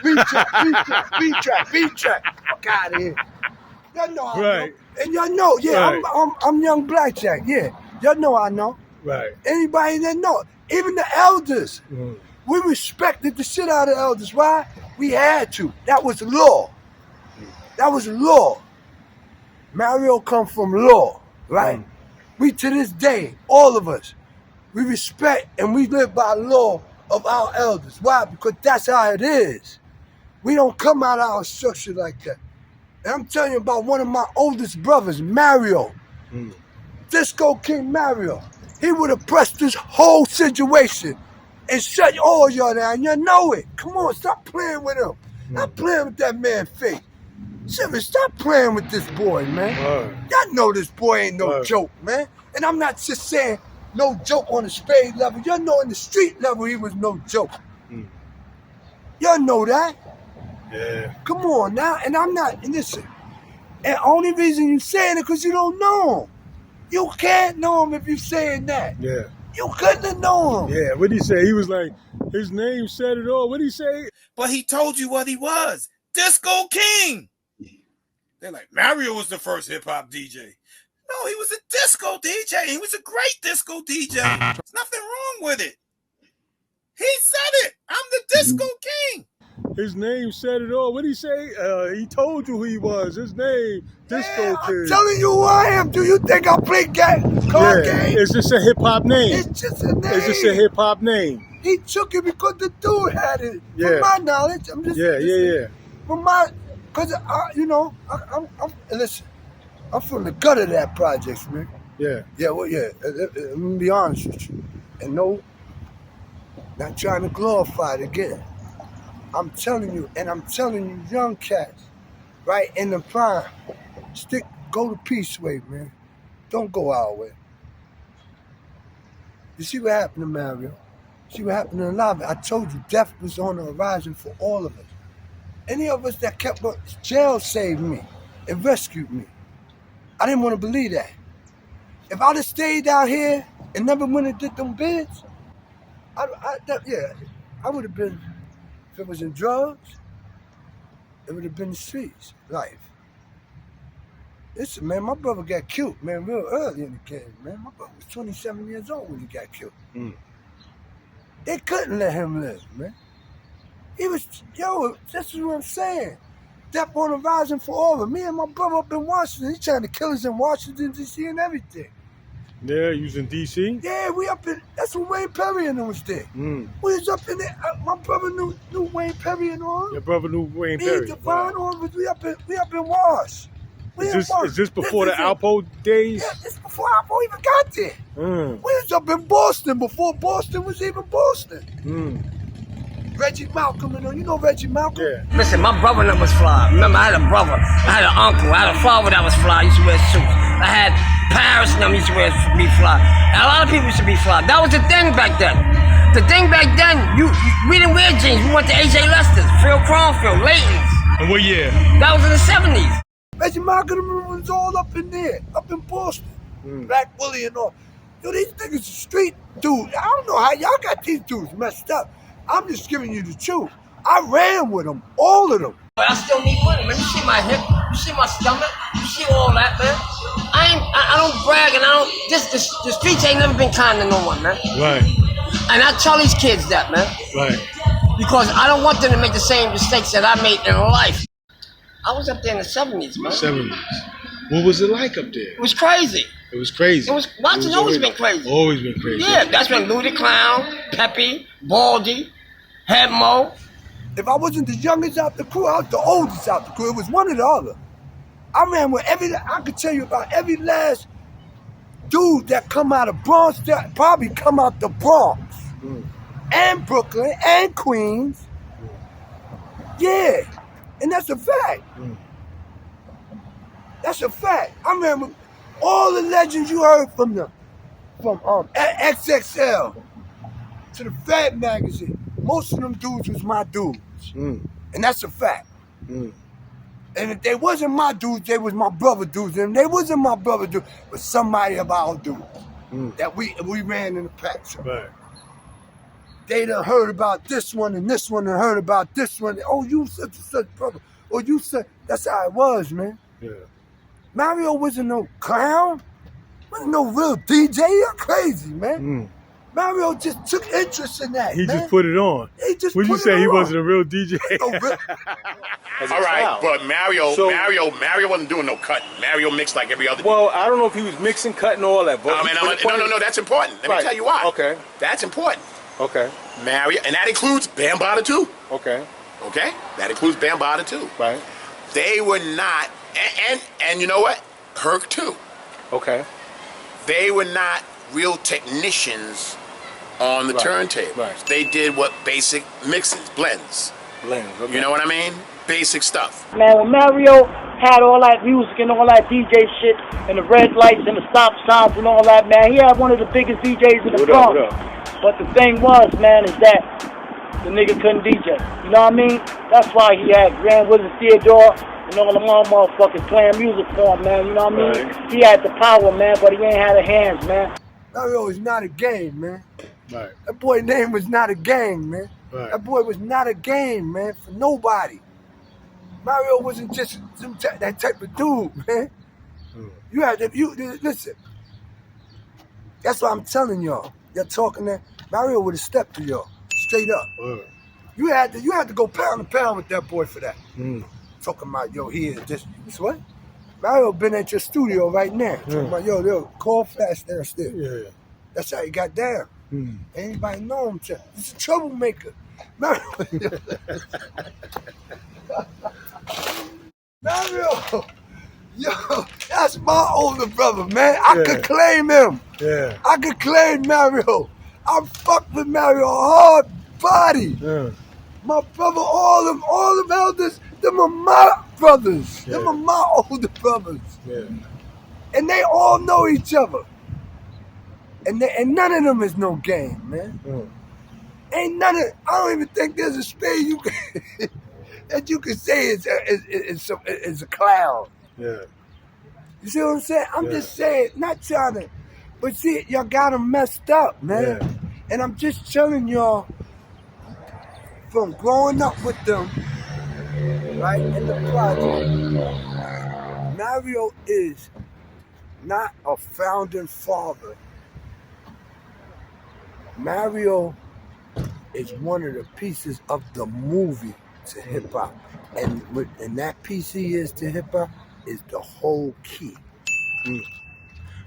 Fuck out of here. Y'all know I know. And y'all know, I'm young Blackjack, Y'all know I know. Right. Anybody that know. Even the elders. We respected the shit out of the elders. Why? We had to. That was law. That was law. Mario come from law, right? We to this day, all of us, we respect and we live by law of our elders. Why? Because that's how it is. We don't come out of our structure like that. And I'm telling you about one of my oldest brothers, Mario. Disco King Mario. He would have pressed this whole situation and shut all y'all down. You know it. Come on, stop playing with him. Stop playing with that man's face. Shimmy, stop playing with this boy, man. Y'all know this boy ain't no joke, man. And I'm not just saying no joke on the spade level. Y'all know in the street level he was no joke. Y'all know that. Yeah. Come on now. And I'm not, listen. And only reason you saying it because you don't know him. You can't know him if you saying that. Yeah. You couldn't have known him. Yeah, what'd he say? He was like, his name said it all. What'd he say? But he told you what he was. Disco King. They're like, Mario was the first hip-hop DJ. No, he was a disco DJ. He was a great disco DJ. There's nothing wrong with it. He said it. I'm the Disco King. His name said it all. What'd he say? He told you who he was. His name, Disco King. I'm telling you who I am. Do you think I play card game? It's just a hip-hop name. It's just a name. It's just a hip-hop name. He took it because the dude had it. From my knowledge, I'm just... From my... Because, listen, I'm from the gut of that project, man. Yeah. Let me be honest with you. And no, not trying to glorify it again. I'm telling you, and I'm telling you, young cats, right in the prime, go the peace way, man. Don't go our way. You see what happened to Mario? See what happened to the lobby? I told you, death was on the horizon for all of us. Any of us that kept up, jail saved me and rescued me. I didn't want to believe that. If I'd have stayed down here and never went and did them bids, I would have been, if it was in drugs, it would have been the streets, life. Listen, man, my brother got killed, man, real early in the game, man. My brother was 27 years old when he got killed. They couldn't let him live, man. He was, this is what I'm saying. Death on the rising for all of me and my brother up in Washington. He trying to kill us in Washington, D.C. and everything. Yeah, you was in D.C.? Yeah, we up in, that's when Wayne Perry and them was there. We was up in there, my brother knew Wayne Perry and all. Your brother knew Wayne Me Perry? and Devon on, we up in Wash. Is this before the Alpo days? Yeah, this before Alpo even got there. We was up in Boston before Boston was even Boston. Reggie Malcolm, you know Reggie Malcolm? Yeah. Listen, my brother was fly. Remember, I had a brother, I had an uncle, I had a father that was fly, used to wear suits. I had Paris and them used to be fly. And a lot of people used to be fly. That was the thing back then. The thing back then, we didn't wear jeans. We went to AJ Lester's, Phil Cronfield, Layton's. And what year? That was in the 70s. Reggie Malcolm was all up in there, up in Boston. Black Willie and all. Yo, these niggas are street dudes. I don't know how y'all got these dudes messed up. I'm just giving you the truth. I ran with them, all of them. But I still need money, man. You see my hip, you see my stomach, you see all that, man. I don't brag and I don't, the streets ain't never been kind to no one, man. Right. And I tell these kids that, man. Right. Because I don't want them to make the same mistakes that I made in life. I was up there in the 70s, man. 70s. What was it like up there? It was crazy. It was crazy. Washington's always been crazy. Always been crazy. Yeah, that's when Lou the Clown, Peppy, Baldy, Headmo. If I wasn't the youngest out the crew, I was the oldest out the crew. It was one or the other. I ran with I could tell you about every last dude that come out of Bronx, that probably come out the Bronx. And Brooklyn, and Queens. Yeah, and that's a fact. That's a fact. I remember all the legends you heard from them. From XXL to the Fat Magazine. Most of them dudes was my dudes. And that's a fact. And if they wasn't my dudes, they was my brother dudes. And if they wasn't my brother dudes, it was somebody of our dudes that we ran in the pack. So they done heard about this one and heard about this one. Oh, you such and such brother. Oh, you such. That's how it was, man. Yeah. Mario wasn't no clown. Wasn't no real DJ. You're crazy, man. Mario just took interest in that. He just put it on. He just Would you say he wasn't a real DJ? All right, but Mario wasn't doing no cutting. Mario mixed like every other. Well, I don't know if he was mixing, cutting, all that. But no, that's important. Let me tell you why. Okay. That's important. Okay. Mario, and that includes Bambaataa too. Okay. Okay? That includes Bambaataa too. Right. They were not, and you know what? Herc too. Okay. They were not real technicians on the turntables. Right. They did what basic mixes, blends. Okay. You know what I mean? Basic stuff. Man, when Mario had all that music and all that DJ shit and the red lights and the stop signs and all that, man, he had one of the biggest DJs in the Bronx. But the thing was, man, is that the nigga couldn't DJ. You know what I mean? That's why he had Grand Wizard Theodore and all the motherfuckers playing music for him, man. You know what I mean? He had the power, man, but he ain't had the hands, man. Mario is not a game, man. Right. That boy's name was not a gang, man. Right. That boy was not a game, man, for nobody. Mario wasn't just that type of dude, man. You had to, listen. That's what I'm telling y'all. You're talking that Mario would have stepped to y'all, straight up. You had to go pound to pound with that boy for that. Talking about, yo, he is this what? Mario been at your studio right now. Talking about, yo, call fast there still. Yeah. That's how he got down. Anybody know him? He's a troublemaker. Mario, yo, that's my older brother, man. I could claim him. Yeah. I could claim Mario. I fucked with Mario hard body. My brother, all them elders, them are my brothers. Them are my older brothers. And they all know each other. And none of them is no game, man. Ain't none of. I don't even think there's a spade you can that you can say is a clown. Yeah. You see what I'm saying? I'm just saying, not trying to, but see, y'all got them messed up, man. And I'm just telling y'all, from growing up with them, right in the project, Mario is not a founding father. Mario is one of the pieces of the movie to hip hop, and that piece he is to hip hop is the whole key.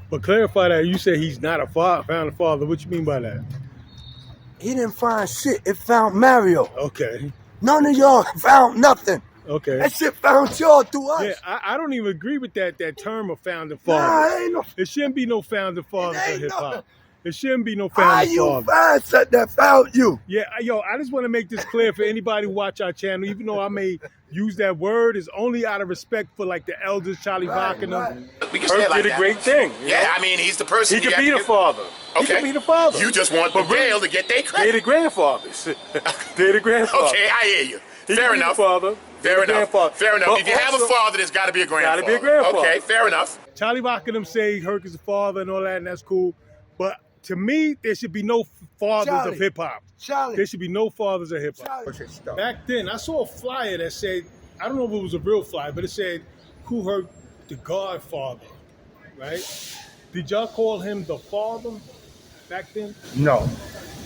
But clarify that. You said he's not a founding father. What you mean by that? He didn't find shit. It found Mario. Okay. None of y'all found nothing. Okay. That shit found y'all through us. Yeah, I don't even agree with that term of founding father. Nah, ain't no. It shouldn't be no founding fathers of hip hop. It shouldn't be no How founding you fathers. find something that found you? Yeah, yo, I just want to make this clear for anybody who watch our channel. Even though I may use that word, it's only out of respect for like the elders, Charlie Rock and them. We can say it like did a great thing. Yeah, I mean, he's the person. He could be the father. He could be the father. You just want the male to get their credit. They're the grandfathers. They're the grandfathers. Okay, I hear you. He Fair could be the enough. father. Fair enough. Fair enough. But If you have a also- father, there's got to be a grandfather. Gotta be a grandfather. Okay, fair enough. Charlie Rock and them say Herc is the father and all that, and that's cool. But to me, there should be no fathers of hip hop. There should be no fathers of hip hop. Back then, I saw a flyer that said, I don't know if it was a real flyer, but it said, Kool Herc, the Godfather, right? Did y'all call him the father back then? No.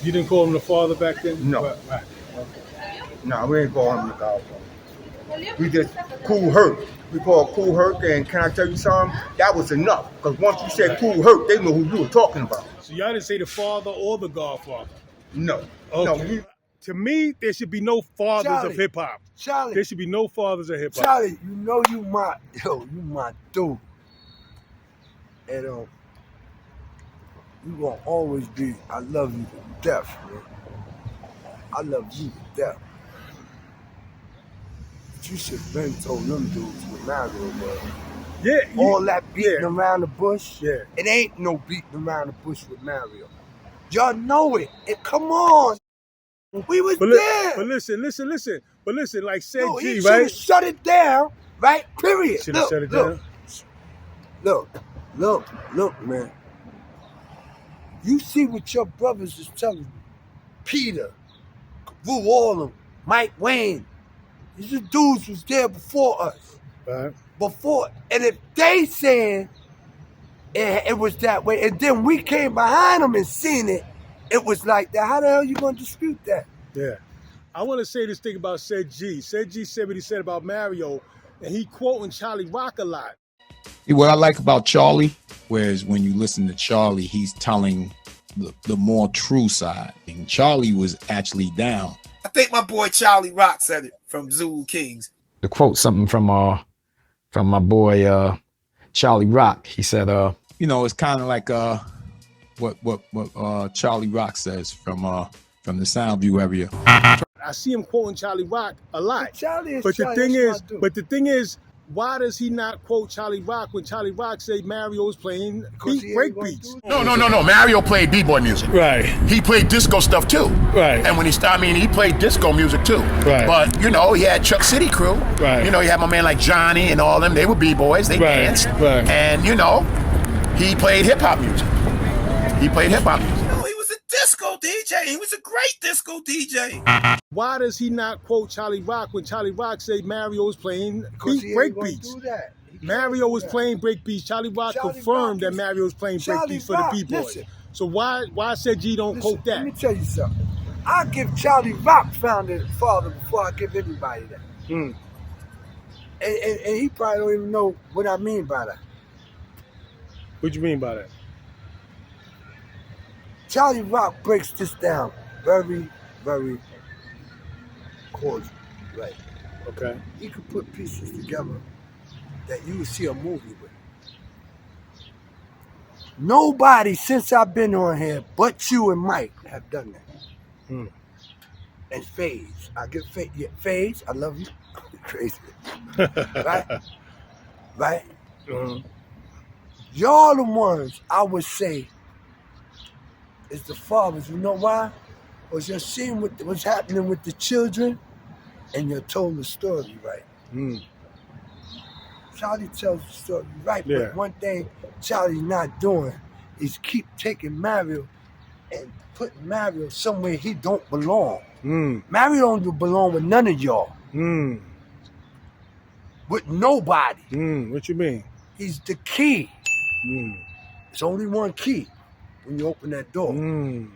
You didn't call him the father back then? No. Right. No, we ain't call him the Godfather. We just Kool Herc. We call Kool Herc, and can I tell you something? That was enough. Because once you said Kool Herc, they know who you were talking about. So y'all didn't say the father or the Godfather? No. Okay. No. To me, there should be no fathers of hip hop. Charlie. There should be no fathers of hip hop. Charlie, you know you my dude. And you gonna always be, I love you to death, man. I love you to death. But you should have been told them dudes with Mario, man. Yeah. All that beating around the bush. Yeah. It ain't no beating around the bush with Mario. Y'all know it. Come on. We was there. But listen, like Ced Gee, he right? should have shut it down, right? Period. Should have shut it down. Look, man. You see what your brothers is telling you. Peter, Wu Orlem, Mike Wayne. These are dudes was there before us. Right. Before, and if they saying it was that way, and then we came behind them and seen it, it was like that. How the hell you gonna dispute that? Yeah. I want to say this thing about Ced Gee. Ced Gee said what he said about Mario, and he quoting Charlie Rock a lot. What I like about Charlie, whereas when you listen to Charlie, he's telling the more true side. And Charlie was actually down. I think my boy Charlie Rock said it from Zulu Kings. To quote something from my boy Charlie Rock, he said, it's kind of like what Charlie Rock says from the Soundview area. I see him quoting Charlie Rock a lot. But the thing is, why does he not quote Charlie Rock when Charlie Rock say Mario is playing break beats? No. Mario played B.Boy music. Right. He played disco stuff too. Right. And when he played disco music too. Right. But, he had CHUCK City crew. Right. You had my man like Johnny and all them. They were B-Boys. They danced. Right. And, he played hip-hop music. He was a disco DJ. He was a great disco DJ. Why does he not quote Charlie Rock when Charlie Rock say Mario is playing break beats? Mario was playing break beats. Charlie Rock confirmed that Mario was playing break beats for the B-Boys. So why Ced Gee don't quote that? Let me tell you something. I give Charlie Rock founding father before I give anybody that. And he probably don't even know what I mean by that. What you mean by that? Charlie Rock breaks this down very, very cordial, right? Okay. He could put pieces together that you would see a movie with. Nobody since I've been on here but you and Mike have done that. And Spades. I give Spades, I love you. Crazy. Right? Right? Y'all the ones I would say is the fathers. You know why? Because you're seeing what's happening with the children and you're told the story right. Charlie tells the story right, but one thing Charlie's not doing is keep taking Mario and putting Mario somewhere he don't belong. Mario don't belong with none of y'all. With nobody. What you mean? He's the key. It's only one key when you open that door.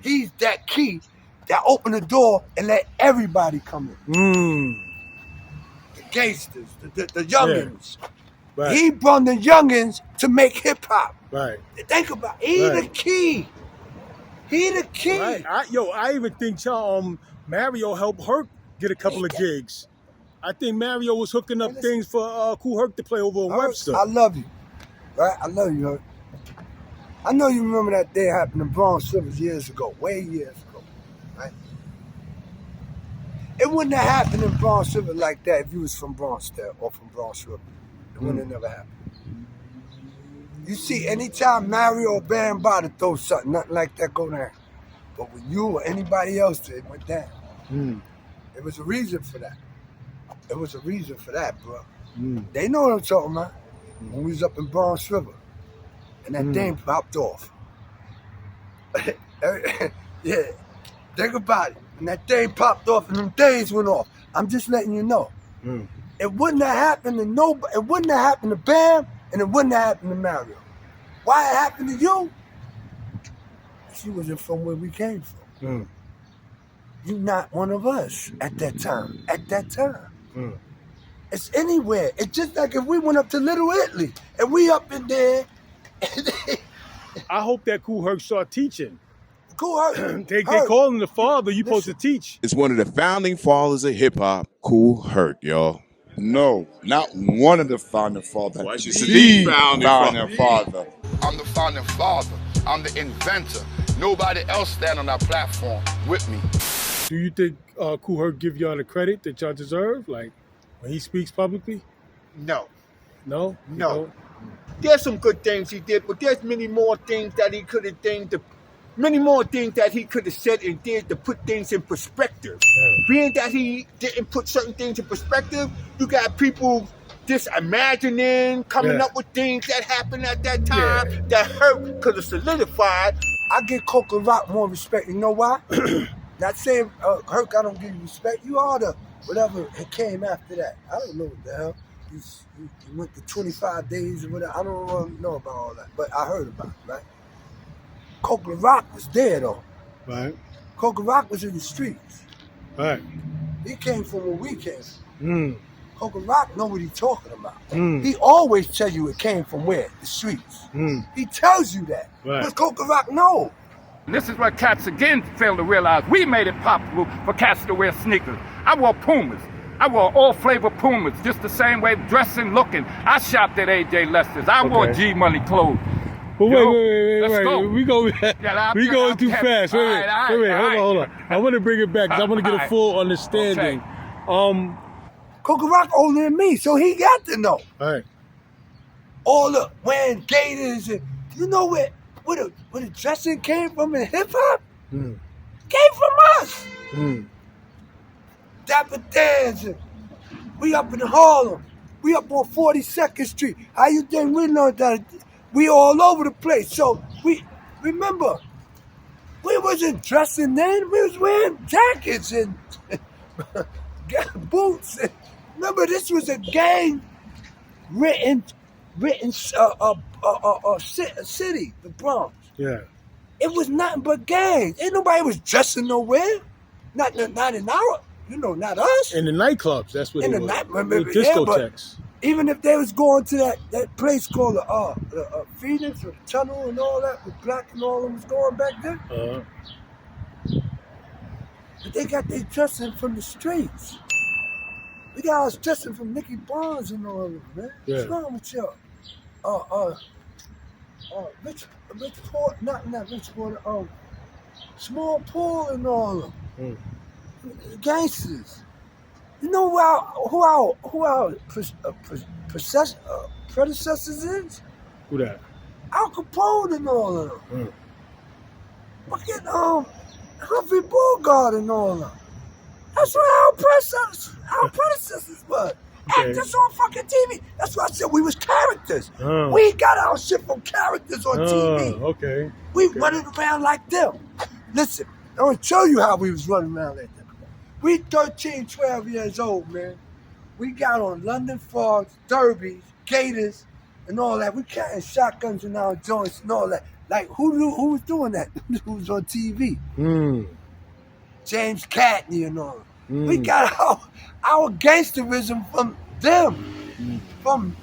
He's that key that opened the door and let everybody come in. The gangsters, the youngins. Right. He brought the youngins to make hip hop. Right. Think about it. He the key. He the key. Right. I even think Mario helped Herc get a couple of gigs. I think Mario was hooking up things for Cool Herc to play over in Webster. I love you. Right? I love you, Herc. I know you remember that day happened in Bronx years ago, way years ago, right? It wouldn't have happened in Bronx River like that if you was from Bronx or from Bronx River. It wouldn't have never happened. You see, anytime Mario or Bam Bada throw something, nothing like that go down. But when you or anybody else did, it went down. There was a reason for that. There was a reason for that, bro. They know what I'm talking about. When we was up in Bronx River, and that thing popped off. Yeah, think about it. And that thing popped off, and them days went off. I'm just letting you know. It wouldn't have happened to nobody. It wouldn't have happened to Bam, and it wouldn't have happened to Mario. Why it happened to you? She wasn't from where we came from. You're not one of us at that time. At that time. It's anywhere. It's just like if we went up to Little Italy and we up in there. I hope that Cool Herc start teaching. Cool Herc. They call him the father. You supposed to teach. It's one of the founding fathers of hip hop, Cool Herc, y'all. No, not one of the founding fathers. Well, The founding father. I'm the founding father. I'm the inventor. Nobody else stand on that platform with me. Do you think Cool Herc give y'all the credit that y'all deserve? Like when he speaks publicly? No. No? No. There's some good things he did, but there's many more things that he could have done. Many more things that he could have said and did to put things in perspective. Being that he didn't put certain things in perspective, you got people just imagining, coming up with things that happened at that time that Herc could have solidified. I give Coca Rock more respect. You know why? Not saying Herc, I don't give you respect. You are the whatever it came after that. I don't know what the hell. You went to 25 days or whatever. I don't really know about all that, but I heard about it, right? Coca Rock was there though. Right. Coca Rock was in the streets. Right. He came from where we came from. Coca Rock know what he's talking about. Mm. He always tell you it came from where? The streets. He tells you that. Right. But Coca Rock know. This is what cats again fail to realize. We made it possible for cats to wear sneakers. I wore Pumas. I wore all flavor Pumas, just the same way dressing, looking. I shopped at AJ Lester's. I wore G Money clothes. But Let's wait. go. We going too fast. Wait, hold on. I want to bring it back because I want to get a full understanding. Coca Rock older than me, so he got to know. All right. All the wearing gators and you know where the dressing came from in hip hop? Came from us. Dapper Dans. We up in Harlem. We up on 42nd Street. How you think we know that? We all over the place. So we remember, we wasn't dressing then. We was wearing jackets and boots. Remember, this was a gang written city, the Bronx. Yeah. It was nothing but gangs. Ain't nobody was dressing nowhere. Not in our, not us. In the nightclubs, that's what in it the was. night, The discotheques. Even if they was going to that place called the Phoenix or the Tunnel and all that, with Black and all them was going back there. But they got their dressing from the streets. We got us dressing from Nicky Barnes and all of them, man. What's wrong with y'all? Rich Port, not Rich Port, Small Paul and all of them. Gangsters. You know who our predecessors is? Who that? Al Capone and all of them. Fucking Humphrey Bogart and all of them. That's what our predecessors were. Actors on fucking TV. That's why I said we was characters. We got our shit from characters on TV. Okay. We running around like them. Listen, I want to show you how we was running around like them. We 13, 12 years old, man. We got on London Fogs, Derbies, Gators, and all that. We carrying shotguns in our joints and all that. Like, who was doing that? Who was on TV? James Cagney and all. We got our gangsterism from them, from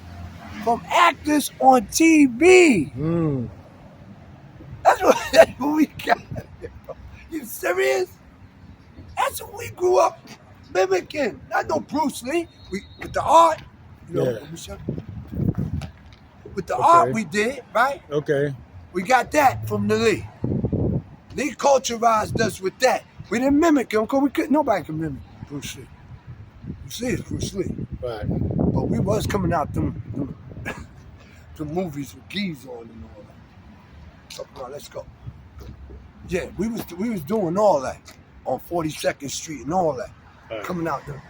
actors on TV. That's what we got. You serious? That's what we grew up mimicking. Not no Bruce Lee. With the art, you know, with the art we did, right? Okay. We got that from the Lee. Lee culturized us with that. We didn't mimic him because we couldn't. Nobody can mimic Bruce Lee. Bruce Lee is Bruce Lee. Right. But we was coming out them movies with geese on and all that. So come on, let's go. Yeah, we was doing all that on 42nd Street and all that, coming out there.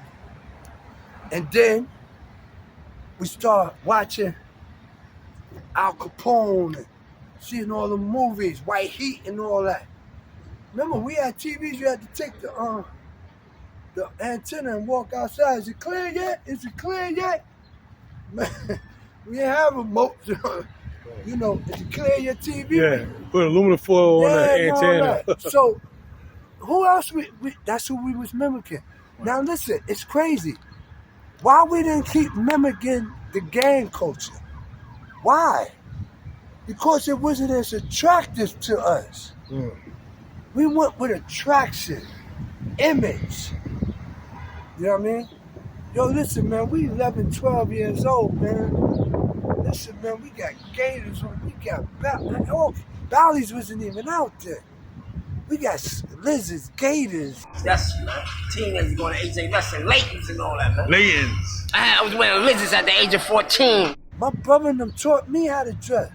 And then we start watching Al Capone and seeing all the movies, White Heat and all that. Remember, we had TVs. You had to take the antenna and walk outside. Is it clear yet? Is it clear yet? We didn't have remotes. You know, is it clear your TV? Yeah, put aluminum foil on the antenna. So, who else? That's who we was mimicking. Now listen, it's crazy. Why we didn't keep mimicking the gang culture? Why? Because it wasn't as attractive to us. We went with attraction, image. You know what I mean? Yo, listen, man, we 11, 12 years old, man. Listen, man, we got gators, we got Bally's wasn't even out there. We got lizards, gators. That's man. Teenagers going to AJ wrestling, Laytons and all that, man. Laytons. I was wearing lizards at the age of 14. My brother and them taught me how to dress.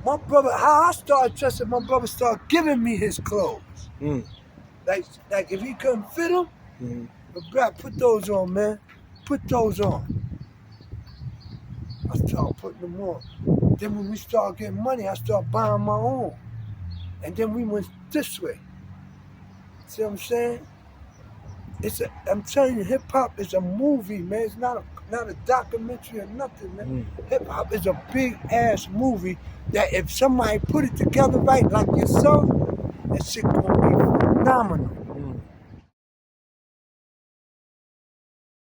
My brother, how I started dressing, my brother started giving me his clothes. Like if he couldn't fit them, but Brad, put those on, man. Put those on. I started putting them on. Then when we started getting money, I started buying my own. And then we went this way. See what I'm saying? I'm telling you, hip hop is a movie, man. It's not a documentary or nothing, man. Hip hop is a big ass movie that if somebody put it together right, like yourself, that shit gonna be phenomenal.